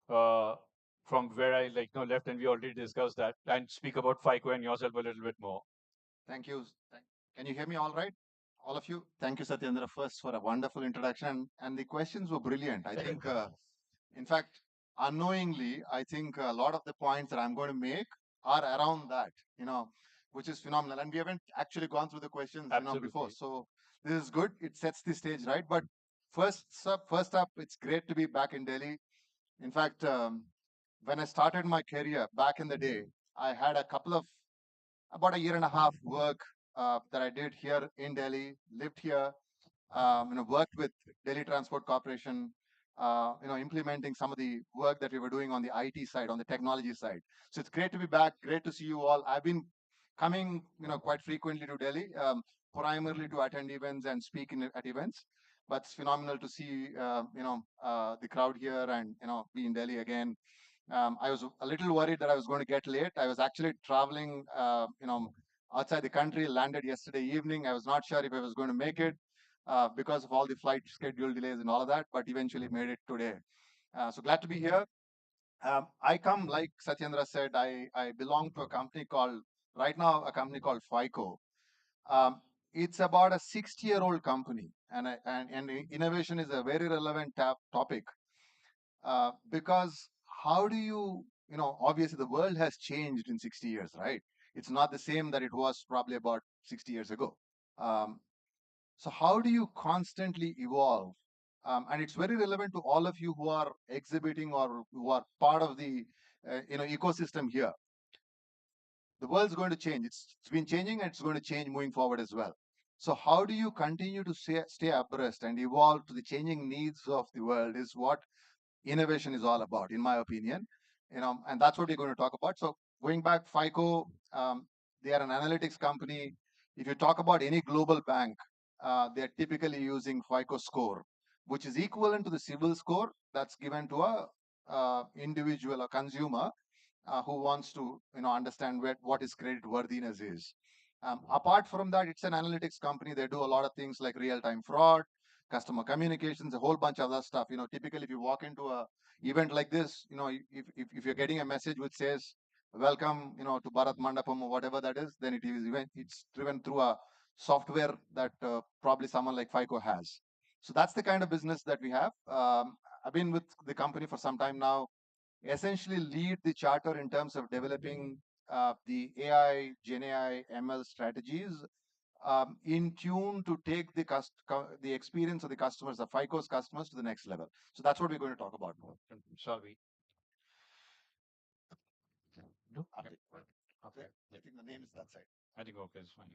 uh, from where I left, and we already discussed that, and speak about FICO and yourself a little bit more. Thank you. Can you hear me all right? All of you? Thank you, Satyendra, first for a wonderful introduction. And the questions were brilliant. I think, in fact, unknowingly, I think a lot of the points that I'm going to make are around that, which is phenomenal. And we haven't actually gone through the questions, before. So this is good. It sets the stage, right? But first up, it's great to be back in Delhi. In fact, when I started my career back in the day, I had a couple of about a year and a half work that I did here in Delhi, lived here, worked with Delhi Transport Corporation, implementing some of the work that we were doing on the IT side, on the technology side. So it's great to be back. Great to see you all. I've been coming, quite frequently to Delhi, primarily to attend events and speak at events. But it's phenomenal to see, the crowd here and, be in Delhi again. I was a little worried that I was going to get late. I was actually traveling, outside the country, landed yesterday evening. I was not sure if I was going to make it because of all the flight schedule delays and all of that, but eventually made it today. So glad to be here. I come, like Satyendra said, I belong to a company called, right now, a company called FICO. Um, it's about a 60-year-old company, and innovation is a very relevant topic because how do obviously the world has changed in 60 years, right? It's not the same that it was probably about 60 years ago. Um, so how do you constantly evolve? And it's very relevant to all of you who are exhibiting or who are part of the ecosystem here. The world's going to change. It's been changing and it's going to change moving forward as well. So how do you continue to stay abreast and evolve to the changing needs of the world is what innovation is all about, in my opinion. And that's what we're going to talk about. So going back, FICO, they are an analytics company. If you talk about any global bank, they're typically using FICO score, which is equivalent to the civil score that's given to a individual or consumer who wants to understand what his credit worthiness is. Apart from that, it's an analytics company. They do a lot of things like real-time fraud, customer communications, a whole bunch of other stuff. Typically, if you walk into a event like this, if you're getting a message which says welcome, to Bharat Mandapam or whatever that is, then it's driven through a software that probably someone like FICO has. So that's the kind of business that we have. I've been with the company for some time now, essentially lead the charter in terms of developing the AI, Gen AI, ML strategies in tune to take the experience of the customers, the FICO's customers, to the next level. So that's what we're going to talk about more. Shall we? No? Okay. I think the name is that side. I think okay, it's fine.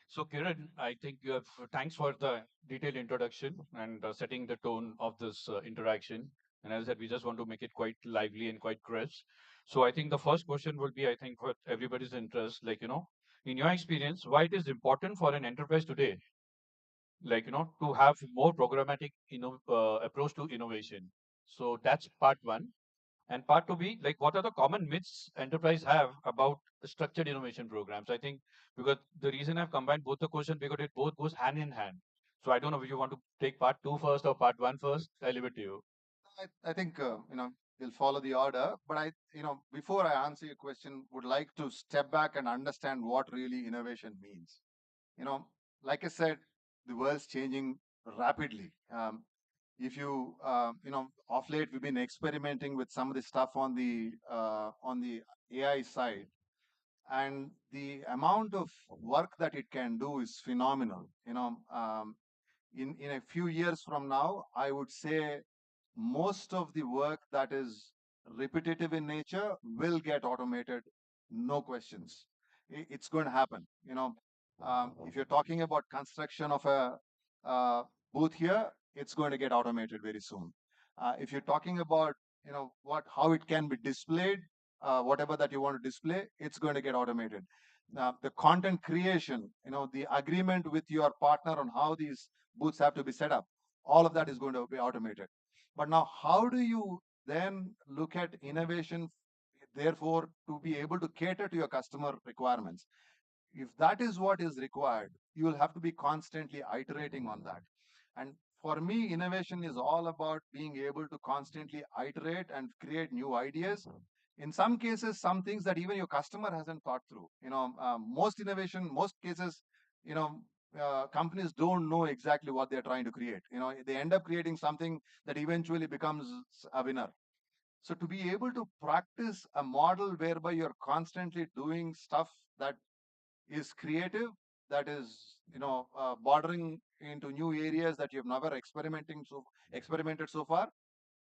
So Kiran, I think you have thanks for the detailed introduction and setting the tone of this interaction. And as I said, we just want to make it quite lively and quite crisp. So I think the first question would be, I think, for everybody's interest, in your experience, why it is important for an enterprise today, to have more programmatic, approach to innovation. So that's part one. And part to be like, what are the common myths enterprise have about structured innovation programs? I think because the reason I've combined both the question because it both goes hand in hand. So I don't know if you want to take part two first or part one first. I leave it to you. I think we'll follow the order, but before I answer your question, would like to step back and understand what really innovation means. You know, like I said, the world's changing rapidly. If you off late we've been experimenting with some of the stuff on the AI side, and the amount of work that it can do is phenomenal. In a few years from now, I would say most of the work that is repetitive in nature will get automated, no questions. It's going to happen. If you're talking about construction of a booth here, it's going to get automated very soon. If you're talking about how it can be displayed, whatever that you want to display, it's going to get automated. The content creation, the agreement with your partner on how these booths have to be set up, all of that is going to be automated. But now, how do you then look at innovation, therefore, to be able to cater to your customer requirements? If that is what is required, you will have to be constantly iterating on that. And for me, innovation is all about being able to constantly iterate and create new ideas. In some cases, some things that even your customer hasn't thought through. Most innovation, most cases, you know, companies don't know exactly what they're trying to create. They end up creating something that eventually becomes a winner. So to be able to practice a model whereby you're constantly doing stuff that is creative, that is bordering into new areas that you've never experimented so far,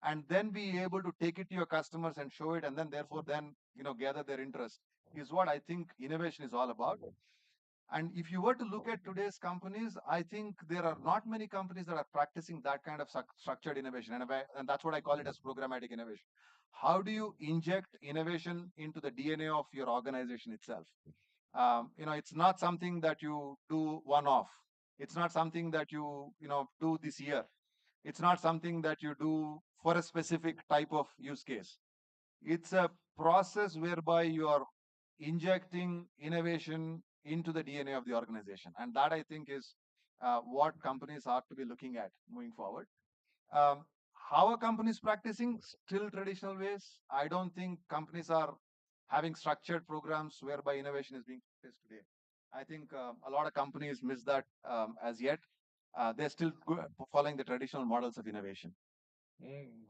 and then be able to take it to your customers and show it, and then therefore then gather their interest, is what I think innovation is all about. And if you were to look at today's companies, I think there are not many companies that are practicing that kind of structured innovation, and that's what I call it as programmatic innovation. How do you inject innovation into the DNA of your organization itself? It's not something that you do one off. It's not something that you do this year. It's not something that you do for a specific type of use case. It's a process whereby you are injecting innovation into the DNA of the organization. And that I think is what companies are to be looking at moving forward. Um, how are companies practicing? Still traditional ways. I don't think companies are having structured programs whereby innovation is being practiced today. I think a lot of companies miss that as yet. They're still following the traditional models of innovation.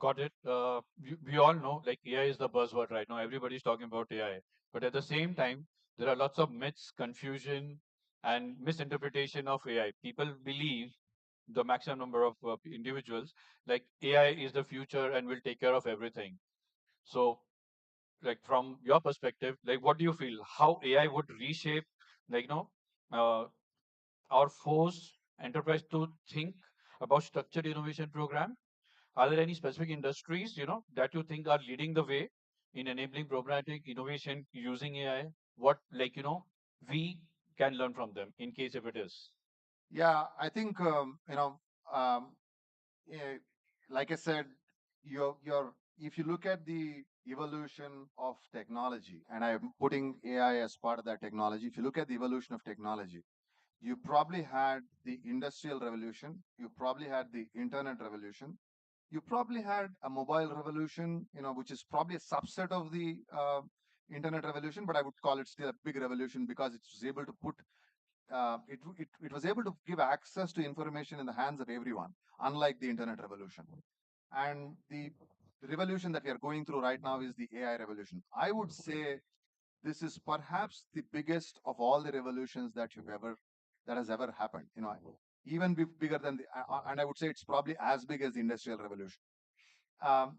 Got it. We all know like AI is the buzzword right now. Everybody's talking about AI. But at the same time, there are lots of myths, confusion, and misinterpretation of AI. People believe the maximum number of individuals like AI is the future and will take care of everything. So, like from your perspective, like what do you feel? How AI would reshape, like uh, or force enterprise to think about structured innovation program? Are there any specific industries, that you think are leading the way in enabling programmatic innovation using AI? What, like, we can learn from them in case if it is? Yeah, I think um, eh, like I said, your if you look at the evolution of technology, and I'm putting AI as part of that technology. If you look at the evolution of technology, you probably had the industrial revolution, you probably had the internet revolution, you probably had a mobile revolution, which is probably a subset of the internet revolution, but I would call it still a big revolution because it was able to put it was able to give access to information in the hands of everyone, unlike the internet revolution. And the revolution that we are going through right now is the AI revolution. I would say this is perhaps the biggest of all the revolutions that has ever happened. Even bigger than and I would say it's probably as big as the industrial revolution. Um,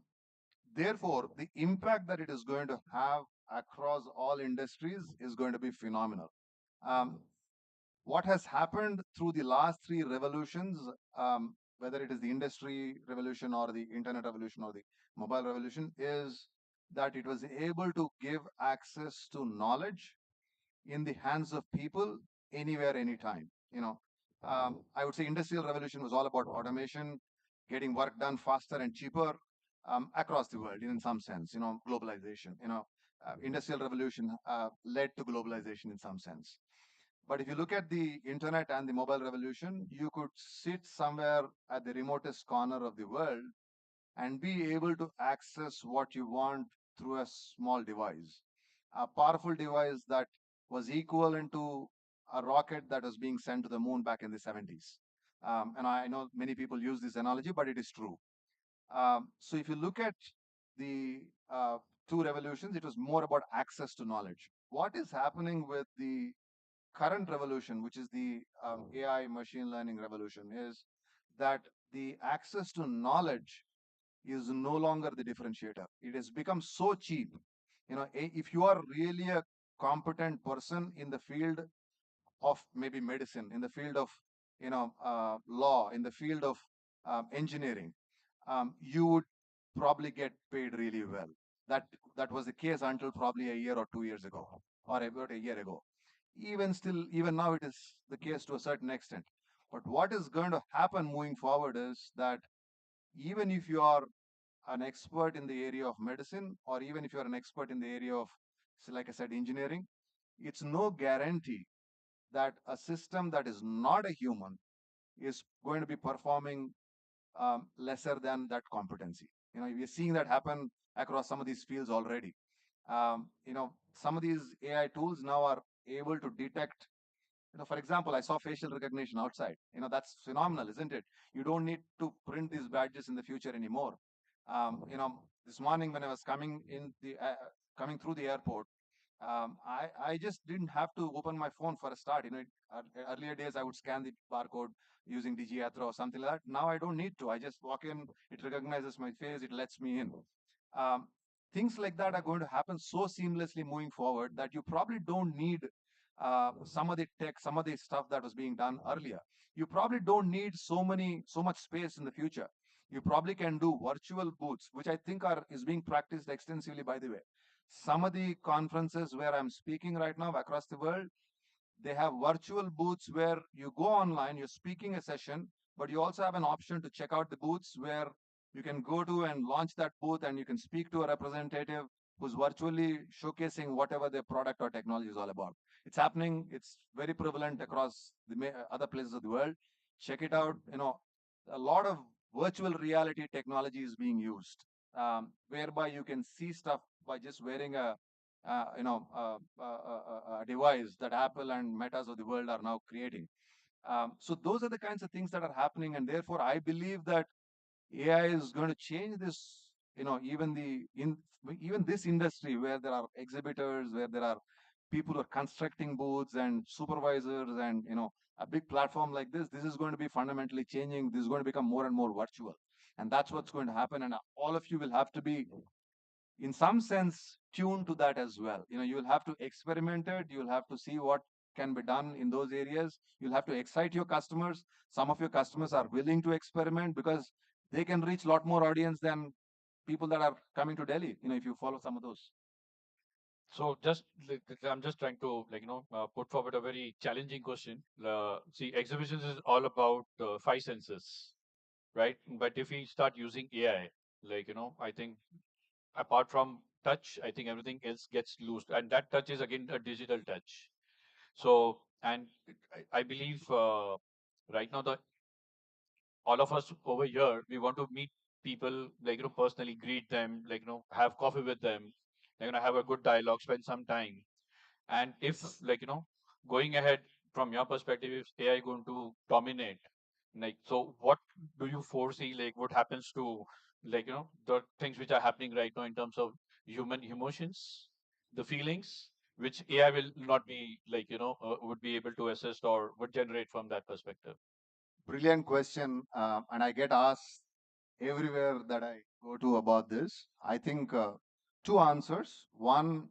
Therefore, the impact that it is going to have across all industries is going to be phenomenal. Um, what has happened through the last three revolutions, whether it is the industry revolution or the internet revolution or the mobile revolution, is that it was able to give access to knowledge in the hands of people anywhere, anytime. I would say industrial revolution was all about automation, getting work done faster and cheaper across the world in some sense. Globalization. Industrial revolution led to globalization in some sense. But if you look at the internet and the mobile revolution, you could sit somewhere at the remotest corner of the world and be able to access what you want through a small device, a powerful device that was equivalent to a rocket that was being sent to the moon back in the 70s. And I know many people use this analogy, but it is true. So if you look at the two revolutions, it was more about access to knowledge. What is happening with the current revolution, which is the AI machine learning revolution, is that the access to knowledge is no longer the differentiator. It has become so cheap. If you are really a competent person in the field of maybe medicine, in the field of law, in the field of engineering, you would probably get paid really well. That that was the case until probably a year or 2 years ago, or about a year ago. Even now, it is the case to a certain extent. But what is going to happen moving forward is that even if you are an expert in the area of medicine, or even if you're an expert in the area of, like I said, engineering, it's no guarantee that a system that is not a human is going to be performing lesser than that competency. We're seeing that happen across some of these fields already. Some of these AI tools now are able to detect, for example, I saw facial recognition outside. That's phenomenal, isn't it? You don't need to print these badges in the future anymore. This morning when I was coming through the airport, I just didn't have to open my phone for a start. Earlier days I would scan the barcode using DigiYatra or something like that. Now I don't need to. I just walk in, it recognizes my face, it lets me in. Um, Things like that are going to happen so seamlessly moving forward that you probably don't need some of the tech, some of the stuff that was being done earlier. You probably don't need so much space in the future. You probably can do virtual booths, which I think is being practiced extensively, by the way. Some of the conferences where I'm speaking right now across the world, they have virtual booths where you go online, you're speaking a session, but you also have an option to check out the booths where you can go to and launch that booth, and you can speak to a representative who's virtually showcasing whatever their product or technology is all about. It's happening. It's very prevalent across the other places of the world. Check it out. A lot of virtual reality technology is being used, whereby you can see stuff by just wearing a device that Apple and Metas of the world are now creating. So those are the kinds of things that are happening, and therefore I believe that AI is going to change this. Even this industry where there are exhibitors, where there are people who are constructing booths and supervisors, and a big platform like this is going to be fundamentally changing. This is going to become more and more virtual, and that's what's going to happen. And all of you will have to be, in some sense, tuned to that as well. You'll have to experiment it. You'll have to see what can be done in those areas. You'll have to excite your customers. Some of your customers are willing to experiment because they can reach a lot more audience than people that are coming to Delhi, if you follow some of those. So I'm just trying to put forward a very challenging question. See, exhibitions is all about five senses, right? But if we start using AI, I think apart from touch, I think everything else gets loosed, and that touch is again a digital touch. So, and I believe right now the all of us over here, we want to meet people, personally greet them, have coffee with them, have a good dialogue, spend some time. And if, going ahead from your perspective, if AI going to dominate, so what do you foresee, what happens to, the things which are happening right now in terms of human emotions, the feelings, which AI will not be, would be able to assist or would generate from that perspective? Brilliant question, and I get asked everywhere that I go to about this. I think two answers. One,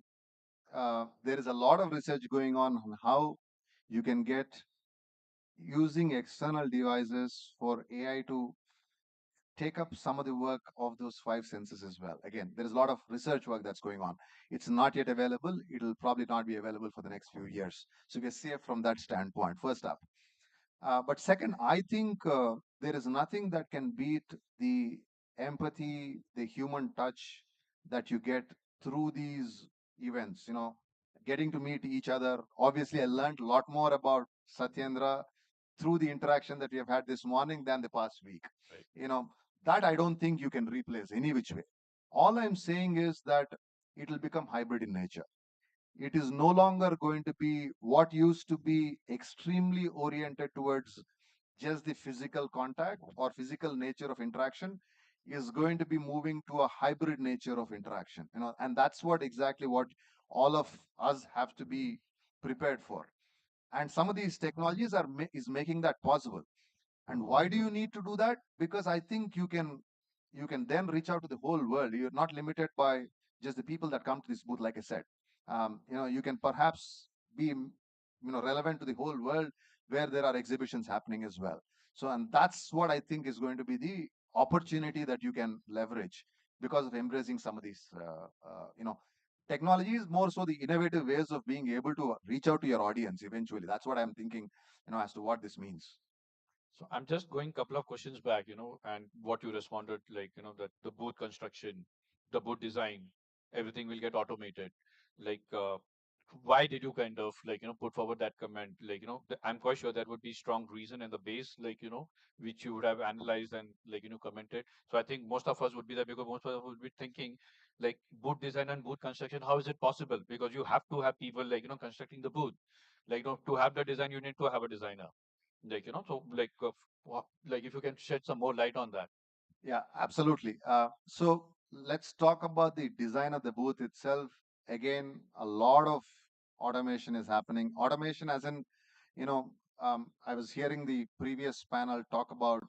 there is a lot of research going on how you can get using external devices for AI to take up some of the work of those five senses as well. Again, there is a lot of research work that's going on. It's not yet available. It'll probably not be available for the next few years. So we're safe from that standpoint, first up. But second, I think there is nothing that can beat the empathy, the human touch that you get through these events. Getting to meet each other. Obviously, I learned a lot more about Satyendra through the interaction that we have had this morning than the past week. Right. That I don't think you can replace any which way. All I'm saying is that it will become hybrid in nature. It is no longer going to be what used to be extremely oriented towards just the physical contact or physical nature of interaction is going to be moving to a hybrid nature of interaction, and that's exactly what all of us have to be prepared for. And some of these technologies is making that possible. And why do you need to do that? Because I think you can you can then reach out to the whole world. You're not limited by just the people that come to this booth, like I said. You can perhaps be relevant to the whole world where there are exhibitions happening as well. So, and that's what I think is going to be the opportunity that you can leverage because of embracing some of these technology is more so the innovative ways of being able to reach out to your audience eventually. That's what I'm thinking, as to what this means. So I'm just going a couple of questions back, and what you responded, like, that the booth construction, the booth design, everything will get automated. Like, why did you kind of like, put forward that comment? Like, I'm quite sure there would be strong reason in the base, like, which you would have analyzed and like, commented. So I think most of us would be there because most of us would be thinking like booth design and booth construction, how is it possible? Because you have to have people like, constructing the booth. Like, to have the design, you need to have a designer. Like, so like, like if you can shed some more light on that. Yeah, absolutely. So let's talk about the design of the booth itself. Again, a lot of automation is happening. Automation, as in, I was hearing the previous panel talk about,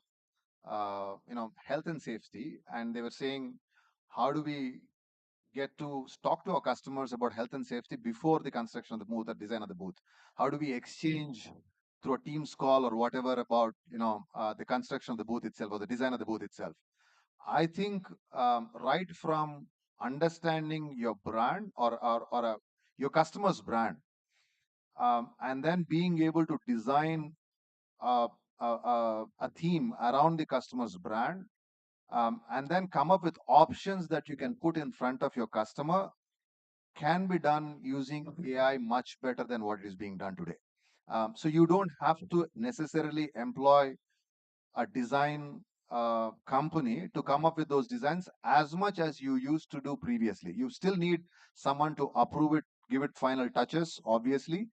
health and safety, and they were saying, how do we get to talk to our customers about health and safety before the construction of the booth or design of the booth? How do we exchange through a Teams call or whatever about the construction of the booth itself or the design of the booth itself? I think right from understanding your brand or your customer's brand, and then being able to design a theme around the customer's brand, and then come up with options that you can put in front of your customer can be done using AI much better than what is being done today. So you don't have to necessarily employ a design company to come up with those designs as much as you used to do previously. You still need someone to approve it, give it final touches, obviously,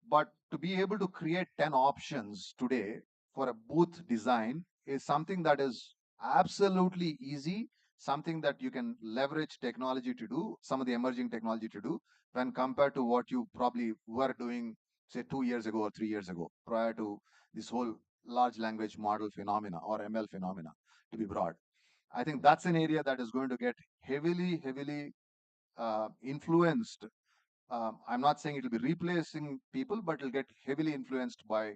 but to be able to create 10 options today for a booth design is something that is absolutely easy, something that you can leverage technology to do, some of the emerging technology to do, when compared to what you probably were doing, say, 2 years ago or 3 years ago, prior to this whole large language model phenomena or ML phenomena to be broad. I think that's an area that is going to get heavily influenced. I'm not saying it will be replacing people, but it'll get heavily influenced by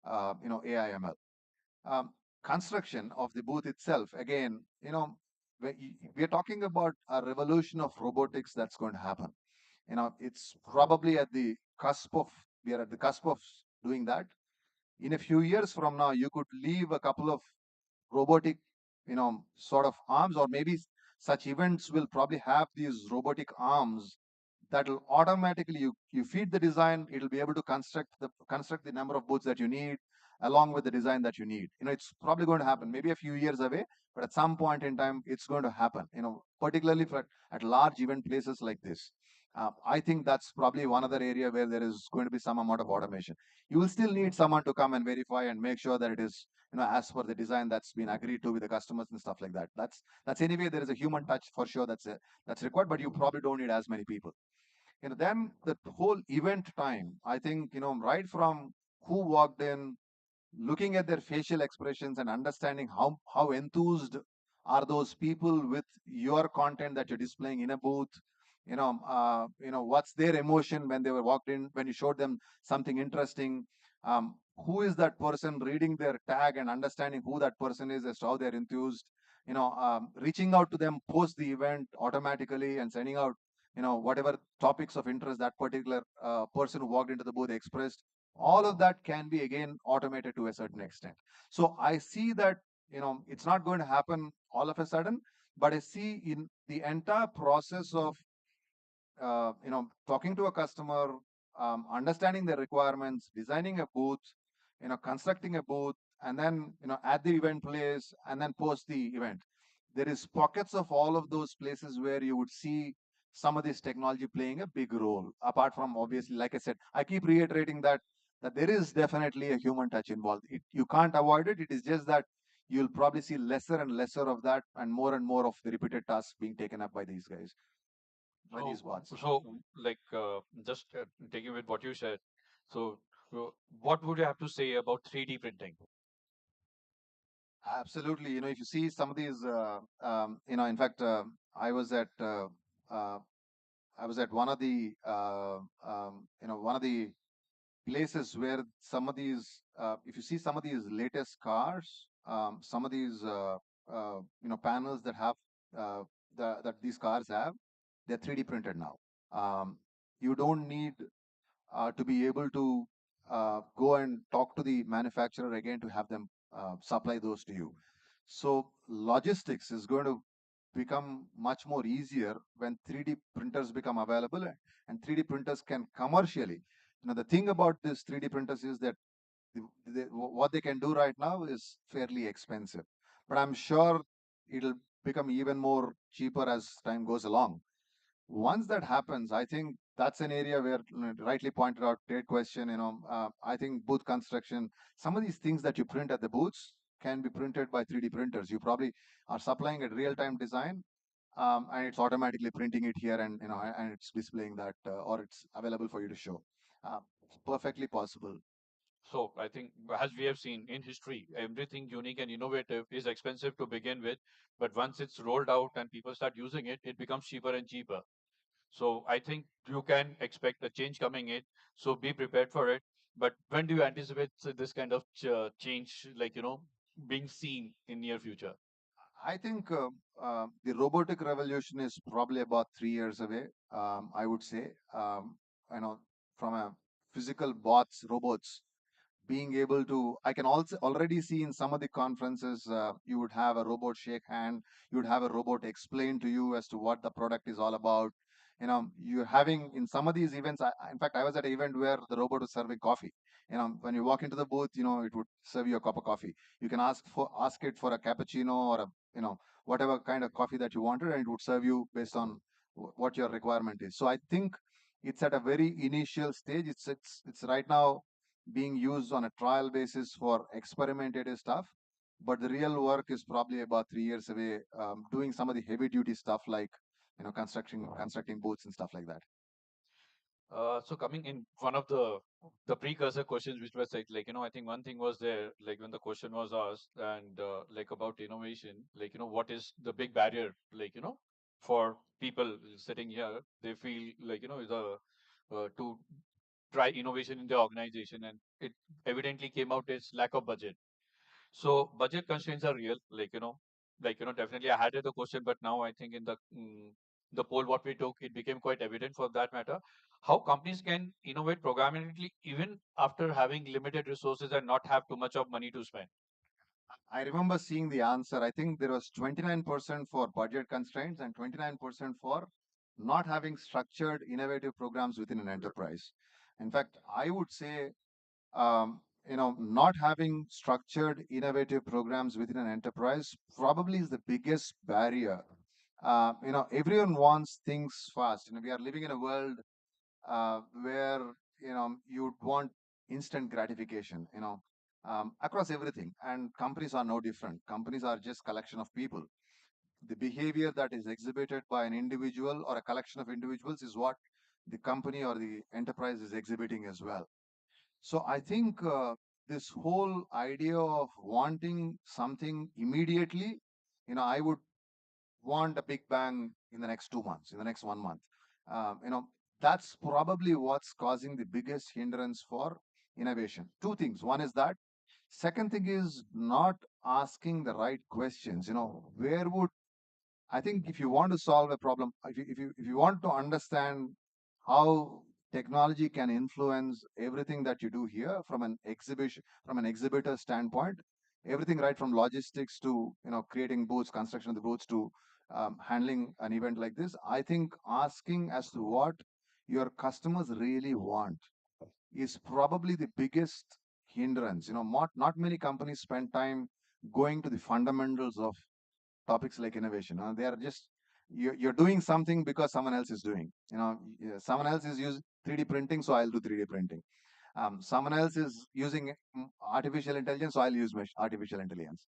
AI ML. Construction of the booth itself, again, we're talking about a revolution of robotics that's going to happen. It's probably at the cusp of we are at the cusp of doing that. In a few years from now, you could leave a couple of robotic, sort of arms, or maybe such events will probably have these robotic arms that will automatically you feed the design, it'll be able to construct the number of booths that you need along with the design that you need. It's probably going to happen, maybe a few years away, but at some point in time, it's going to happen. Particularly for at large event places like this. I think that's probably one other area where there is going to be some amount of automation. You will still need someone to come and verify and make sure that it is as per the design that's been agreed to with the customers and stuff like that. That's anyway, there is a human touch for sure that's required, but you probably don't need as many people. Then the whole event time, I think, right from who walked in, looking at their facial expressions and understanding how enthused are those people with your content that you're displaying in a booth. What's their emotion when they were walked in, when you showed them something interesting. Who is that person, reading their tag and understanding who that person is as to how they're enthused. Reaching out to them post the event automatically and sending out whatever topics of interest that particular person who walked into the booth expressed. All of that can be again automated to a certain extent. So I see that it's not going to happen all of a sudden, but I see in the entire process of talking to a customer, understanding their requirements, designing a booth, constructing a booth, and then at the event place and then post the event. There is pockets of all of those places where you would see some of this technology playing a big role. Apart from, obviously, like I said, I keep reiterating that there is definitely a human touch involved. You can't avoid it. It is just that you'll probably see lesser and lesser of that and more of the repeated tasks being taken up by these guys, by these bots. So like, just taking with what you said. So, what would you have to say about 3D printing? Absolutely. If you see some of these, in fact, I was at uh, I was at one of the places where some of these, if you see some of these latest cars, some of these, panels that have that these cars have, they're 3D printed now. You don't need to be able to go and talk to the manufacturer again to have them supply those to you. So logistics is going to become much more easier when 3D printers become available, and 3D printers can commercially. The thing about this 3D printers is that what they can do right now is fairly expensive, but I'm sure it'll become even more cheaper as time goes along. Once that happens, I think that's an area where, rightly pointed out, great question. I think booth construction, some of these things that you print at the booths can be printed by 3D printers. You probably are supplying a real-time design, and it's automatically printing it here, and and it's displaying that, or it's available for you to show. It's perfectly possible. So I think, as we have seen in history, everything unique and innovative is expensive to begin with, but once it's rolled out and people start using it, it becomes cheaper and cheaper. So I think you can expect a change coming in. So be prepared for it. But when do you anticipate this kind of change, like, being seen in near future? I think the robotic revolution is probably about 3 years away. I would say, you know, from a physical bots, robots being able to, I can also already see in some of the conferences, you would have a robot shake hand, you would have a robot explain to you as to what the product is all about. You're having in some of these events, in fact, I was at an event where the robot was serving coffee. When you walk into the booth, it would serve you a cup of coffee. You can ask it for a cappuccino or a, whatever kind of coffee that you wanted, and it would serve you based on what your requirement is. So I think it's at a very initial stage. It's right now being used on a trial basis for experimental stuff, but the real work is probably about 3 years away, doing some of the heavy duty stuff like constructing boats and stuff like that. So coming in one of the precursor questions, which was like, I think one thing was there, like when the question was asked, and like about innovation, like, what is the big barrier, like, for people sitting here, they feel like, the to try innovation in the organization, and it evidently came out as lack of budget. So budget constraints are real, definitely I had the question, but now I think in the poll what we took, it became quite evident for that matter how companies can innovate programmatically even after having limited resources and not have too much of money to spend. I remember seeing the answer. I think there was 29% for budget constraints and 29% for not having structured innovative programs within an enterprise. In fact, I would say, not having structured innovative programs within an enterprise probably is the biggest barrier. Everyone wants things fast. We are living in a world where you'd want instant gratification. Across everything, and companies are no different. Companies are just collection of people. The behavior that is exhibited by an individual or a collection of individuals is what the company or the enterprise is exhibiting as well. So I think this whole idea of wanting something immediately, I would want a big bang in the next 2 months, in the next 1 month. That's probably what's causing the biggest hindrance for innovation. Two things. One is that. Second thing is not asking the right questions. Where would I think if you want to solve a problem, if you want to understand how technology can influence everything that you do here from an exhibitor standpoint, everything right from logistics to creating booths, construction of the booths to handling an event like this, I think asking as to what your customers really want is probably the biggest hindrance. Not many companies spend time going to the fundamentals of topics like innovation. They are just you're doing something because someone else is doing. Someone else is using 3D printing, so I'll do 3D printing. Someone else is using artificial intelligence, so I'll use artificial intelligence.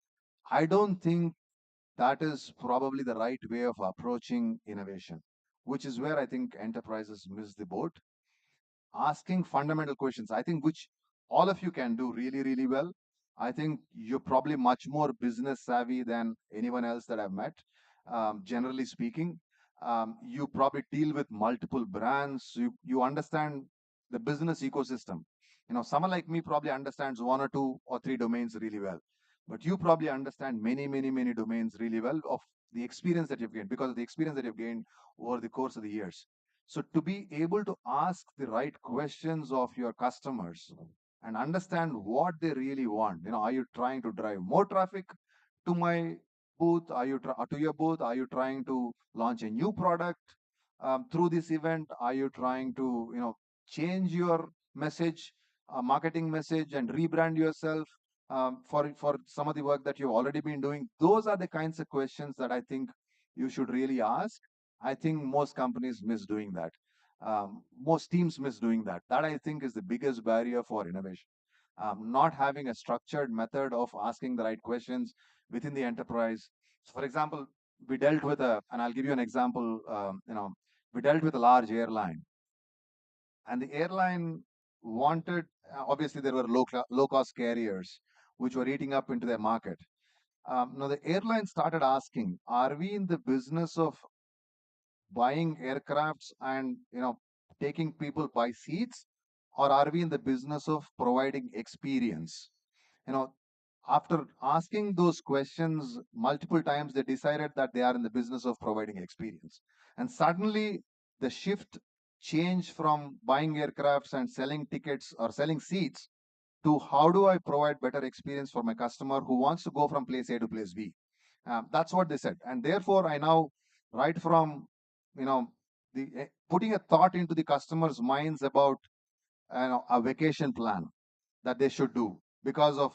I don't think that is probably the right way of approaching innovation, which is where I think enterprises miss the boat. Asking fundamental questions, I think, which all of you can do really, really well. I think you're probably much more business savvy than anyone else that I've met. Generally speaking, you probably deal with multiple brands. You understand the business ecosystem. Someone like me probably understands one or two or three domains really well, but you probably understand many, many, many domains really well of the experience that you've gained because of the experience that you've gained over the course of the years. So to be able to ask the right questions of your customers and understand what they really want. Are you trying to drive more traffic to my booth? To your booth? Are you trying to launch a new product through this event? Are you trying to change your message, marketing message, and rebrand yourself for some of the work that you've already been doing? Those are the kinds of questions that I think you should really ask. I think most companies miss doing that. Most teams miss doing that. That I think is the biggest barrier for innovation. Not having a structured method of asking the right questions within the enterprise. So for example, and I'll give you an example. We dealt with a large airline, and the airline wanted. Obviously, there were low cost carriers which were eating up into their market. Now the airline started asking, "Are we in the business of buying aircrafts and taking people by seats, or are we in the business of providing experience?" you know After asking those questions multiple times, they decided that they are in the business of providing experience. And suddenly the shift changed from buying aircrafts and selling tickets or selling seats to how do I provide better experience for my customer who wants to go from place A to place B. That's what they said. And therefore, I now, right from putting a thought into the customer's minds about a vacation plan that they should do because of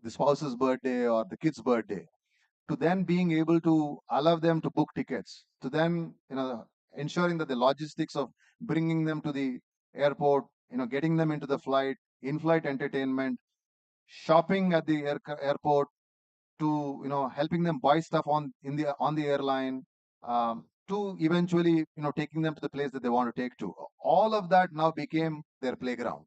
the spouse's birthday or the kid's birthday, to then being able to allow them to book tickets, to then ensuring that the logistics of bringing them to the airport, getting them into the flight, in-flight entertainment, shopping at the airport, to helping them buy stuff on the airline, to eventually taking them to the place that they want to take to. All of that now became their playground.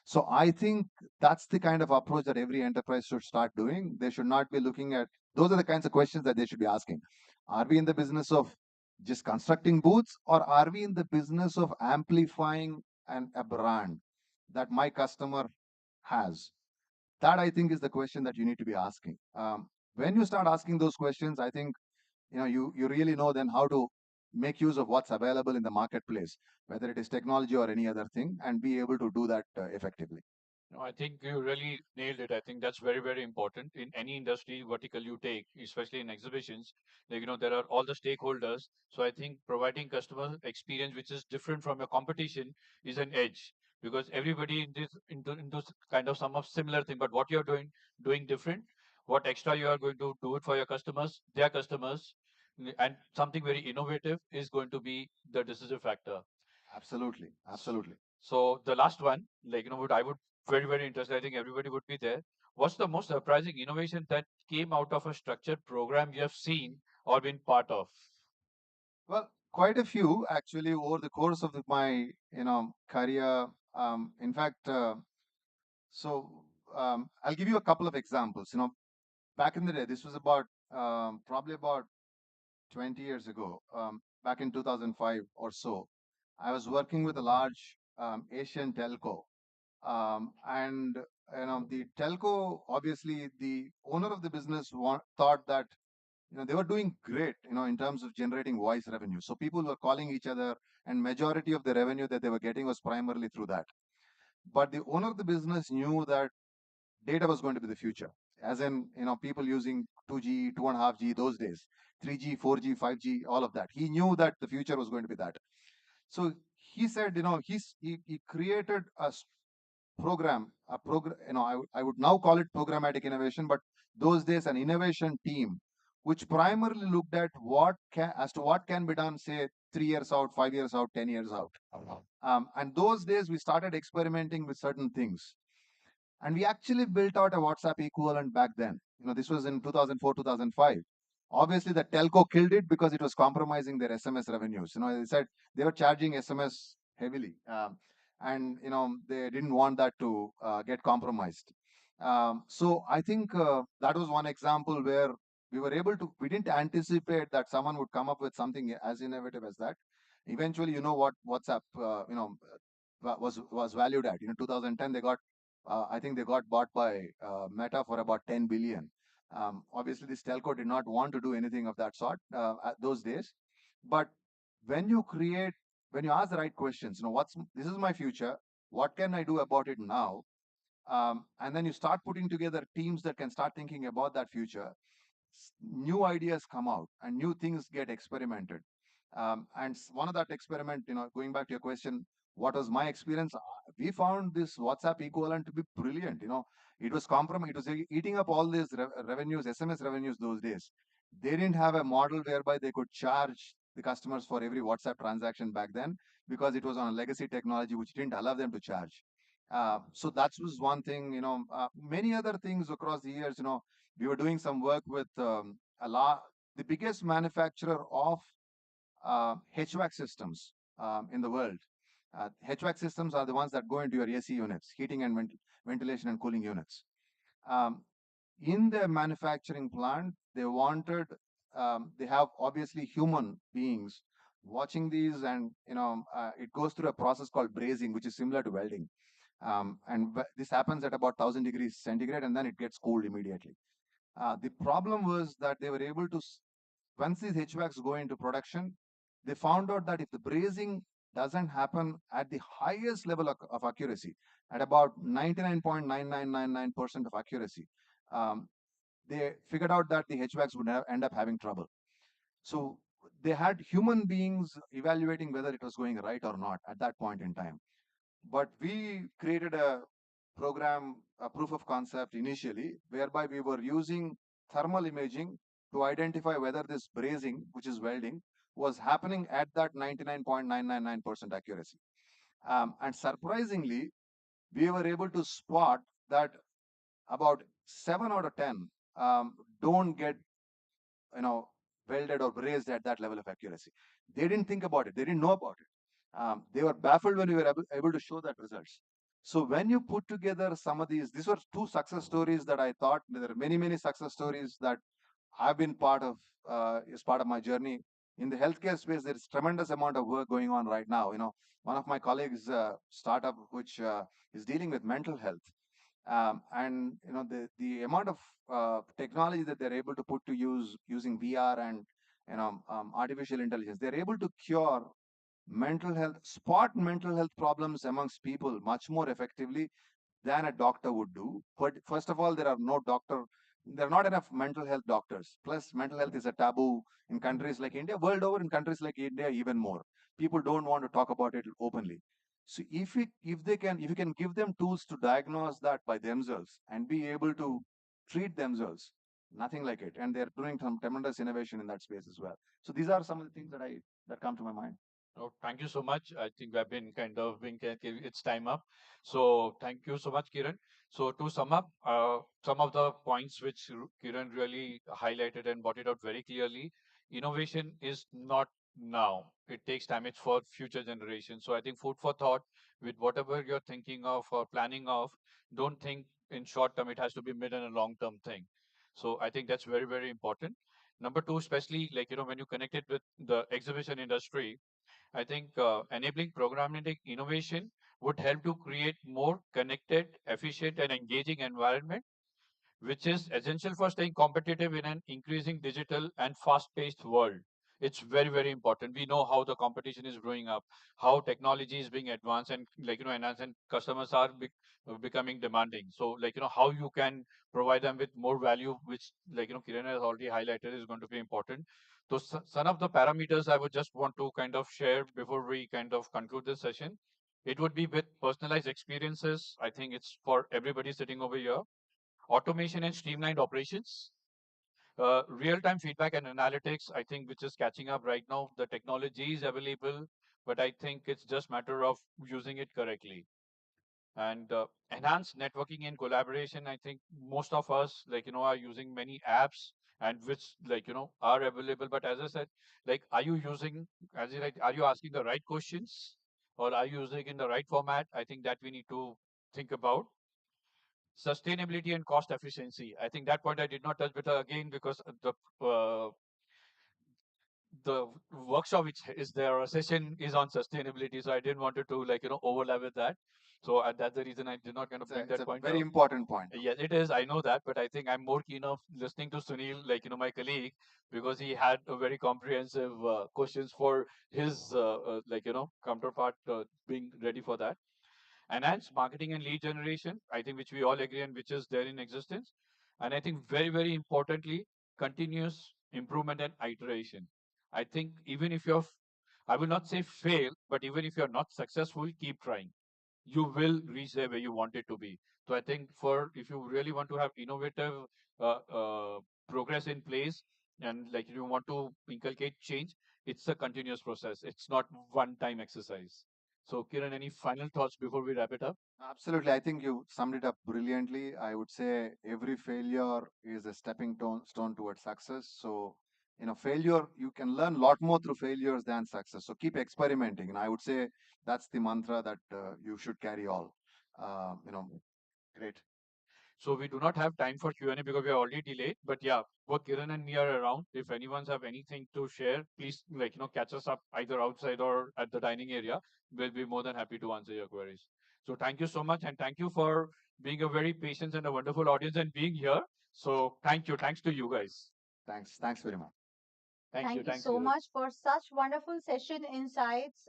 So I think that's the kind of approach that every enterprise should start doing. They should not be looking at, those are the kinds of questions that they should be asking. Are we in the business of just constructing booths, or are we in the business of amplifying a brand that my customer has? That I think is the question that you need to be asking. When you start asking those questions, I think you really know then how to make use of what's available in the marketplace, whether it is technology or any other thing, and be able to do that effectively. No, I think you really nailed it. I think that's very, very important in any industry vertical you take, especially in exhibitions. Like, there are all the stakeholders. So I think providing customer experience, which is different from your competition, is an edge because everybody into kind of some of similar thing. But what you're doing different, what extra you are going to do it for your customers, their customers, and something very innovative is going to be the decisive factor. Absolutely, absolutely. So the last one, like what I would very, very interested. I think everybody would be there. What's the most surprising innovation that came out of a structured program you have seen or been part of? Well, quite a few actually over the course of my career. In fact, so I'll give you a couple of examples. Back in the day, this was about probably about 20 years ago, back in 2005 or so. I was working with a large Asian telco, and the telco, obviously, the owner of the business thought that they were doing great, in terms of generating voice revenue. So people were calling each other, and majority of the revenue that they were getting was primarily through that. But the owner of the business knew that data was going to be the future, as in people using 2G, 2.5G those days, 3G, 4G, 5G, all of that. He knew that the future was going to be that. So he said, he created a program, I would now call it programmatic innovation, but those days an innovation team which primarily looked at what can be done, say 3 years out, 5 years out, 10 years out. And those days we started experimenting with certain things, and we actually built out a WhatsApp equivalent back then. This was in 2004, 2005. Obviously, the telco killed it because it was compromising their SMS revenues. They said they were charging SMS heavily, and they didn't want that to get compromised. So I think that was one example where we didn't anticipate that someone would come up with something as innovative as that. Eventually, you know what WhatsApp, was valued at. 2010 they got, I think they got bought by Meta for about 10 billion. Obviously, this telco did not want to do anything of that sort at those days. But when you create, when you ask the right questions, this is my future. What can I do about it now? And then you start putting together teams that can start thinking about that future. New ideas come out and new things get experimented. And one of that experiment, going back to your question, what was my experience? We found this WhatsApp equivalent to be brilliant. It was compromise. It was eating up all these revenues, SMS revenues those days. They didn't have a model whereby they could charge the customers for every WhatsApp transaction back then, because it was on a legacy technology which didn't allow them to charge. So that was one thing. Many other things across the years. We were doing some work with the biggest manufacturer of HVAC systems in the world. HVAC systems are the ones that go into your AC units, heating and ventilation and cooling units. In their manufacturing plant, they have obviously human beings watching these, and it goes through a process called brazing, which is similar to welding. And this happens at about 1000 degrees centigrade, and then it gets cooled immediately. The problem was that they were able to, once these HVACs go into production, they found out that if the brazing doesn't happen at the highest level of accuracy, at about 99.9999% of accuracy, um, they figured out that the HVACs would end up having trouble. So they had human beings evaluating whether it was going right or not at that point in time. But we created a program, a proof of concept initially, whereby we were using thermal imaging to identify whether this brazing, which is welding, was happening at that 99.999% accuracy. And surprisingly, we were able to spot that about 7 out of 10 don't get, you know, welded or brazed at that level of accuracy. They didn't think about it. They didn't know about it. They were baffled when we were able to show that results. So when you put together some of these were two success stories that I thought. There are many, many success stories that I've been part of, as part of my journey. In the healthcare space, there is tremendous amount of work going on right now. One of my colleagues, startup, which is dealing with mental health. And the amount of technology that they're able to put to use using VR and artificial intelligence, they're able to cure spot mental health problems amongst people much more effectively than a doctor would do. But first of all, there are not enough mental health doctors. Plus, mental health is a taboo in countries like India, world over, in countries like India, even more. People don't want to talk about it openly. So if you can give them tools to diagnose that by themselves and be able to treat themselves, nothing like it. And they're doing some tremendous innovation in that space as well. So these are some of the things that come to my mind. Oh, thank you so much. I think we've been kind of being, it's time up. So thank you so much, Kiran. So to sum up, some of the points which Kiran really highlighted and brought it out very clearly, innovation is not now. It takes time. It's for future generations. So I think food for thought with whatever you're thinking of or planning of, don't think in short term. It has to be mid and a long term thing. So I think that's very, very important. Number two, especially like, when you connect it with the exhibition industry, I think enabling programmatic innovation would help to create more connected, efficient, and engaging environment, which is essential for staying competitive in an increasing digital and fast-paced world. It's very, very important. We know how the competition is growing up, how technology is being advanced and enhanced, and customers are becoming demanding. So how you can provide them with more value, which Kiran has already highlighted, is going to be important. So some of the parameters I would just want to kind of share before we kind of conclude this session. It would be with personalized experiences. I think it's for everybody sitting over here. Automation and streamlined operations, real-time feedback and analytics, I think, which is catching up right now. The technology is available, but I think it's just matter of using it correctly. And enhanced networking and collaboration. I think most of us, are using many apps and which, are available. But as I said, are you using, as you like, are you asking the right questions or are you using in the right format? I think that we need to think about. sustainability and cost efficiency. I think that point I did not touch, but again, because the workshop which is there, a session is on sustainability, so I didn't want to like overlap with that. So that's the reason I did not kind of bring that point very out. important point. Yes, it is. I know that, but I think I'm more keen of listening to Sunil, like my colleague, because he had a very comprehensive questions for his like counterpart being ready for that. Enhance marketing and lead generation, I think, which we all agree on, which is there in existence. And I think very, very importantly, continuous improvement and iteration. I think even if I will not say fail, but even if you're not successful, keep trying. You will reach there where you want it to be. So I think if you really want to have innovative uh, uh, progress in place, and like you want to inculcate change, it's a continuous process. It's not one time exercise. So Kiran, any final thoughts before we wrap it up? Absolutely. I think you summed it up brilliantly. I would say every failure is a stepping stone towards success. So, failure, you can learn a lot more through failures than success. So keep experimenting. And I would say that's the mantra that you should carry all. Uh, you know, Great. So we do not have time for Q&A because we are already delayed. But yeah, both Kiran and me are around. If anyone's have anything to share, please catch us up either outside or at the dining area. We'll be more than happy to answer your queries. So thank you so much, and thank you for being a very patient and a wonderful audience and being here. So thank you. Thanks to you guys. Thanks. Thanks very much. Thank you. Thank you Thanks, so Kiran. much for such wonderful session insights.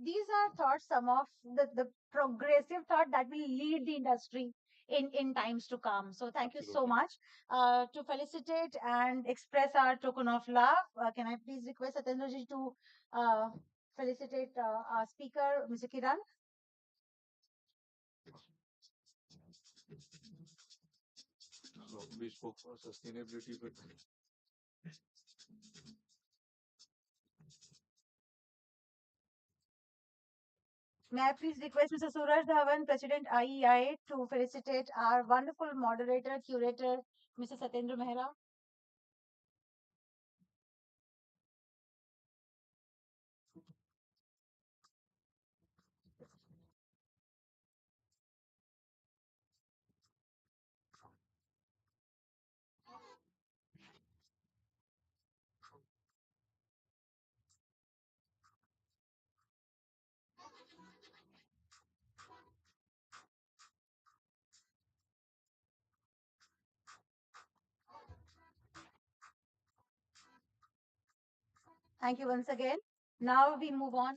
These are thoughts, some of the progressive thought that will lead the industry in times to come. So thank you so Absolutely. much. To felicitate and express our token of love, can I please request Satyendraji to felicitate our speaker, Mr. Kiran? So we spoke for sustainability, but May I please request Mr. Suraj Dhawan, President IEIA, to felicitate our wonderful moderator, curator, Mr. Satyendra Mehra? Thank you once again. Now we move on.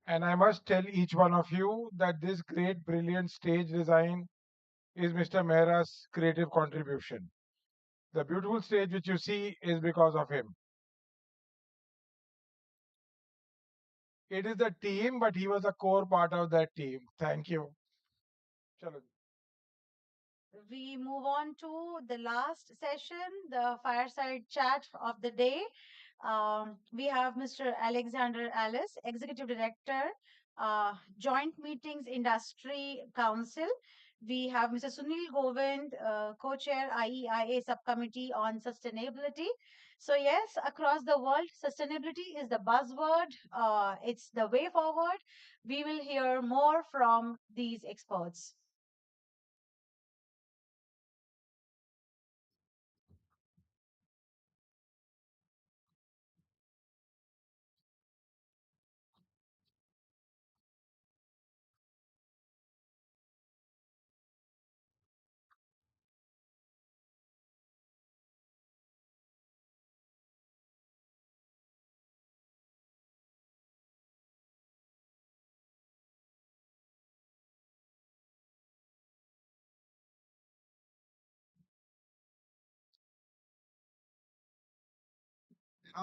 And I must tell each one of you that this great, brilliant stage design is Mr. Mehra's creative contribution. The beautiful stage which you see is because of him. It is the team, but he was a core part of that team. Thank you. Chalo. We move on to the last session, the fireside chat of the day. We have Mr. Alexander Alice, Executive Director, Joint Meetings Industry Council. We have Mr. Sunil Govind, Co-Chair IEIA Subcommittee on Sustainability. So yes, across the world, sustainability is the buzzword. It's the way forward. We will hear more from these experts.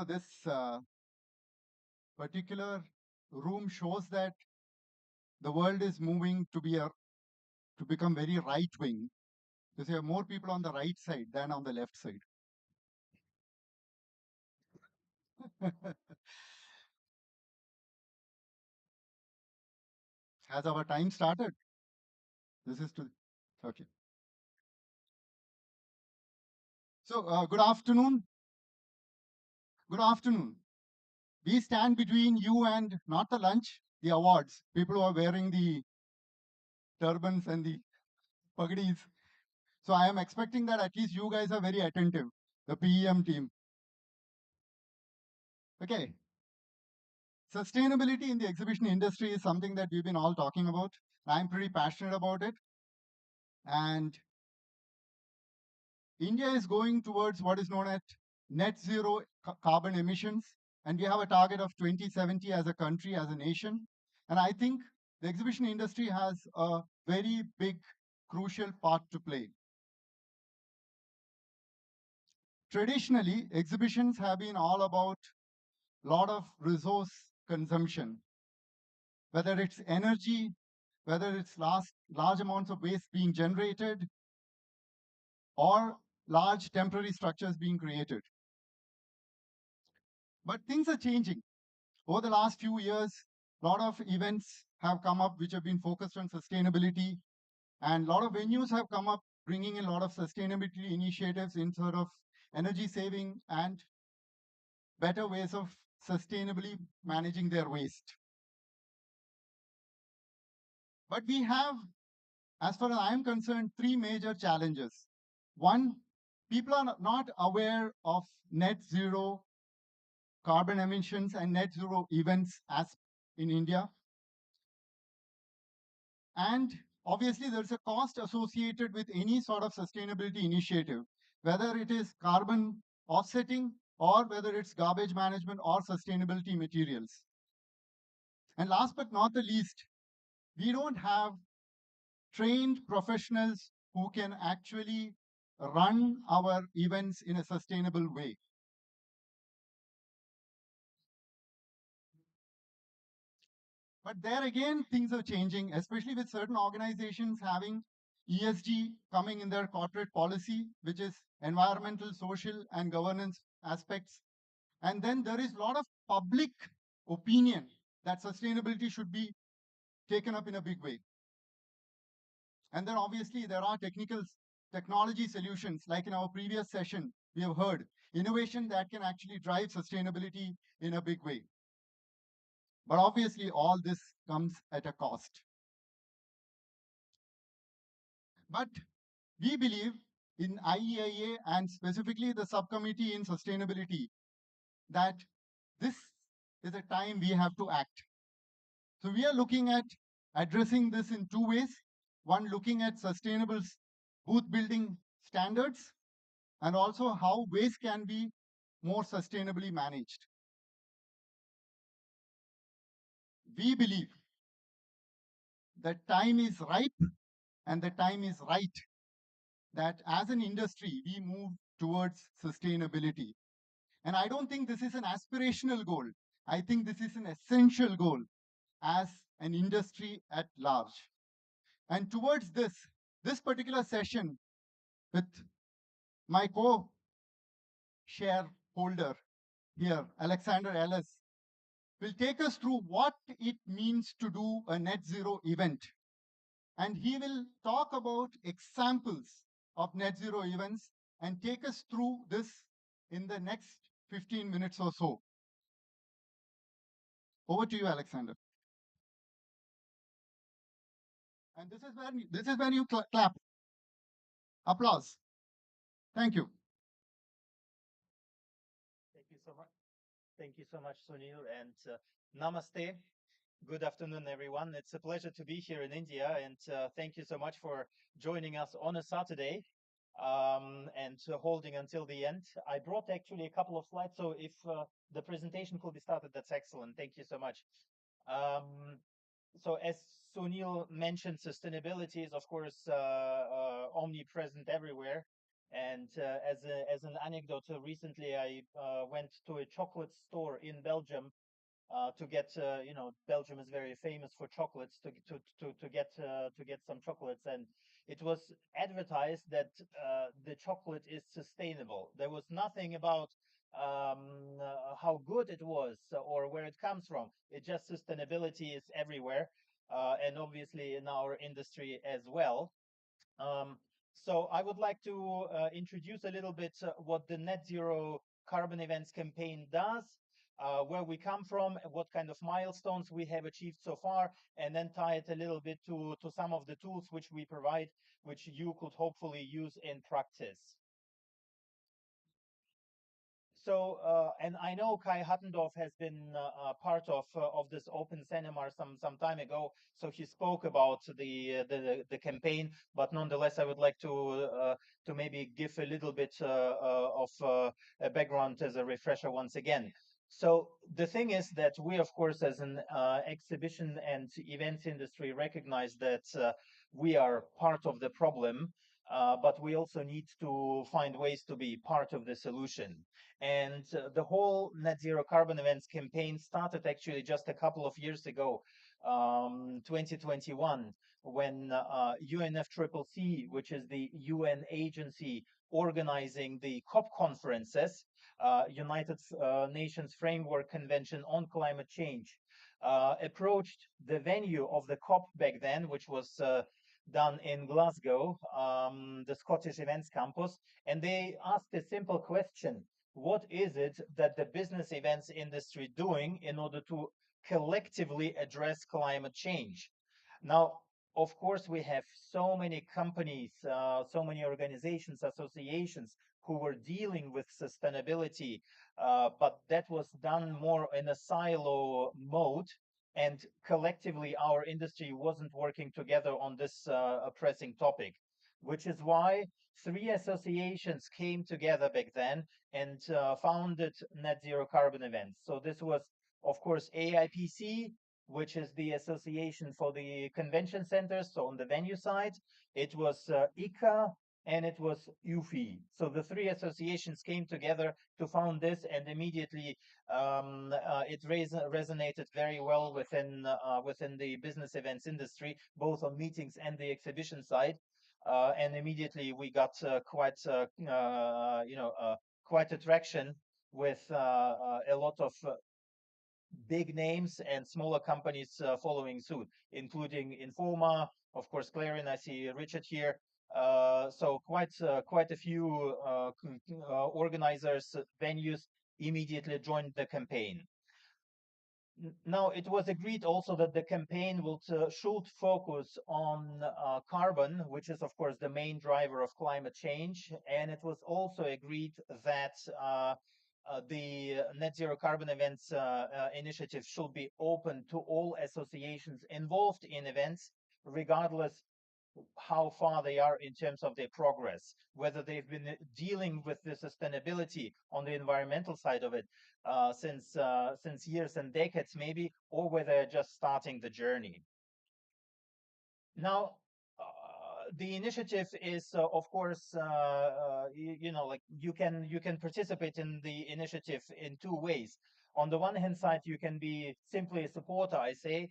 This particular room shows that the world is moving to become very right wing. Because there are more people on the right side than on the left side. Has our time started? This is to okay. So good afternoon. Good afternoon. We stand between you and not the lunch, the awards. People who are wearing the turbans and the pagdis. So I am expecting that at least you guys are very attentive, the PEM team. Okay. Sustainability in the exhibition industry is something that we've been all talking about. I'm pretty passionate about it. And India is going towards what is known as net zero carbon emissions. And we have a target of 2070 as a country, as a nation. And I think the exhibition industry has a very big, crucial part to play. Traditionally, exhibitions have been all about a lot of resource consumption, whether it's energy, whether it's large amounts of waste being generated, or large temporary structures being created. But things are changing. Over the last few years, a lot of events have come up which have been focused on sustainability, and a lot of venues have come up bringing in a lot of sustainability initiatives in sort of energy saving and better ways of sustainably managing their waste. But we have, as far as I am concerned, three major challenges. One, people are not aware of net zero carbon emissions and net zero events as in India. And obviously, there's a cost associated with any sort of sustainability initiative, whether it is carbon offsetting or whether it's garbage management or sustainability materials. And last but not the least, we don't have trained professionals who can actually run our events in a sustainable way. But there again, things are changing, especially with certain organizations having ESG coming in their corporate policy, which is environmental, social, and governance aspects. And then there is a lot of public opinion that sustainability should be taken up in a big way. And then obviously there are technology solutions, like in our previous session, we have heard innovation that can actually drive sustainability in a big way. But obviously all this comes at a cost. But we believe in IEIA and specifically the subcommittee in sustainability that this is a time we have to act. So we are looking at addressing this in two ways. One, looking at sustainable booth building standards and also how waste can be more sustainably managed. We believe that time is ripe and the time is right that as an industry, we move towards sustainability. And I don't think this is an aspirational goal. I think this is an essential goal as an industry at large. And towards this particular session with my co-shareholder here, Alexander Ellis, will take us through what it means to do a net zero event. And he will talk about examples of net zero events and take us through this in the next 15 minutes or so. Over to you, Alexander. And this is when you clap. Applause. Thank you. Thank you so much. Thank you so much, Sunil, and namaste. Good afternoon, everyone. It's a pleasure to be here in India, and thank you so much for joining us on a Saturday and holding until the end. I brought actually a couple of slides, so if the presentation could be started, that's excellent. Thank you so much. So as Sunil mentioned, sustainability is, of course, omnipresent everywhere. And as an anecdote, recently I went to a chocolate store in Belgium to get Belgium is very famous for chocolates to get some chocolates, and it was advertised that the chocolate is sustainable. There was nothing about how good it was or where it comes from. It just sustainability is everywhere, and obviously in our industry as well. So I would like to introduce a little bit what the Net Zero Carbon Events campaign does. where we come from, what kind of milestones we have achieved so far, and then tie it a little bit to some of the tools which we provide, which you could hopefully use in practice. So, and I know Kai Hattendorf has been part of this open seminar some time ago. So he spoke about the campaign, but nonetheless, I would like to maybe give a little bit of a background as a refresher once again. So the thing is that we, of course, as an exhibition and events industry, recognize that we are part of the problem, but we also need to find ways to be part of the solution. And the whole net zero carbon events campaign started actually just a couple of years ago, 2021, when UNFCCC, which is the UN agency organizing the COP conferences, United Nations Framework Convention on Climate Change, approached the venue of the COP back then, which was done in Glasgow, the Scottish Events Campus, and they asked a simple question: what is it that the business events industry doing in order to collectively address climate change? Now, of course, we have so many companies, so many organizations, associations who were dealing with sustainability, but that was done more in a silo mode. And collectively, our industry wasn't working together on this pressing topic, which is why three associations came together back then and founded Net Zero Carbon Events. So this was, of course, AIPC, which is the Association for the Convention Centers, so on the venue side. It was ICA, and it was UFI. So the three associations came together to found this, and immediately it resonated very well within the business events industry, both on meetings and the exhibition side. And immediately we got quite attraction with a lot of big names and smaller companies following suit, including Informa, of course, Clarion. I see Richard here. So quite a few organizers, venues immediately joined the campaign. Now, it was agreed also that the campaign should focus on carbon, which is, of course, the main driver of climate change. And it was also agreed that the Net Zero Carbon Events initiative should be open to all associations involved in events, regardless how far they are in terms of their progress, whether they've been dealing with the sustainability on the environmental side of it since years and decades maybe, or whether they're just starting the journey. Now, the initiative is, of course, like you can participate in the initiative in two ways. On the one hand side, you can be simply a supporter, I say.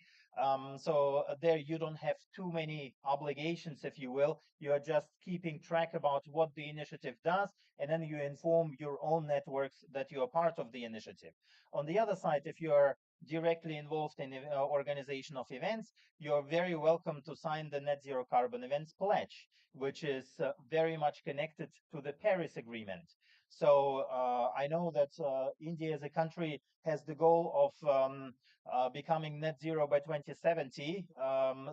So there you don't have too many obligations, if you will. You are just keeping track about what the initiative does, and then you inform your own networks that you are part of the initiative. On the other side, if you are directly involved in the organization of events, you're very welcome to sign the Net Zero Carbon Events Pledge, which is very much connected to the Paris Agreement. So I know that India as a country has the goal of becoming net zero by 2070.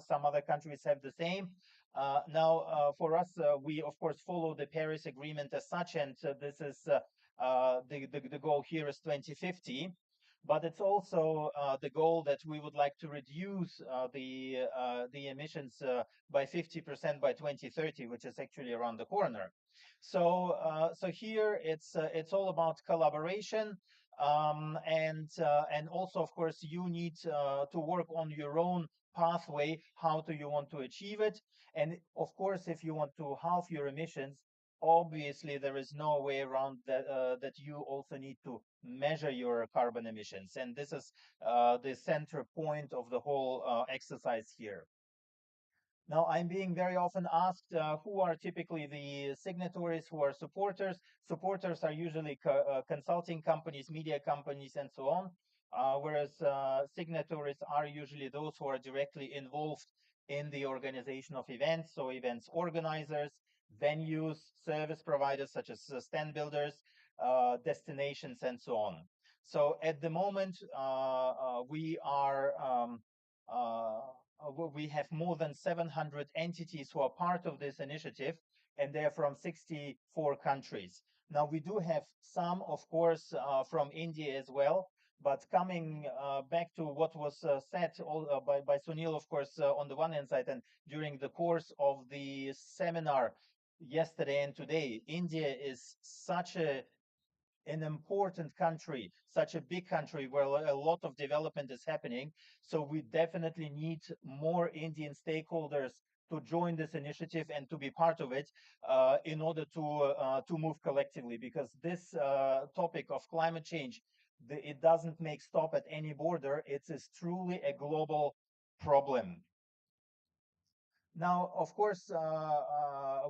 Some other countries have the same. Now, for us, we of course follow the Paris Agreement as such, and this is the goal here is 2050. But it's also the goal that we would like to reduce the emissions by 50% by 2030, which is actually around the corner. So so here it's all about collaboration, and also of course you need to work on your own pathway. How do you want to achieve it? And of course, if you want to halve your emissions, obviously there is no way around that, that you also need to measure your carbon emissions, and this is the center point of the whole exercise here. Now, I'm being very often asked who are typically the signatories, who are supporters. Supporters are usually consulting companies, media companies, and so on, whereas signatories are usually those who are directly involved in the organization of events, so events organizers, venues, service providers such as stand builders, destinations, and so on. So at the moment, we are we have more than 700 entities who are part of this initiative, and they're from 64 countries. Now we do have some, of course, from India as well. But coming back to what was said by Sunil, of course, on the one hand side, and during the course of the seminar yesterday and today, India is such an important country, such a big country where a lot of development is happening. So we definitely need more Indian stakeholders to join this initiative and to be part of it in order to move collectively, because this topic of climate change, it doesn't make stop at any border. It is truly a global problem. Now, of course,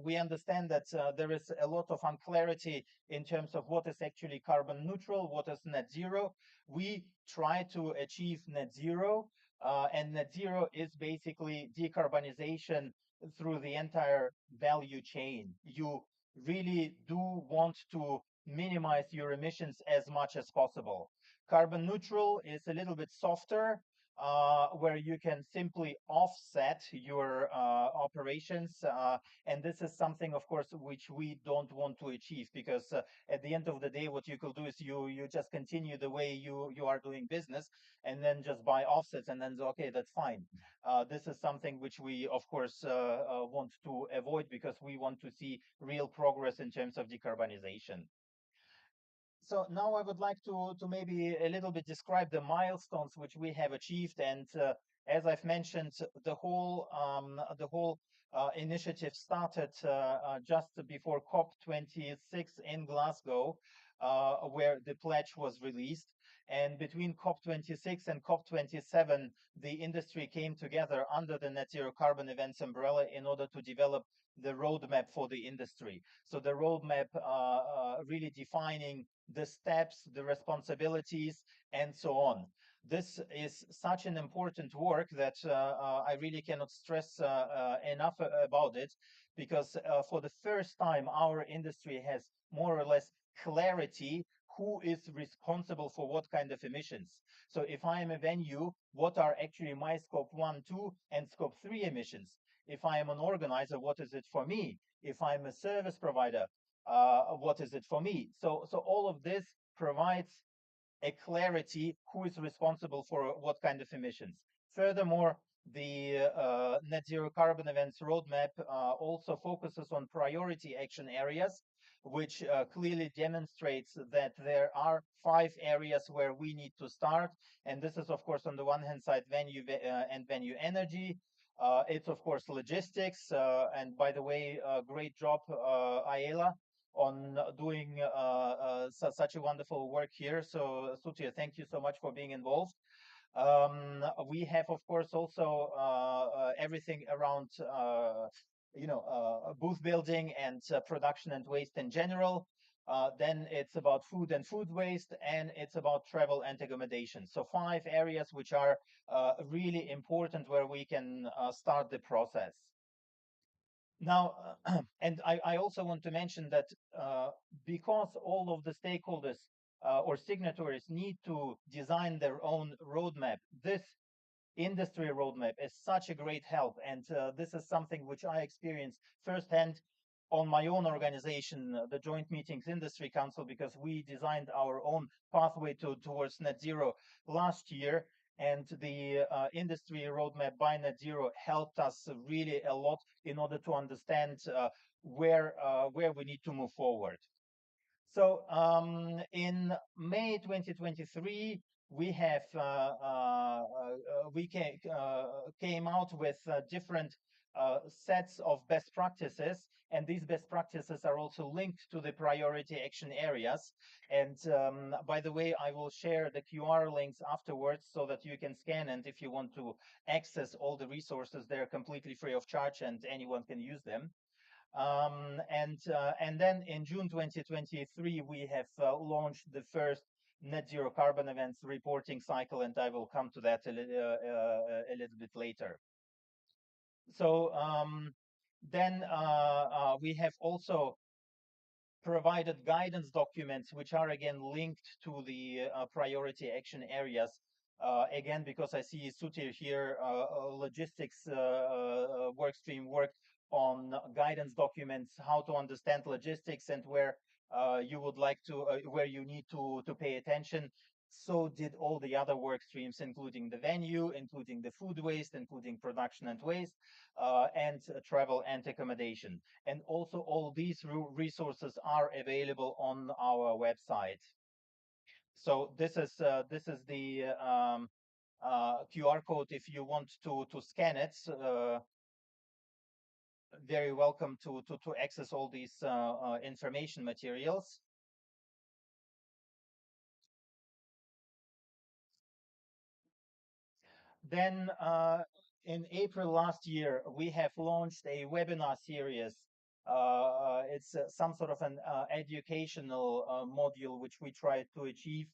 we understand that there is a lot of unclarity in terms of what is actually carbon neutral, what is net zero. We try to achieve net zero, and net zero is basically decarbonization through the entire value chain. You really do want to minimize your emissions as much as possible. Carbon neutral is a little bit softer, where you can simply offset your operations. And this is something, of course, which we don't want to achieve, because at the end of the day, what you could do is you just continue the way you are doing business, and then just buy offsets, and then okay, that's fine. This is something which we, of course, want to avoid, because we want to see real progress in terms of decarbonization. So now I would like to maybe a little bit describe the milestones which we have achieved. And as I've mentioned, the whole initiative started just before COP26 in Glasgow, where the pledge was released. And between COP26 and COP27, the industry came together under the Net Zero Carbon Events umbrella in order to develop the roadmap for the industry. So the roadmap really defining the steps, the responsibilities, and so on. This is such an important work that I really cannot stress enough about it, because for the first time, our industry has more or less clarity who is responsible for what kind of emissions. So if I am a venue, what are actually my scope 1, 2, and scope 3 emissions? If I am an organizer, what is it for me? If I'm a service provider, what is it for me? So all of this provides a clarity who is responsible for what kind of emissions. Furthermore, the Net Zero Carbon Events Roadmap also focuses on priority action areas, which clearly demonstrates that there are 5 areas where we need to start. And this is, of course, on the one hand side, venue and venue energy. It's, of course, logistics. And by the way, great job, IELA, on doing such a wonderful work here. So, Sutya, thank you so much for being involved. We have, of course, also everything around, booth building and production and waste in general. Then it's about food and food waste, and it's about travel and accommodation. So 5 areas which are really important, where we can start the process. Now, and I also want to mention that because all of the stakeholders or signatories need to design their own roadmap, this industry roadmap is such a great help. And this is something which I experienced firsthand on my own organization, the Joint Meetings Industry Council, because we designed our own pathway towards net zero last year. And the industry roadmap by net zero helped us really a lot in order to understand where we need to move forward. So in May 2023, we have came out with different sets of best practices, and these best practices are also linked to the priority action areas. And by the way, I will share the QR links afterwards so that you can scan, and if you want to access all the resources, they're completely free of charge and anyone can use them. And then in June 2023, we have launched the first net zero carbon events reporting cycle, and I will come to that a little bit later. So then we have also provided guidance documents, which are again linked to the priority action areas. Again, because I see Sutir here, logistics work stream worked on guidance documents, how to understand logistics and where you would like to, where you need to pay attention. So did all the other work streams, including the venue, including the food waste, including production and waste, and travel and accommodation. And also all these resources are available on our website. So this is the QR code. If you want to scan it, very welcome to access all these information materials. Then in April last year, we have launched a webinar series. It's some sort of an educational module which we try to achieve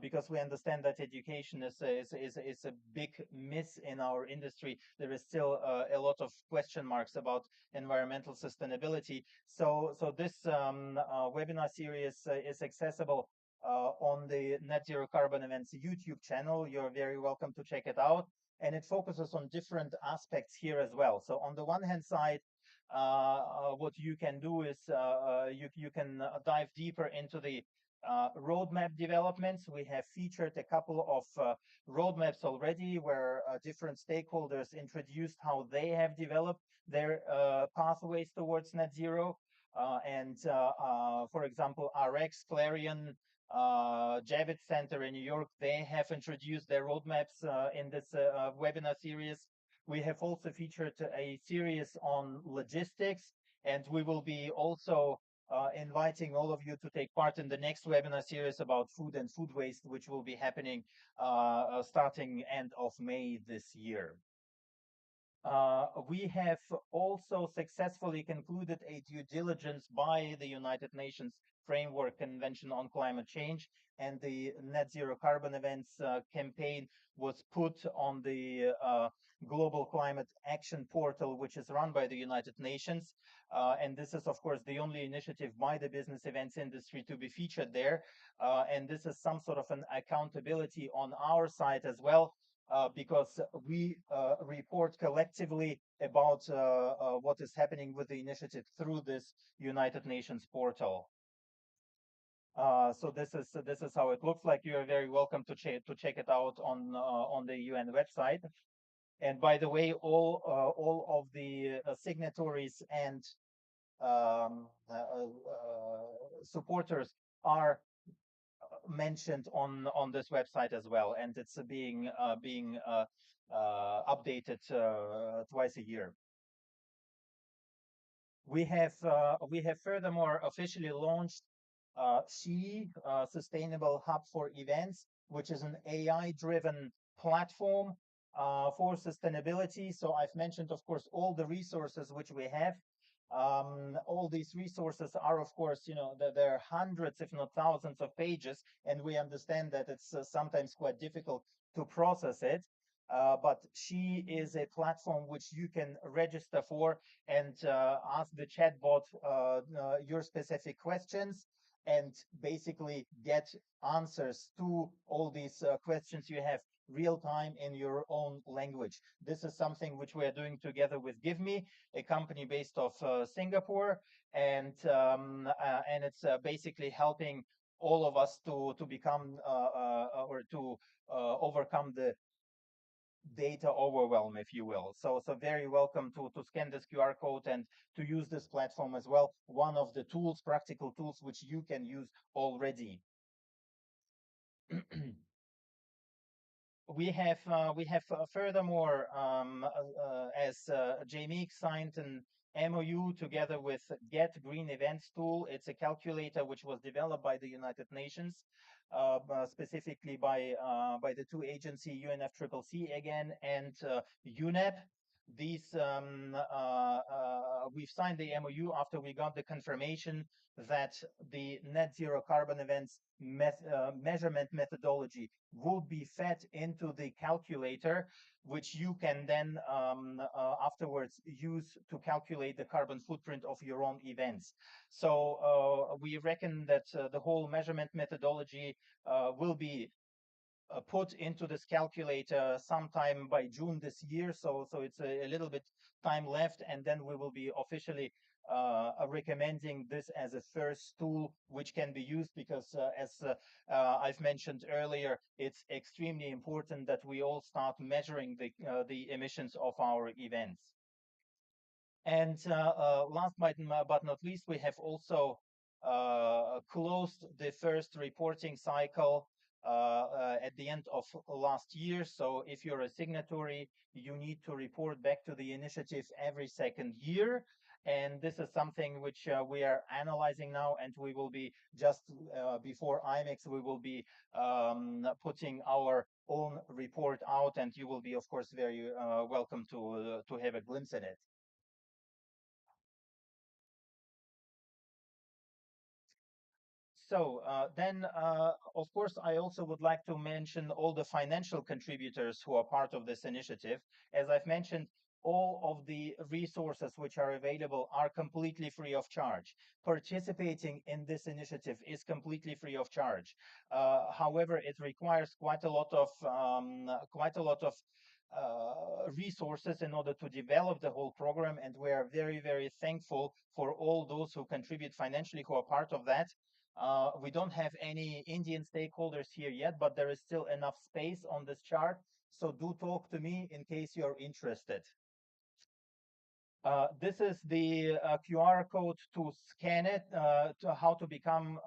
because we understand that education is a big miss in our industry. There is still a lot of question marks about environmental sustainability. So this webinar series is accessible on the Net Zero Carbon Events YouTube channel. You're very welcome to check it out. And it focuses on different aspects here as well. So on the one hand side, what you can do is you can dive deeper into the roadmap developments. We have featured a couple of roadmaps already where different stakeholders introduced how they have developed their pathways towards net zero. For example, RX, Clarion, Javits Center in New York, they have introduced their roadmaps in this webinar series. We have also featured a series on logistics, and we will be also inviting all of you to take part in the next webinar series about food and food waste, which will be happening starting end of May this year. We have also successfully concluded a due diligence by the United Nations Framework Convention on Climate Change, and the Net Zero Carbon Events campaign was put on the Global Climate Action Portal, which is run by the United Nations. And this is, of course, the only initiative by the business events industry to be featured there. And this is some sort of an accountability on our side as well, because we report collectively about what is happening with the initiative through this United Nations portal. So this is how it looks like. You are very welcome to check it out on the UN website. And by the way, all of the signatories and supporters are mentioned on this website as well, and it's being updated twice a year. We have furthermore officially launched SHE, Sustainable Hub for Events, which is an AI-driven platform for sustainability. So I've mentioned, of course, all the resources which we have. All these resources are, of course, there are hundreds, if not thousands of pages, and we understand that it's sometimes quite difficult to process it. But SHE is a platform which you can register for and ask the chatbot your specific questions and basically get answers to all these questions you have real time in your own language. This is something which we are doing together with GiveMe, a company based of Singapore, and it's basically helping all of us to become or to overcome the data overwhelm, if you will. So very welcome to scan this QR code and to use this platform as well. One of the tools, practical tools, which you can use already. We have furthermore, as Jamie signed an MOU together with Get Green Events Tool. It's a calculator which was developed by the United Nations, specifically by the two agencies, UNFCCC again and UNEP. these we've signed the MOU after we got the confirmation that the net zero carbon events measurement methodology will be fed into the calculator, which you can then afterwards use to calculate the carbon footprint of your own events. So we reckon that the whole measurement methodology will be put into this calculator sometime by June this year. So it's a little bit time left, and then we will be officially recommending this as a first tool which can be used, because as I've mentioned earlier, it's extremely important that we all start measuring the emissions of our events. And last but not least, we have also closed the first reporting cycle at the end of last year. So if you're a signatory, you need to report back to the initiative every second year. And this is something which we are analyzing now, and we will be just before IMEX, we will be putting our own report out, and you will be, of course, very welcome to have a glimpse at it. So then, of course, I also would like to mention all the financial contributors who are part of this initiative. As I've mentioned, all of the resources which are available are completely free of charge. Participating in this initiative is completely free of charge. However, it requires quite a lot of resources in order to develop the whole program, and we are very, very thankful for all those who contribute financially, who are part of that. We don't have any Indian stakeholders here yet, but there is still enough space on this chart. So do talk to me in case you're interested. This is the QR code to scan it, to how to become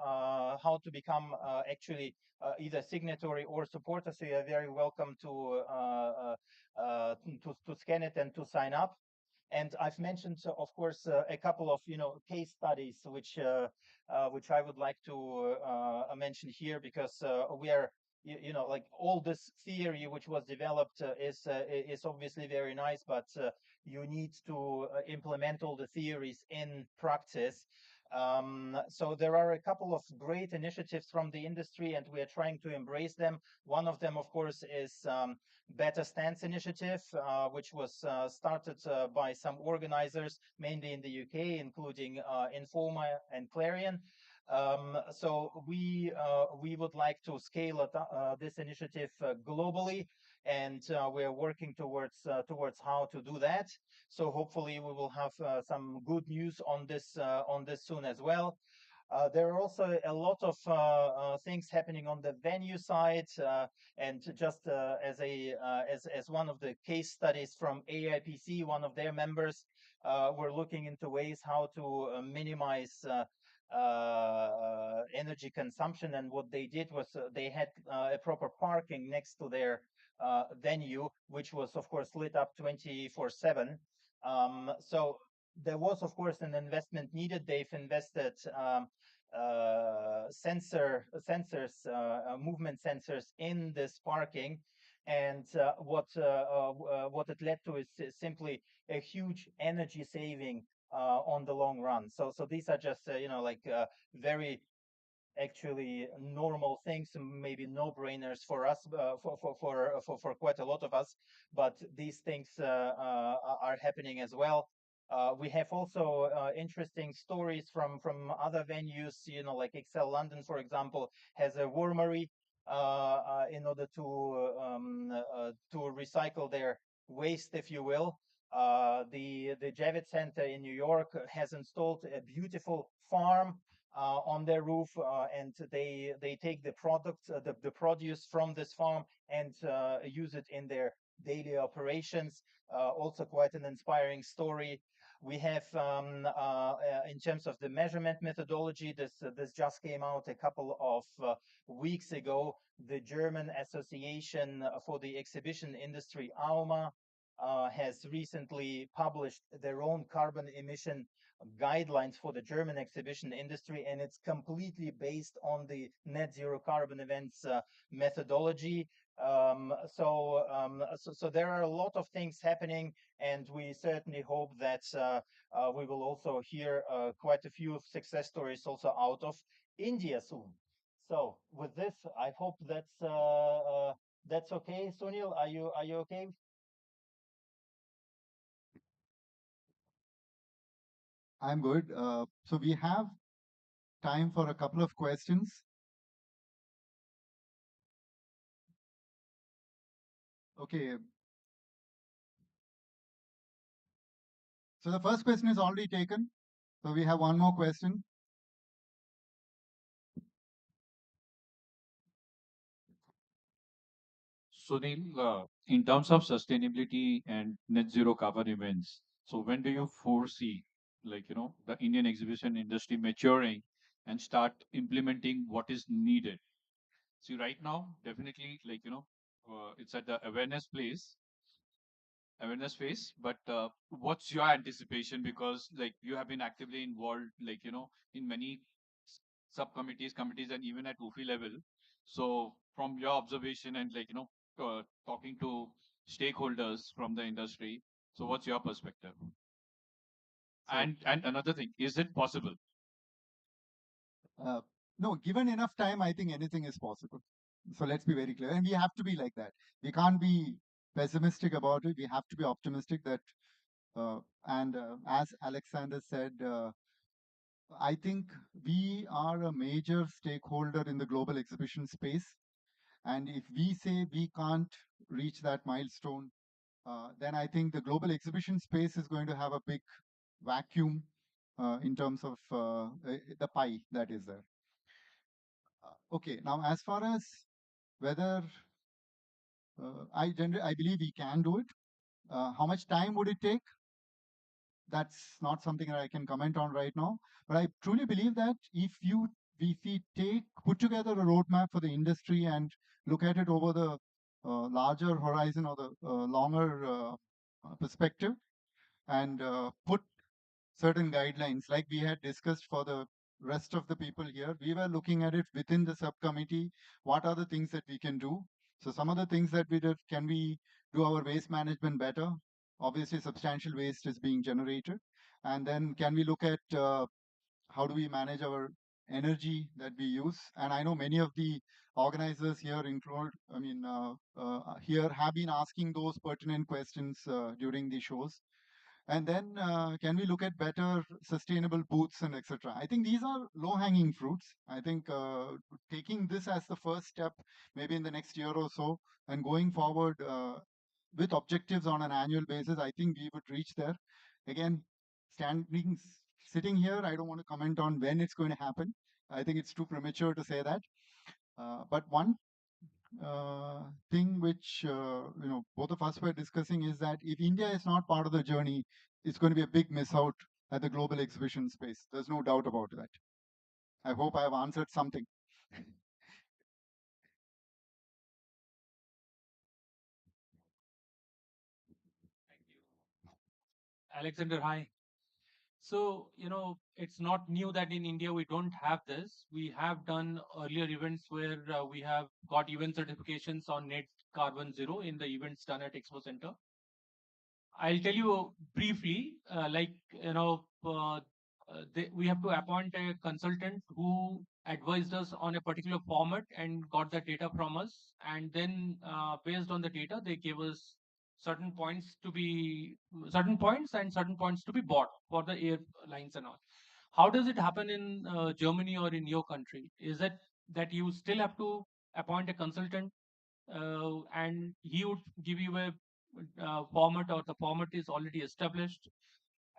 actually either signatory or supporter. So you're very welcome to scan it and to sign up. And I've mentioned, of course, a couple of case studies which I would like to mention here, because we are like all this theory which was developed is obviously very nice, but you need to implement all the theories in practice. So there are a couple of great initiatives from the industry, and we are trying to embrace them. One of them, of course, is Better Stance Initiative, which was started by some organizers, mainly in the UK, including Informa and Clarion. So we would like to scale this initiative globally, and we are working towards how to do that. So hopefully we will have some good news on this soon as well. There are also a lot of things happening on the venue side, and just as one of the case studies from AIPC, one of their members were looking into ways how to minimize energy consumption, and what they did was they had a proper parking next to their venue, which was of course lit up 24/7. So there was, of course, an investment needed. They've invested movement sensors in this parking, and what it led to is simply a huge energy saving on the long run. So these are just like very actually normal things, maybe no-brainers for us, for quite a lot of us, but these things are happening as well. We have also interesting stories from other venues, like Excel London, for example, has a wormery in order to recycle their waste, if you will. The Javits Center in New York has installed a beautiful farm on their roof, and they take the product, the produce from this farm, and use it in their daily operations. Also quite an inspiring story. We have, in terms of the measurement methodology, this just came out a couple of weeks ago. The German Association for the Exhibition Industry, AUMA, has recently published their own carbon emission guidelines for the German exhibition industry, and it's completely based on the net zero carbon events methodology. So there are a lot of things happening, and we certainly hope that we will also hear quite a few success stories also out of India soon. So with this, I hope that's okay. Sunil, are you okay? I'm good. So we have time for a couple of questions. Okay. So the first question is already taken. So we have one more question. Sunil, in terms of sustainability and net zero carbon events, so when do you foresee, like, the Indian exhibition industry maturing and start implementing what is needed? See, right now, definitely, like, it's at the awareness phase, but what's your anticipation? Because, like, you have been actively involved, like, in many subcommittees, committees, and even at UFI level. So, from your observation and, like, talking to stakeholders from the industry, so what's your perspective? So, And another thing, is it possible? uh, no, given enough time, I think anything is possible. So let's be very clear. And we have to be like that. We can't be pessimistic about it. We have to be optimistic that, and as Alexander said, I think we are a major stakeholder in the global exhibition space. And if we say we can't reach that milestone, then I think the global exhibition space is going to have a big vacuum in terms of the pie that is there. Okay, now as far as whether I believe we can do it. How much time would it take? That's not something that I can comment on right now. But I truly believe that if we put together a roadmap for the industry and look at it over the larger horizon or the longer perspective, and put certain guidelines like we had discussed for the rest of the people here. We were looking at it within the subcommittee. What are the things that we can do? So some of the things that we did, can we do our waste management better? Obviously, substantial waste is being generated. And then can we look at how do we manage our energy that we use? And I know many of the organizers here here have been asking those pertinent questions during the shows. And then can we look at better sustainable booths and etc. I think these are low hanging fruits. I think taking this as the first step, maybe in the next year or so, and going forward with objectives on an annual basis, I think we would reach there. Again, standing sitting here, I don't want to comment on when it's going to happen. I think it's too premature to say that. But one thing which both of us were discussing is that if India is not part of the journey, it's going to be a big miss out at the global exhibition space. There's no doubt about that. I hope I have answered something. Alexander, hi. So, it's not new that in India we don't have this. We have done earlier events where we have got event certifications on net carbon zero in the events done at Expo Center. I'll tell you briefly, we have to appoint a consultant who advised us on a particular format and got the data from us. And then, based on the data, they gave us certain points and certain points to be bought for the airlines and all. How does it happen in Germany or in your country? Is it that you still have to appoint a consultant and he would give you a format, or the format is already established,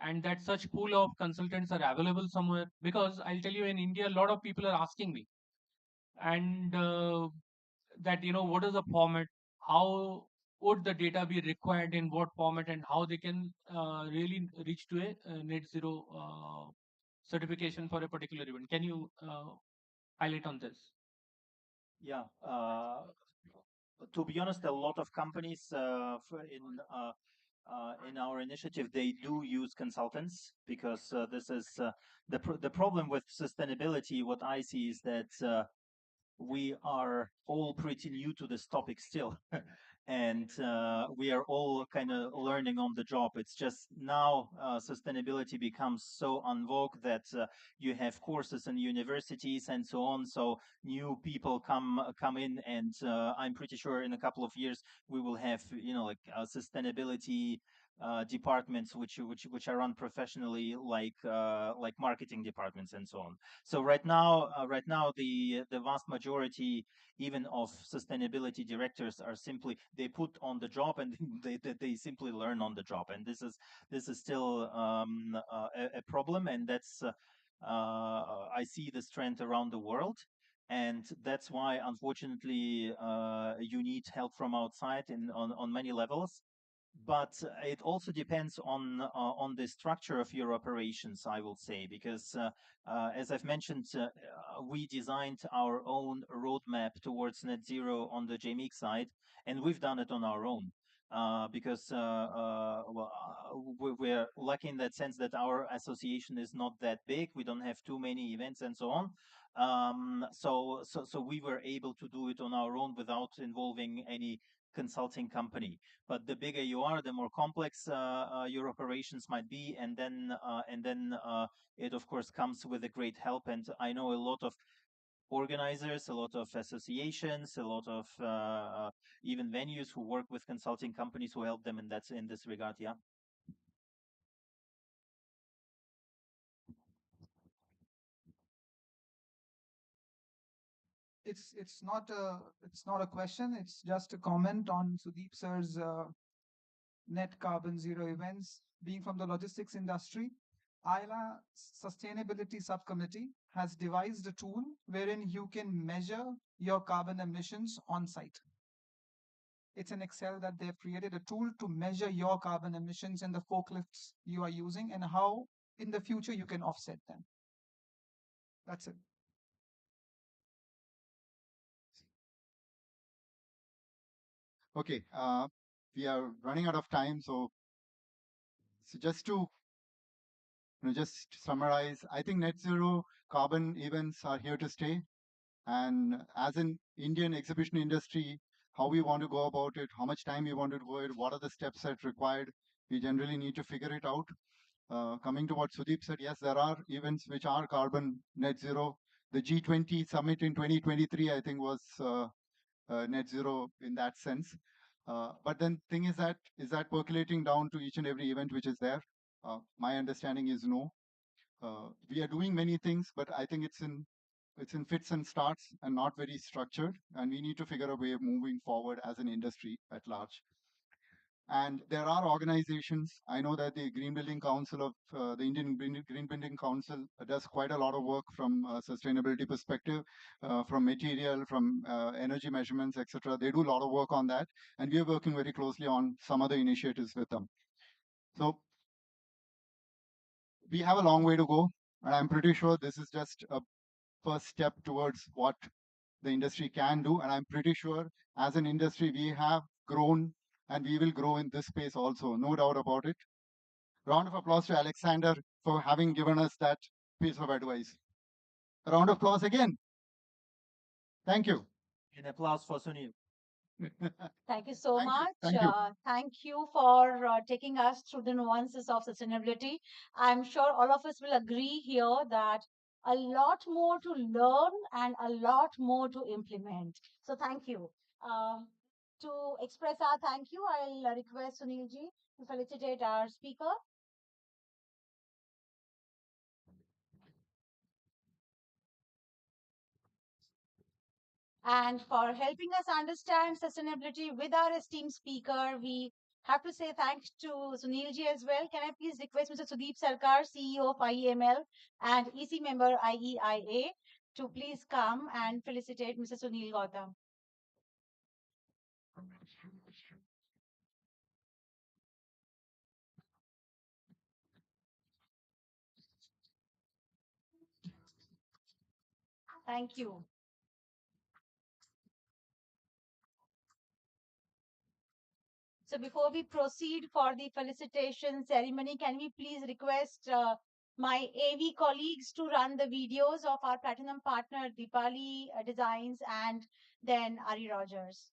and that such pool of consultants are available somewhere? Because I'll tell you, in India, a lot of people are asking me, and that, what is the format, how would the data be required, in what format, and how they can really reach to a net zero certification for a particular event. Can you highlight on this? Yeah. To be honest, a lot of companies in in our initiative, they do use consultants because this is the problem with sustainability. What I see is that we are all pretty new to this topic still. And we are all kind of learning on the job. It's just now sustainability becomes so en vogue that you have courses in universities and so on. So new people come in, and I'm pretty sure in a couple of years we will have like sustainability departments which are run professionally, like marketing departments and so on. So right now the vast majority even of sustainability directors are simply, they put on the job and they simply learn on the job, and this is still a problem, and that's I see this trend around the world. And that's why, unfortunately, you need help from outside on many levels. But it also depends on the structure of your operations, I will say, because as I've mentioned, we designed our own roadmap towards net zero on the JMIC side, and we've done it on our own. Because we're lucky in that sense that our association is not that big. We don't have too many events and so on. So we were able to do it on our own without involving any consulting company. But the bigger you are, the more complex your operations might be, and then it of course comes with a great help. And I know a lot of organizers, a lot of associations, a lot of even venues who work with consulting companies who help them in this regard. Yeah. It's not a question. It's just a comment on Sudeep sir's net carbon zero events. Being from the logistics industry, ILA Sustainability Subcommittee has devised a tool wherein you can measure your carbon emissions on site. It's an Excel that they've created a tool to measure your carbon emissions in the forklifts you are using and how in the future you can offset them. That's it. Okay, we are running out of time, so just to just summarize, I think net zero carbon events are here to stay. And as an Indian exhibition industry, how we want to go about it, how much time we want to go it, what are the steps that required, we generally need to figure it out. Coming to what Sudeep said, yes, there are events which are carbon net zero. The G20 summit in 2023, I think, was net zero in that sense. But then thing is that percolating down to each and every event which is there? My understanding is no. We are doing many things, but I think it's in fits and starts and not very structured. And we need to figure a way of moving forward as an industry at large. And there are organizations. I know that the Green Building Council of the Indian Green Building Council does quite a lot of work from a sustainability perspective, from material, from energy measurements, etc. They do a lot of work on that, and we are working very closely on some other initiatives with them. So we have a long way to go, and I'm pretty sure this is just a first step towards what the industry can do. And I'm pretty sure as an industry, we have grown and we will grow in this space also, no doubt about it. Round of applause to Alexander for having given us that piece of advice. A round of applause again. Thank you. An applause for Sunil. Thank you so much. Thank you. Thank you for taking us through the nuances of sustainability. I'm sure all of us will agree here that a lot more to learn and a lot more to implement. So thank you. To express our thank you, I'll request Sunil ji to felicitate our speaker. And for helping us understand sustainability with our esteemed speaker, we have to say thanks to Sunil ji as well. Can I please request Mr. Sudeep Sarkar, CEO of IEML and EC member IEIA, to please come and felicitate Mr. Sunil Gautam. Thank you. So So before we proceed for the felicitation ceremony, can we please request my AV colleagues to run the videos of our platinum partner Deepali Designs and then Ari Rogers.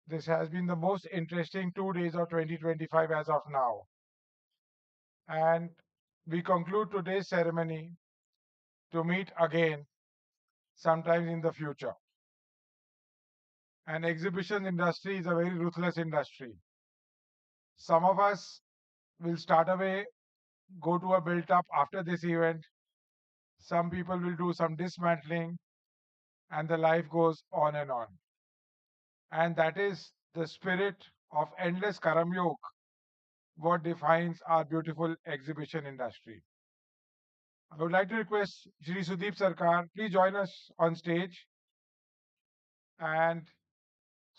This has been the most interesting 2 days of 2025 as of now. And we conclude today's ceremony to meet again sometimes in the future. And exhibition industry is a very ruthless industry. Some of us will start away, go to a built up after this event. Some people will do some dismantling, and the life goes on and on. And that is the spirit of endless karamyok, what defines our beautiful exhibition industry. I would like to request Shri Sudeep Sarkar, please join us on stage. And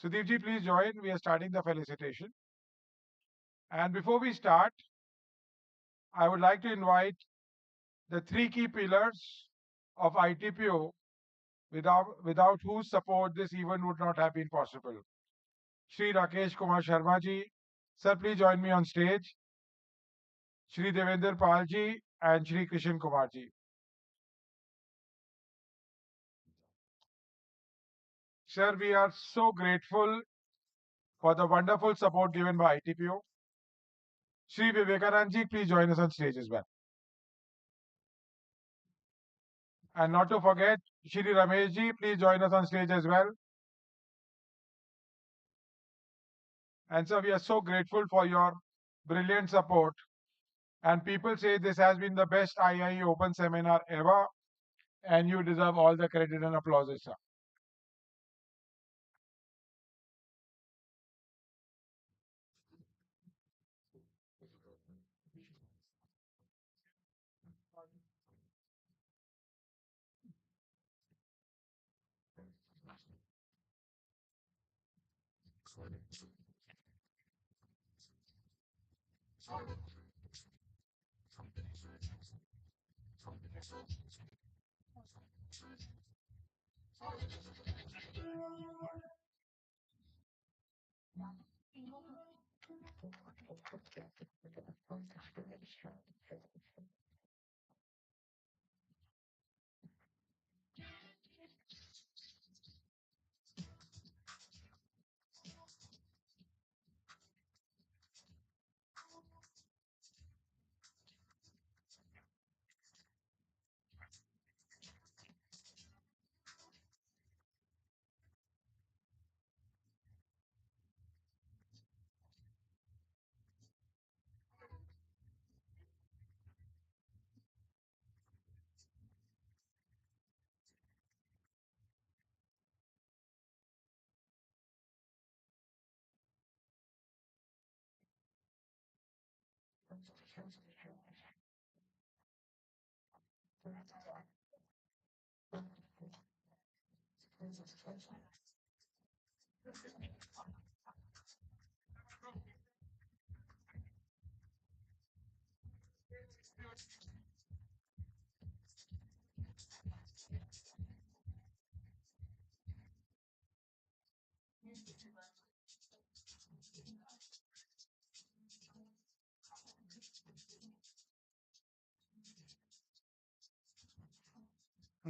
Sudeep ji, please join. We are starting the felicitation. And before we start, I would like to invite the three key pillars of ITPO without whose support this event would not have been possible. Shri Rakesh Kumar Sharma ji, sir, please join me on stage. Shri Devender Pal ji and Shri Krishan Kumar ji. Sir, we are so grateful for the wonderful support given by ITPO. Shri Vivekanand ji, please join us on stage as well. And not to forget, Shri Ramesh ji, please join us on stage as well. And sir, we are so grateful for your brilliant support. And people say this has been the best IIE Open seminar ever, and you deserve all the credit and applause, sir.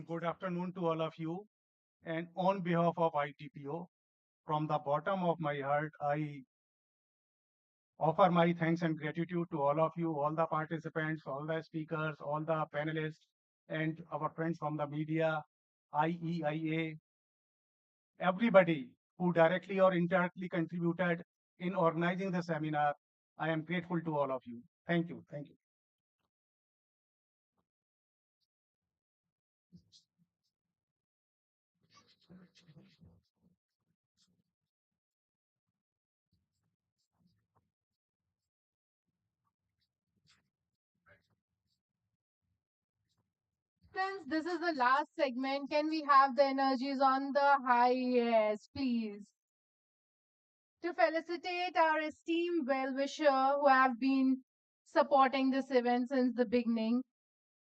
Good afternoon to all of you. And on behalf of ITPO, from the bottom of my heart, I offer my thanks and gratitude to all of you, all the participants, all the speakers, all the panelists, and our friends from the media, IEIA, everybody who directly or indirectly contributed in organizing the seminar. I am grateful to all of you. Thank you. Thank you. Since this is the last segment, can we have the energies on the high? Yes, please. To felicitate our esteemed well-wisher who have been supporting this event since the beginning,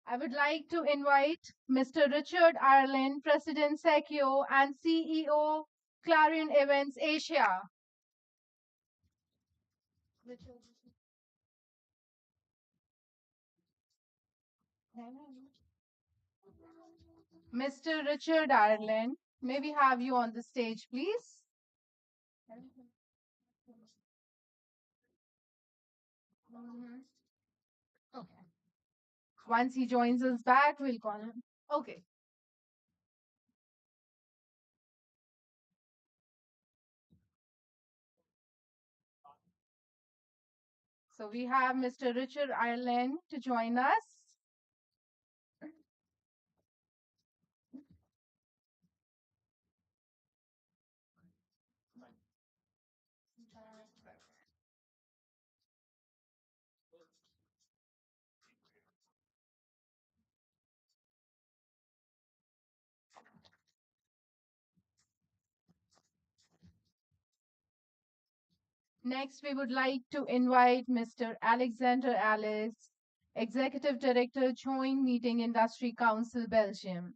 I would like to invite Mr. Richard Ireland, President Sekio and CEO Clarion Events Asia. Mr. Richard Ireland, may we have you on the stage, please? Mhm. Okay. Once he joins us back, we'll call him. Okay. So we have Mr. Richard Ireland to join us. Next, we would like to invite Mr. Alexander Alice, Executive Director, Joint Meeting Industry Council, Belgium.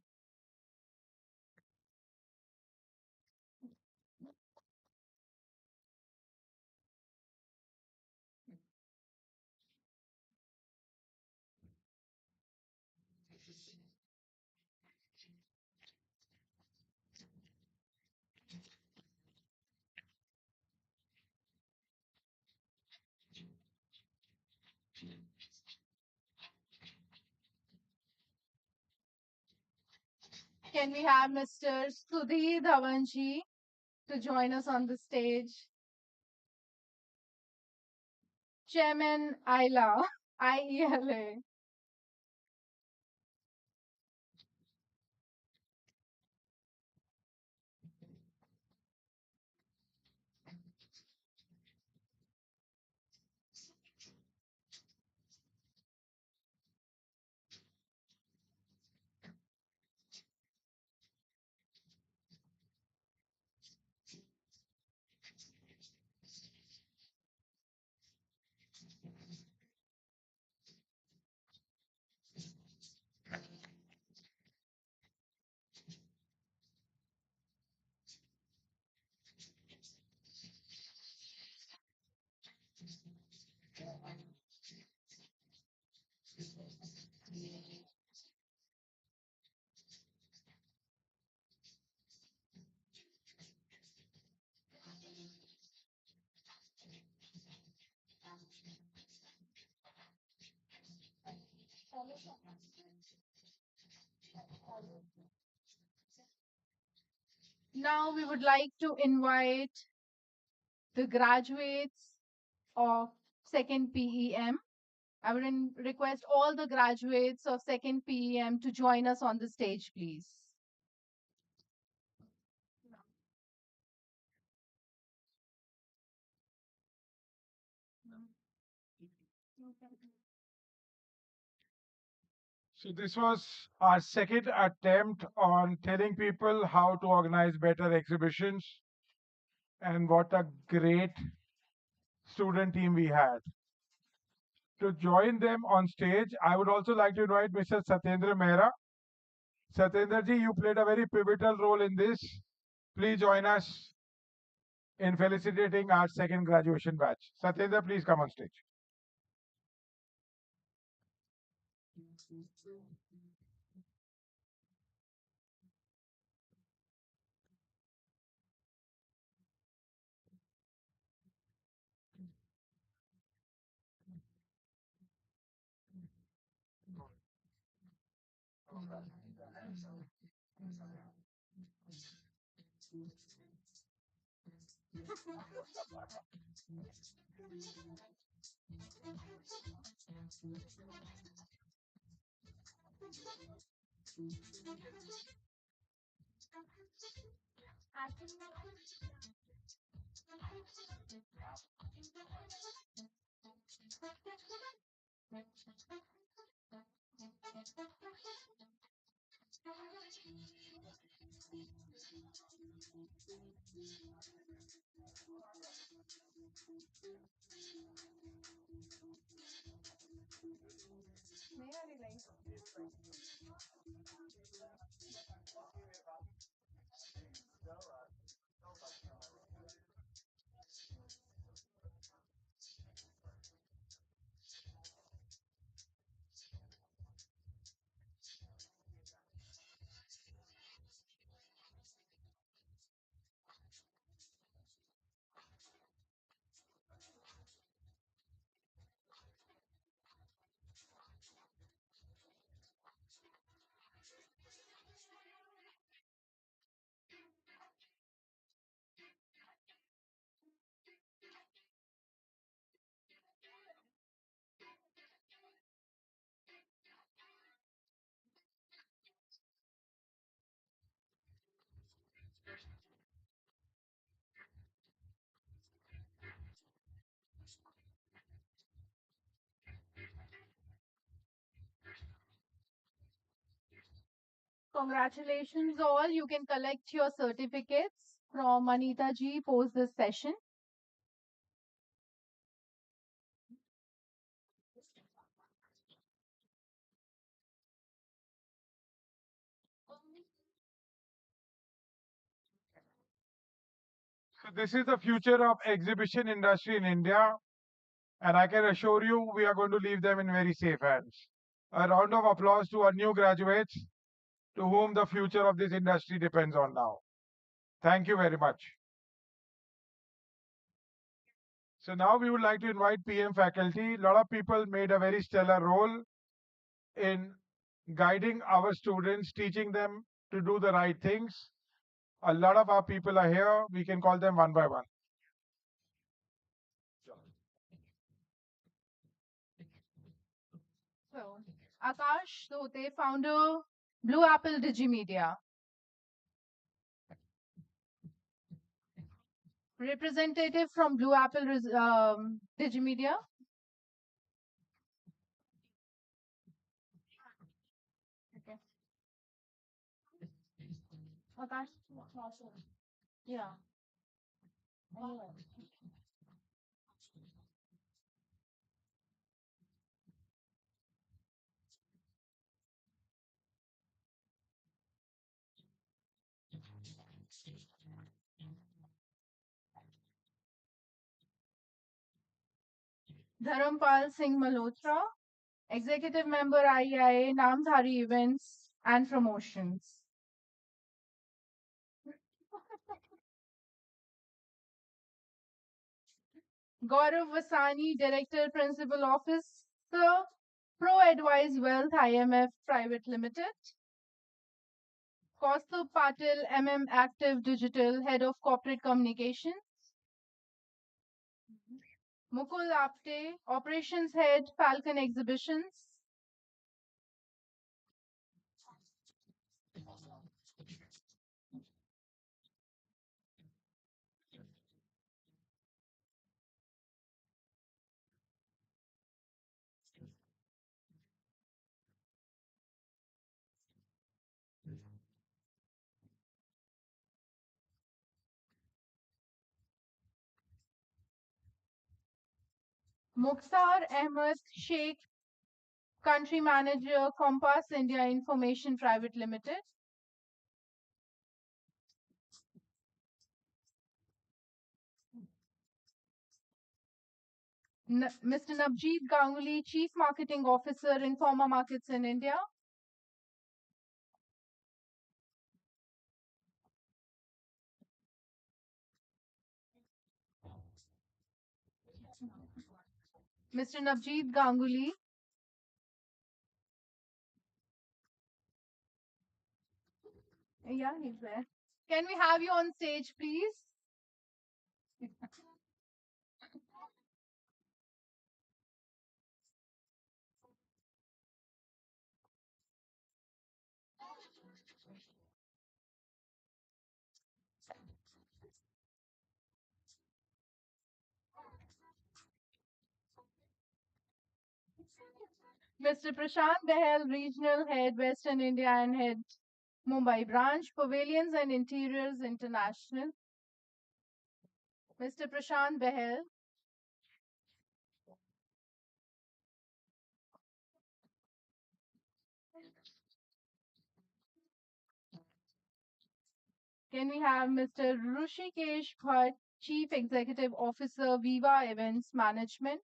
Can we have Mr. Sudhir Dhawanji to join us on the stage? Chairman IELA. Now we would like to invite the graduates of second PEM. I would request all the graduates of second PEM to join us on the stage, please. So this was our second attempt on telling people how to organize better exhibitions, and what a great student team we had. To join them on stage, I would also like to invite Mr. Satyendra Mehra. Satyendra ji, you played a very pivotal role in this. Please join us in felicitating our second graduation batch. Satyendra, please come on stage. Congratulations all. You can collect your certificates from Anita ji post this session. So this is the future of exhibition industry in India, and I can assure you we are going to leave them in very safe hands. A round of applause to our new graduates to whom the future of this industry depends on now. Thank you very much. So now we would like to invite PM faculty. A lot of people made a very stellar role in guiding our students, teaching them to do the right things. A lot of our people are here. We can call them one by one. So, Akash Dhote, founder, Blue Apple Digimedia. Representative from Blue Apple Digimedia. Okay. Akash. Yeah. Dharampal Singh Malhotra, Executive Member IEIA, Namdhari Events and Promotions. Gaurav Vasani, Director, Principal Officer, Pro Advise Wealth IMF Private Limited. Kaustubh Patil, Active Digital, Head of Corporate Communications. Mukul Apte, Operations Head, Falcon Exhibitions. Mukhtar Ahmed Sheikh, Country Manager, Compass India Information Private Limited. Mr. Navjeet Ganguly, Chief Marketing Officer, Informa Markets in India. Mr. Navjeet Ganguly. Yeah, he's there. Can we have you on stage, please? Mr. Prashant Behel, Regional Head, Western India and Head, Mumbai Branch, Pavilions and Interiors International. Mr. Prashant Behel. Can we have Mr. Rushikesh Bhatt, Chief Executive Officer, Viva Events Management?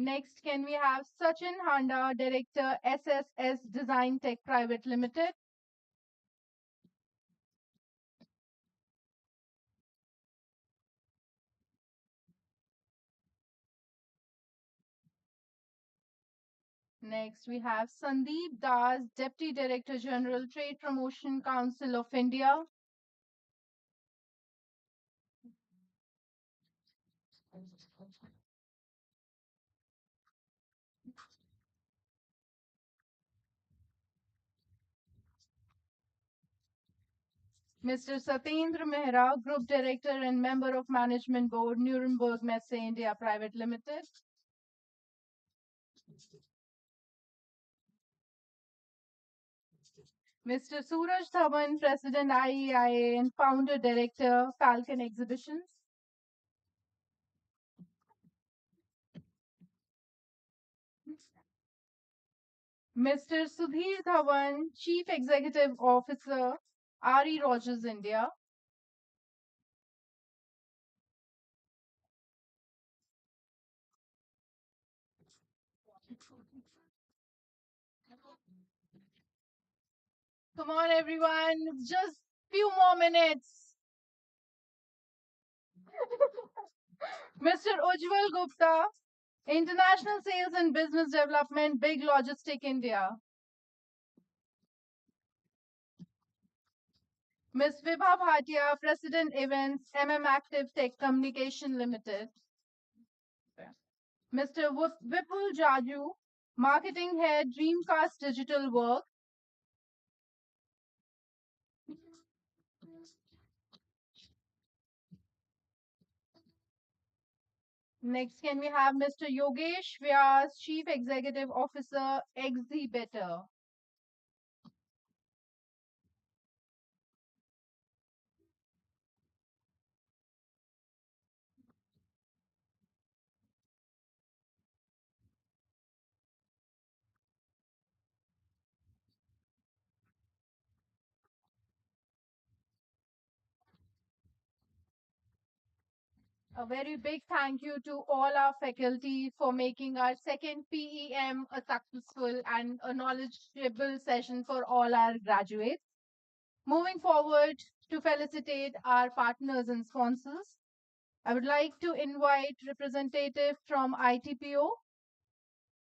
Next, can we have Sachin Handa, Director, SSS Design Tech Private Limited? Next, we have Sandeep Das, Deputy Director General, Trade Promotion Council of India. Mr. Satyendra Mehra, Group Director and Member of Management Board, Nuremberg Messe India Private Limited. Mr. Suraj Dhawan, President IEIA and Founder Director, Falcon Exhibitions. Mr. Sudhir Dhawan, Chief Executive Officer, RE Rogers India. Come on, everyone, just few more minutes. Mr. Ujjwal Gupta, International Sales and Business Development, Big Logistic India. Ms. Vibha Bhatia, President Events, Active Tech Communication Limited. Mr. Vipul Jaju, Marketing Head, Dreamcast Digital Work. Next, can we have Mr. Yogesh Vyas, Chief Executive Officer, Exhibitor. A very big thank you to all our faculty for making our second PEM a successful and a knowledgeable session for all our graduates. Moving forward to felicitate our partners and sponsors, I would like to invite representative from ITPO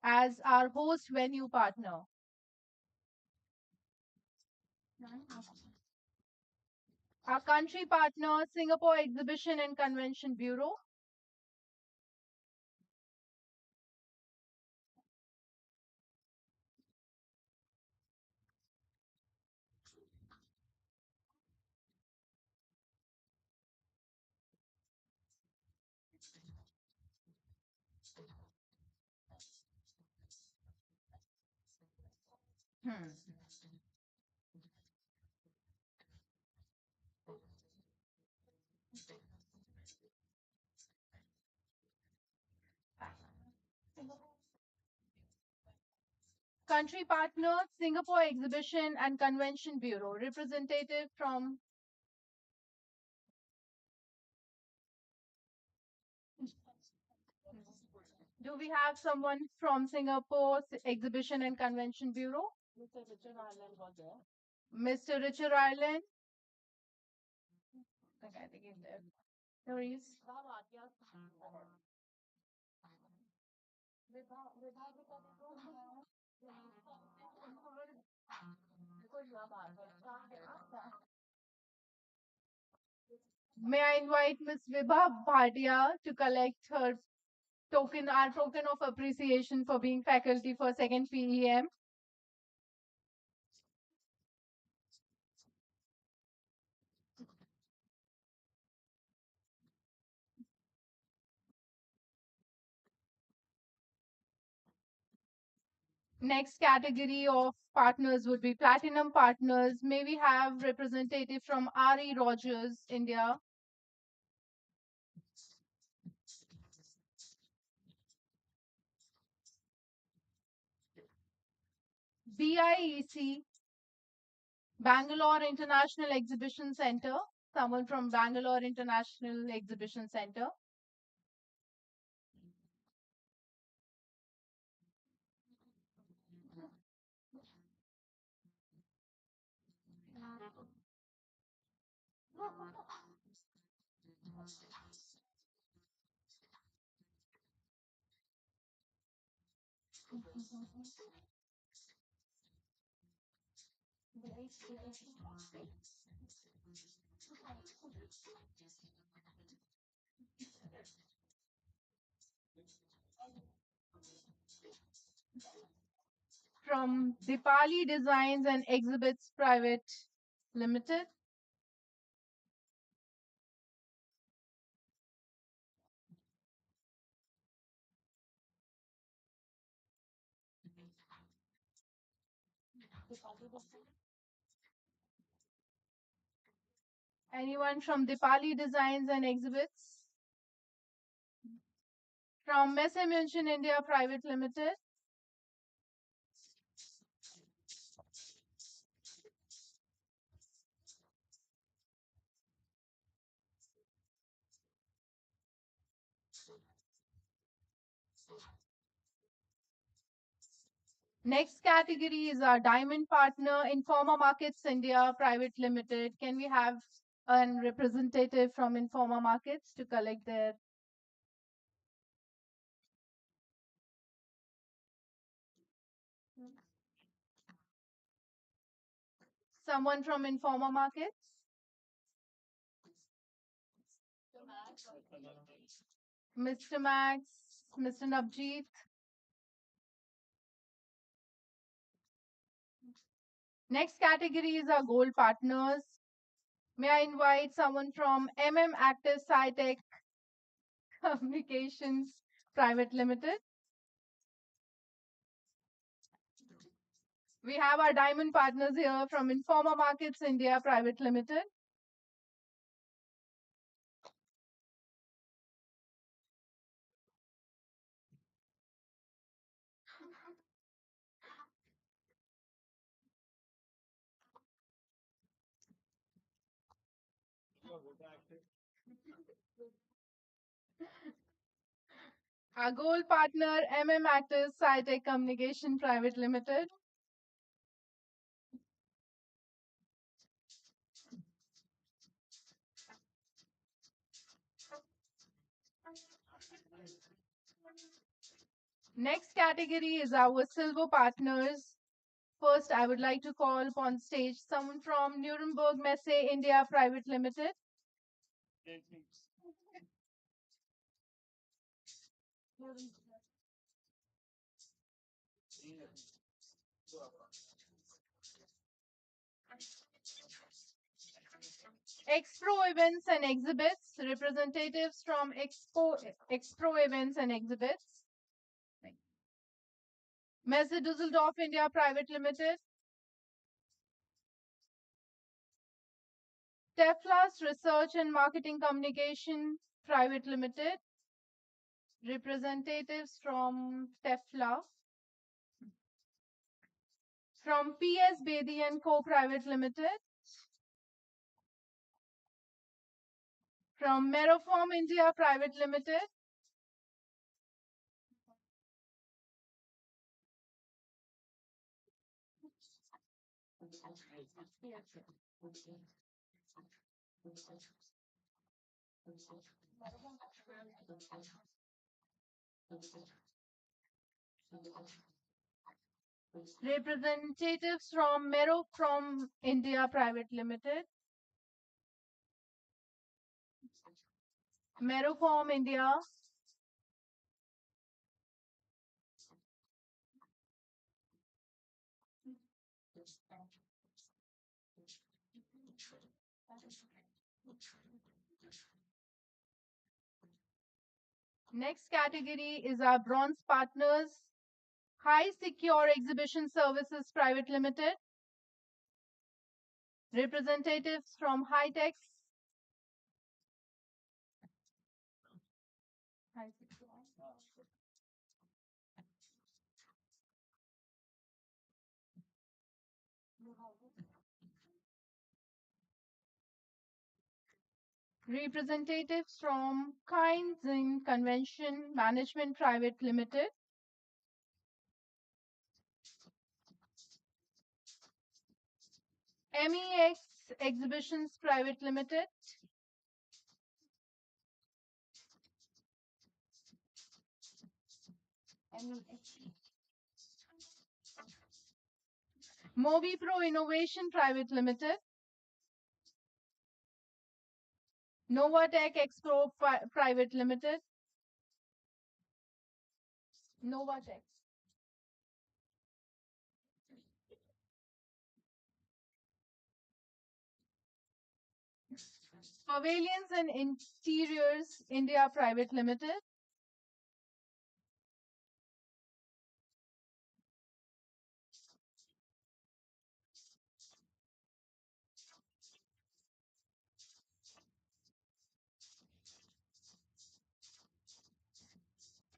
as our host venue partner. Our country partner, Singapore Exhibition and Convention Bureau. Hmm. Country partner, Singapore Exhibition and Convention Bureau. Representative from Do we have someone from Singapore Exhibition and Convention Bureau? Mr. Richard Ireland was there. Mr. Richard Ireland. Okay, I think he's there. No worries. May I invite Ms. Vibha Bhatia to collect her our token of appreciation for being faculty for second PEM. Next category of partners would be platinum partners. May we have representative from RE Rogers, India. BIEC, Bangalore International Exhibition Center. Someone from Bangalore International Exhibition Center. From Dipali Designs and Exhibits Private Limited. Anyone from Dipali Designs and Exhibits? From Messe München India Private Limited? Next category is our diamond partner, Informa Markets India Private Limited. Can we have a representative from Informa Markets to collect their someone from Informa Markets? Mr. Max, Mr. Navjeet. Next category is our gold partners. May I invite someone from Active SciTech Communications Private Limited? We have our diamond partners here from Informa Markets India Private Limited. Our gold partner, Active SciTech Communication Private Limited. Next category is our silver partners. First, I would like to call upon stage someone from Nuremberg Messe India Private Limited. Expro Events and Exhibits, representatives from Expro Events and Exhibits. Messe Düsseldorf India Private Limited. Teflas Research and Marketing Communication Private Limited. Representatives from Tefla. From PS Bedi and Co Private Limited. From Meroform India Private Limited. Representatives from Mero from India Private Limited. Meroform India. Next category is our bronze partners, High Secure Exhibition Services Private Limited. Representatives from High-Tech. Representatives from Kinds in Convention Management Private Limited. MEX Exhibitions Private Limited. MobiPro Innovation Private Limited. Novatech Expo Private Limited. Novatech. Pavilions and Interiors India Private Limited.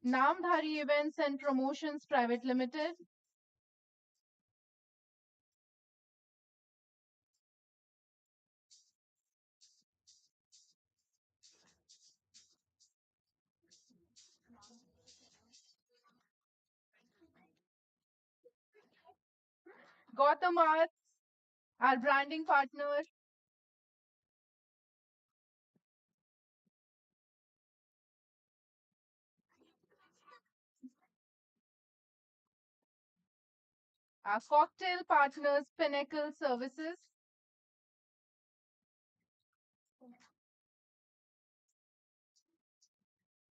Namdhari Events and Promotions Private Limited, Gautam Arts, our branding partner, our cocktail partners, Pinnacle Services,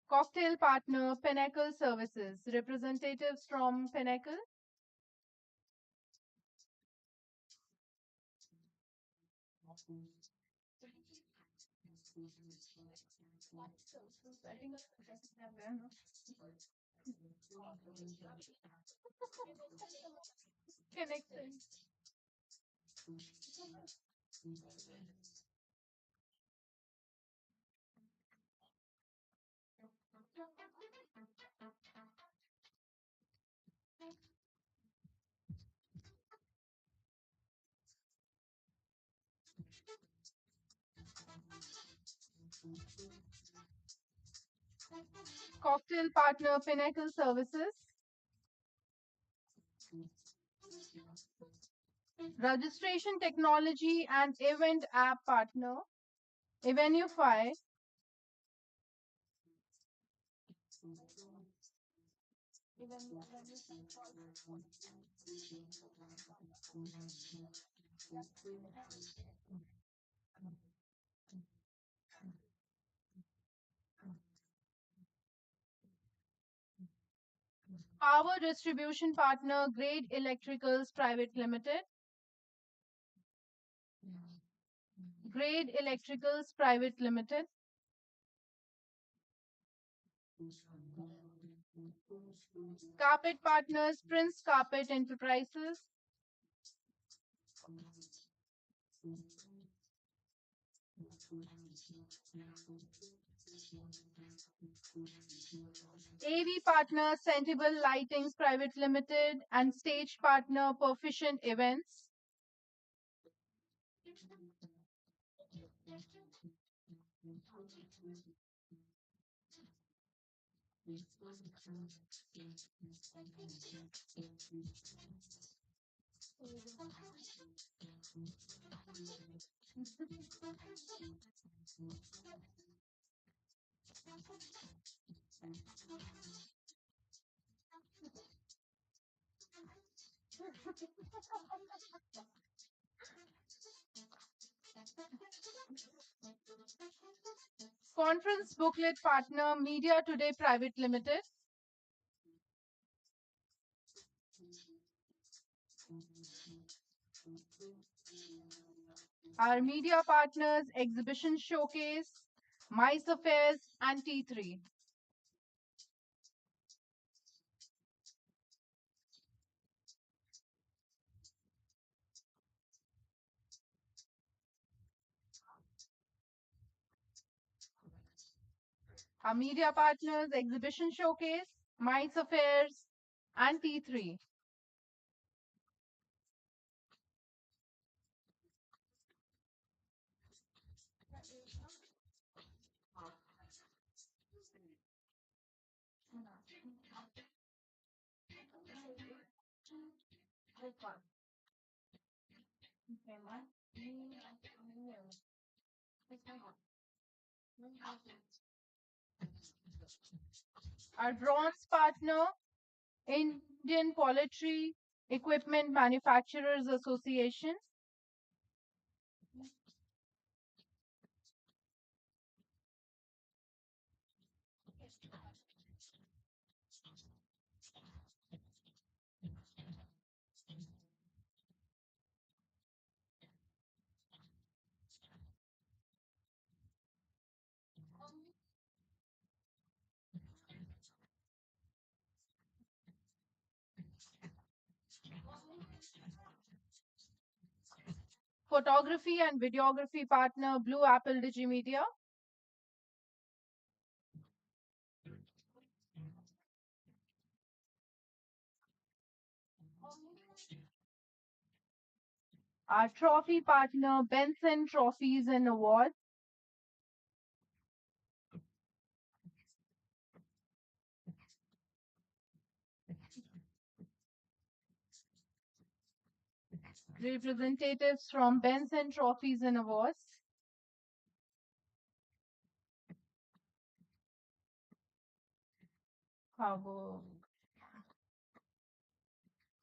cocktail partner, Pinnacle Services, representatives from Pinnacle, Connecting. Cocktail partner, Pinnacle Services, registration technology and event app partner, Evenify, power distribution partner, Grade Electricals Private Limited, Grade Electricals Private Limited, carpet partners, Prince Carpet Enterprises, AV partner, Sensible Lightings Private Limited, and stage partner, Proficient Events. Conference booklet partner, Media Today Private Limited. Our media partners, Exhibition Showcase, Mice Affairs, and T3. Our media partners, Exhibition Showcase, Mice Affairs, and T3. Our bronze partner, Indian Poultry Equipment Manufacturers Association. Photography and videography partner, Blue Apple Digimedia. Our trophy partner, Benson Trophies and Awards. Representatives from Benson Trophies and Awards.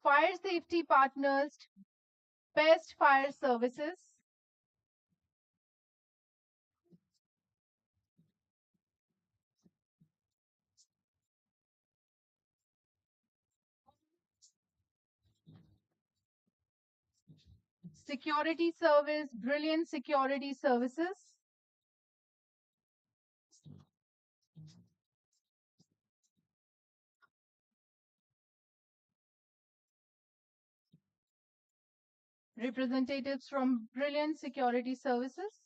Fire safety partners, Best Fire Services. Security Service, Brilliant Security Services. Representatives from Brilliant Security Services.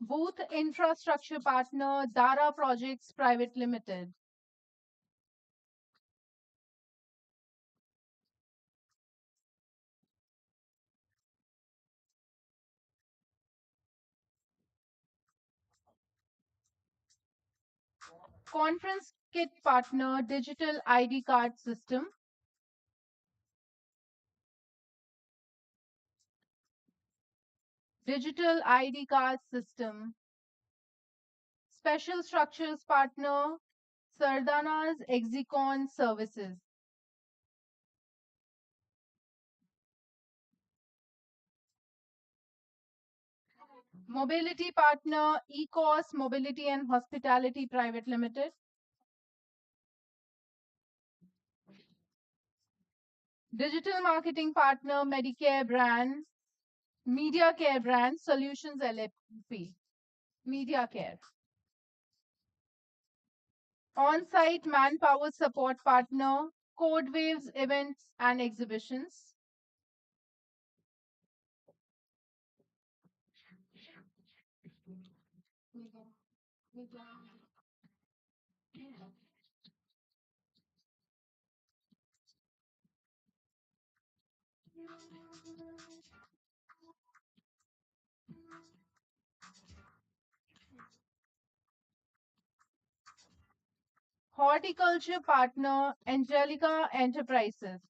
Booth Infrastructure Partner, Dara Projects Private Limited. Conference Kit Partner, Digital ID Card System. Digital ID Card System. Special Structures Partner, Sardana's Exicon Services. Mobility Partner, Ecos Mobility and Hospitality Private Limited. Digital Marketing Partner, Medicare Brand, Media Care Brand Solutions LLP. Media Care. On-site manpower support partner, Code Waves Events and Exhibitions. Horticulture partner, Angelica Enterprises.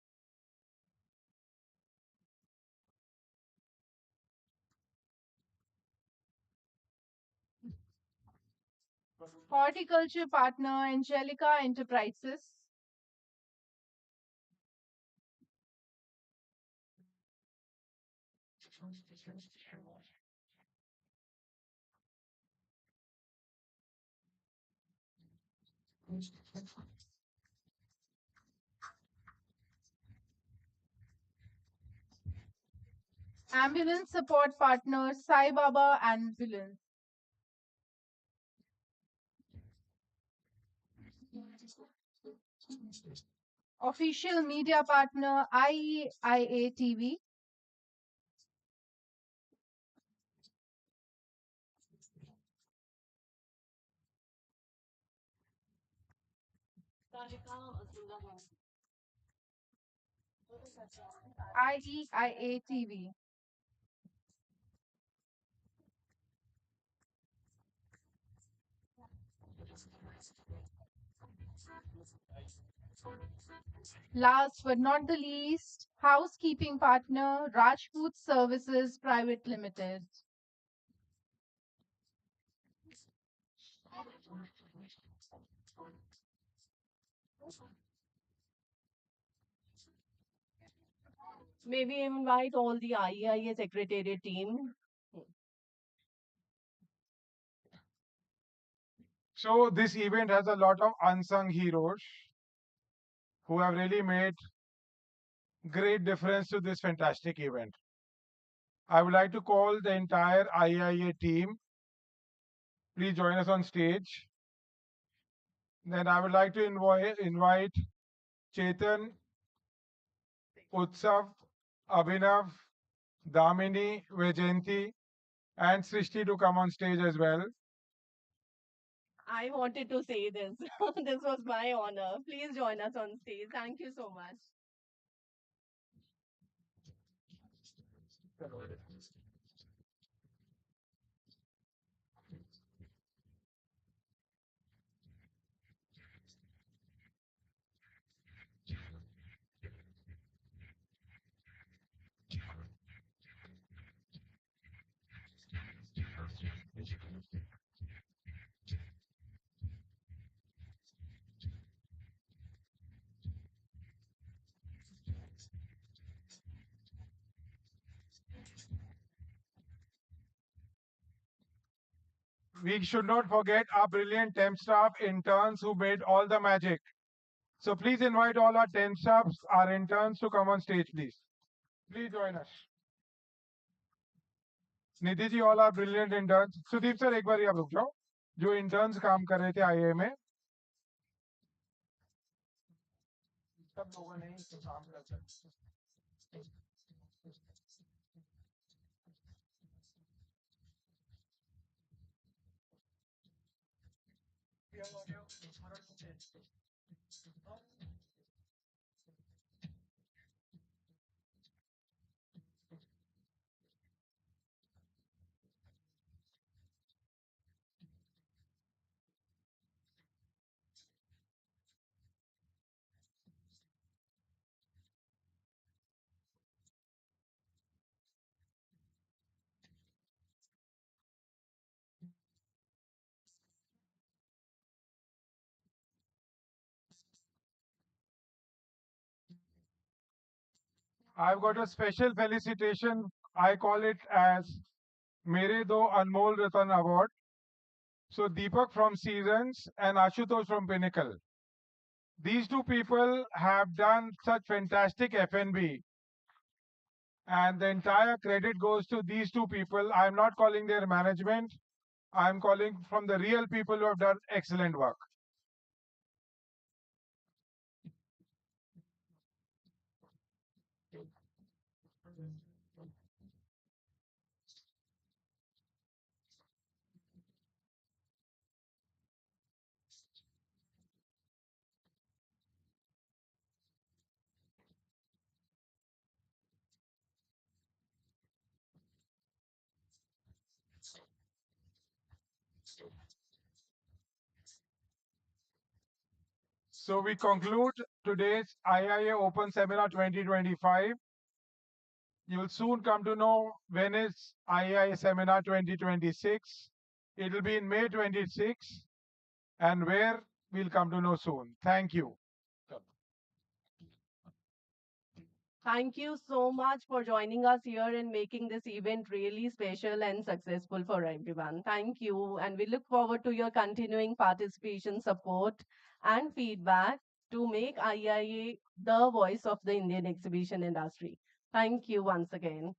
Horticulture partner, Angelica Enterprises. Ambulance support partner, Sai Baba Ambulance. Official media partner, IEIA TV. IEIA TV. Last but not the least, housekeeping partner, Rajput Services Private Limited. May we invite all the IEIA Secretariat team? So this event has a lot of unsung heroes who have really made great difference to this fantastic event. I would like to call the entire IIA team. Please join us on stage. Then I would like to invite Chetan, Utsav, Abhinav, Damini, Vajanti, and Srishti to come on stage as well. I wanted to say this. This was my honor. Please join us on stage. Thank you so much. We should not forget our brilliant temp staff interns who made all the magic. So please invite all our temp staffs, our interns to come on stage, please. Please join us. Nidhi ji all are brilliant interns Sudeep sir एक बार आप रुक जाओ जो interns काम कर रहे थे आईआई में सब लोगों ने काम कर I've got a special felicitation. I call it as Mere Do Anmol Ratan Award. So Deepak from Seasons and Ashutosh from Pinnacle. These two people have done such fantastic F&B, and the entire credit goes to these two people. I'm not calling their management. I'm calling from the real people who have done excellent work. So we conclude today's IIA Open Seminar 2025. You will soon come to know when is IIA Seminar 2026. It will be in May 26, and where we'll come to know soon. Thank you. Thank you so much for joining us here and making this event really special and successful for everyone. Thank you. And we look forward to your continuing participation, support, and feedback to make IIA the voice of the Indian exhibition industry. Thank you once again.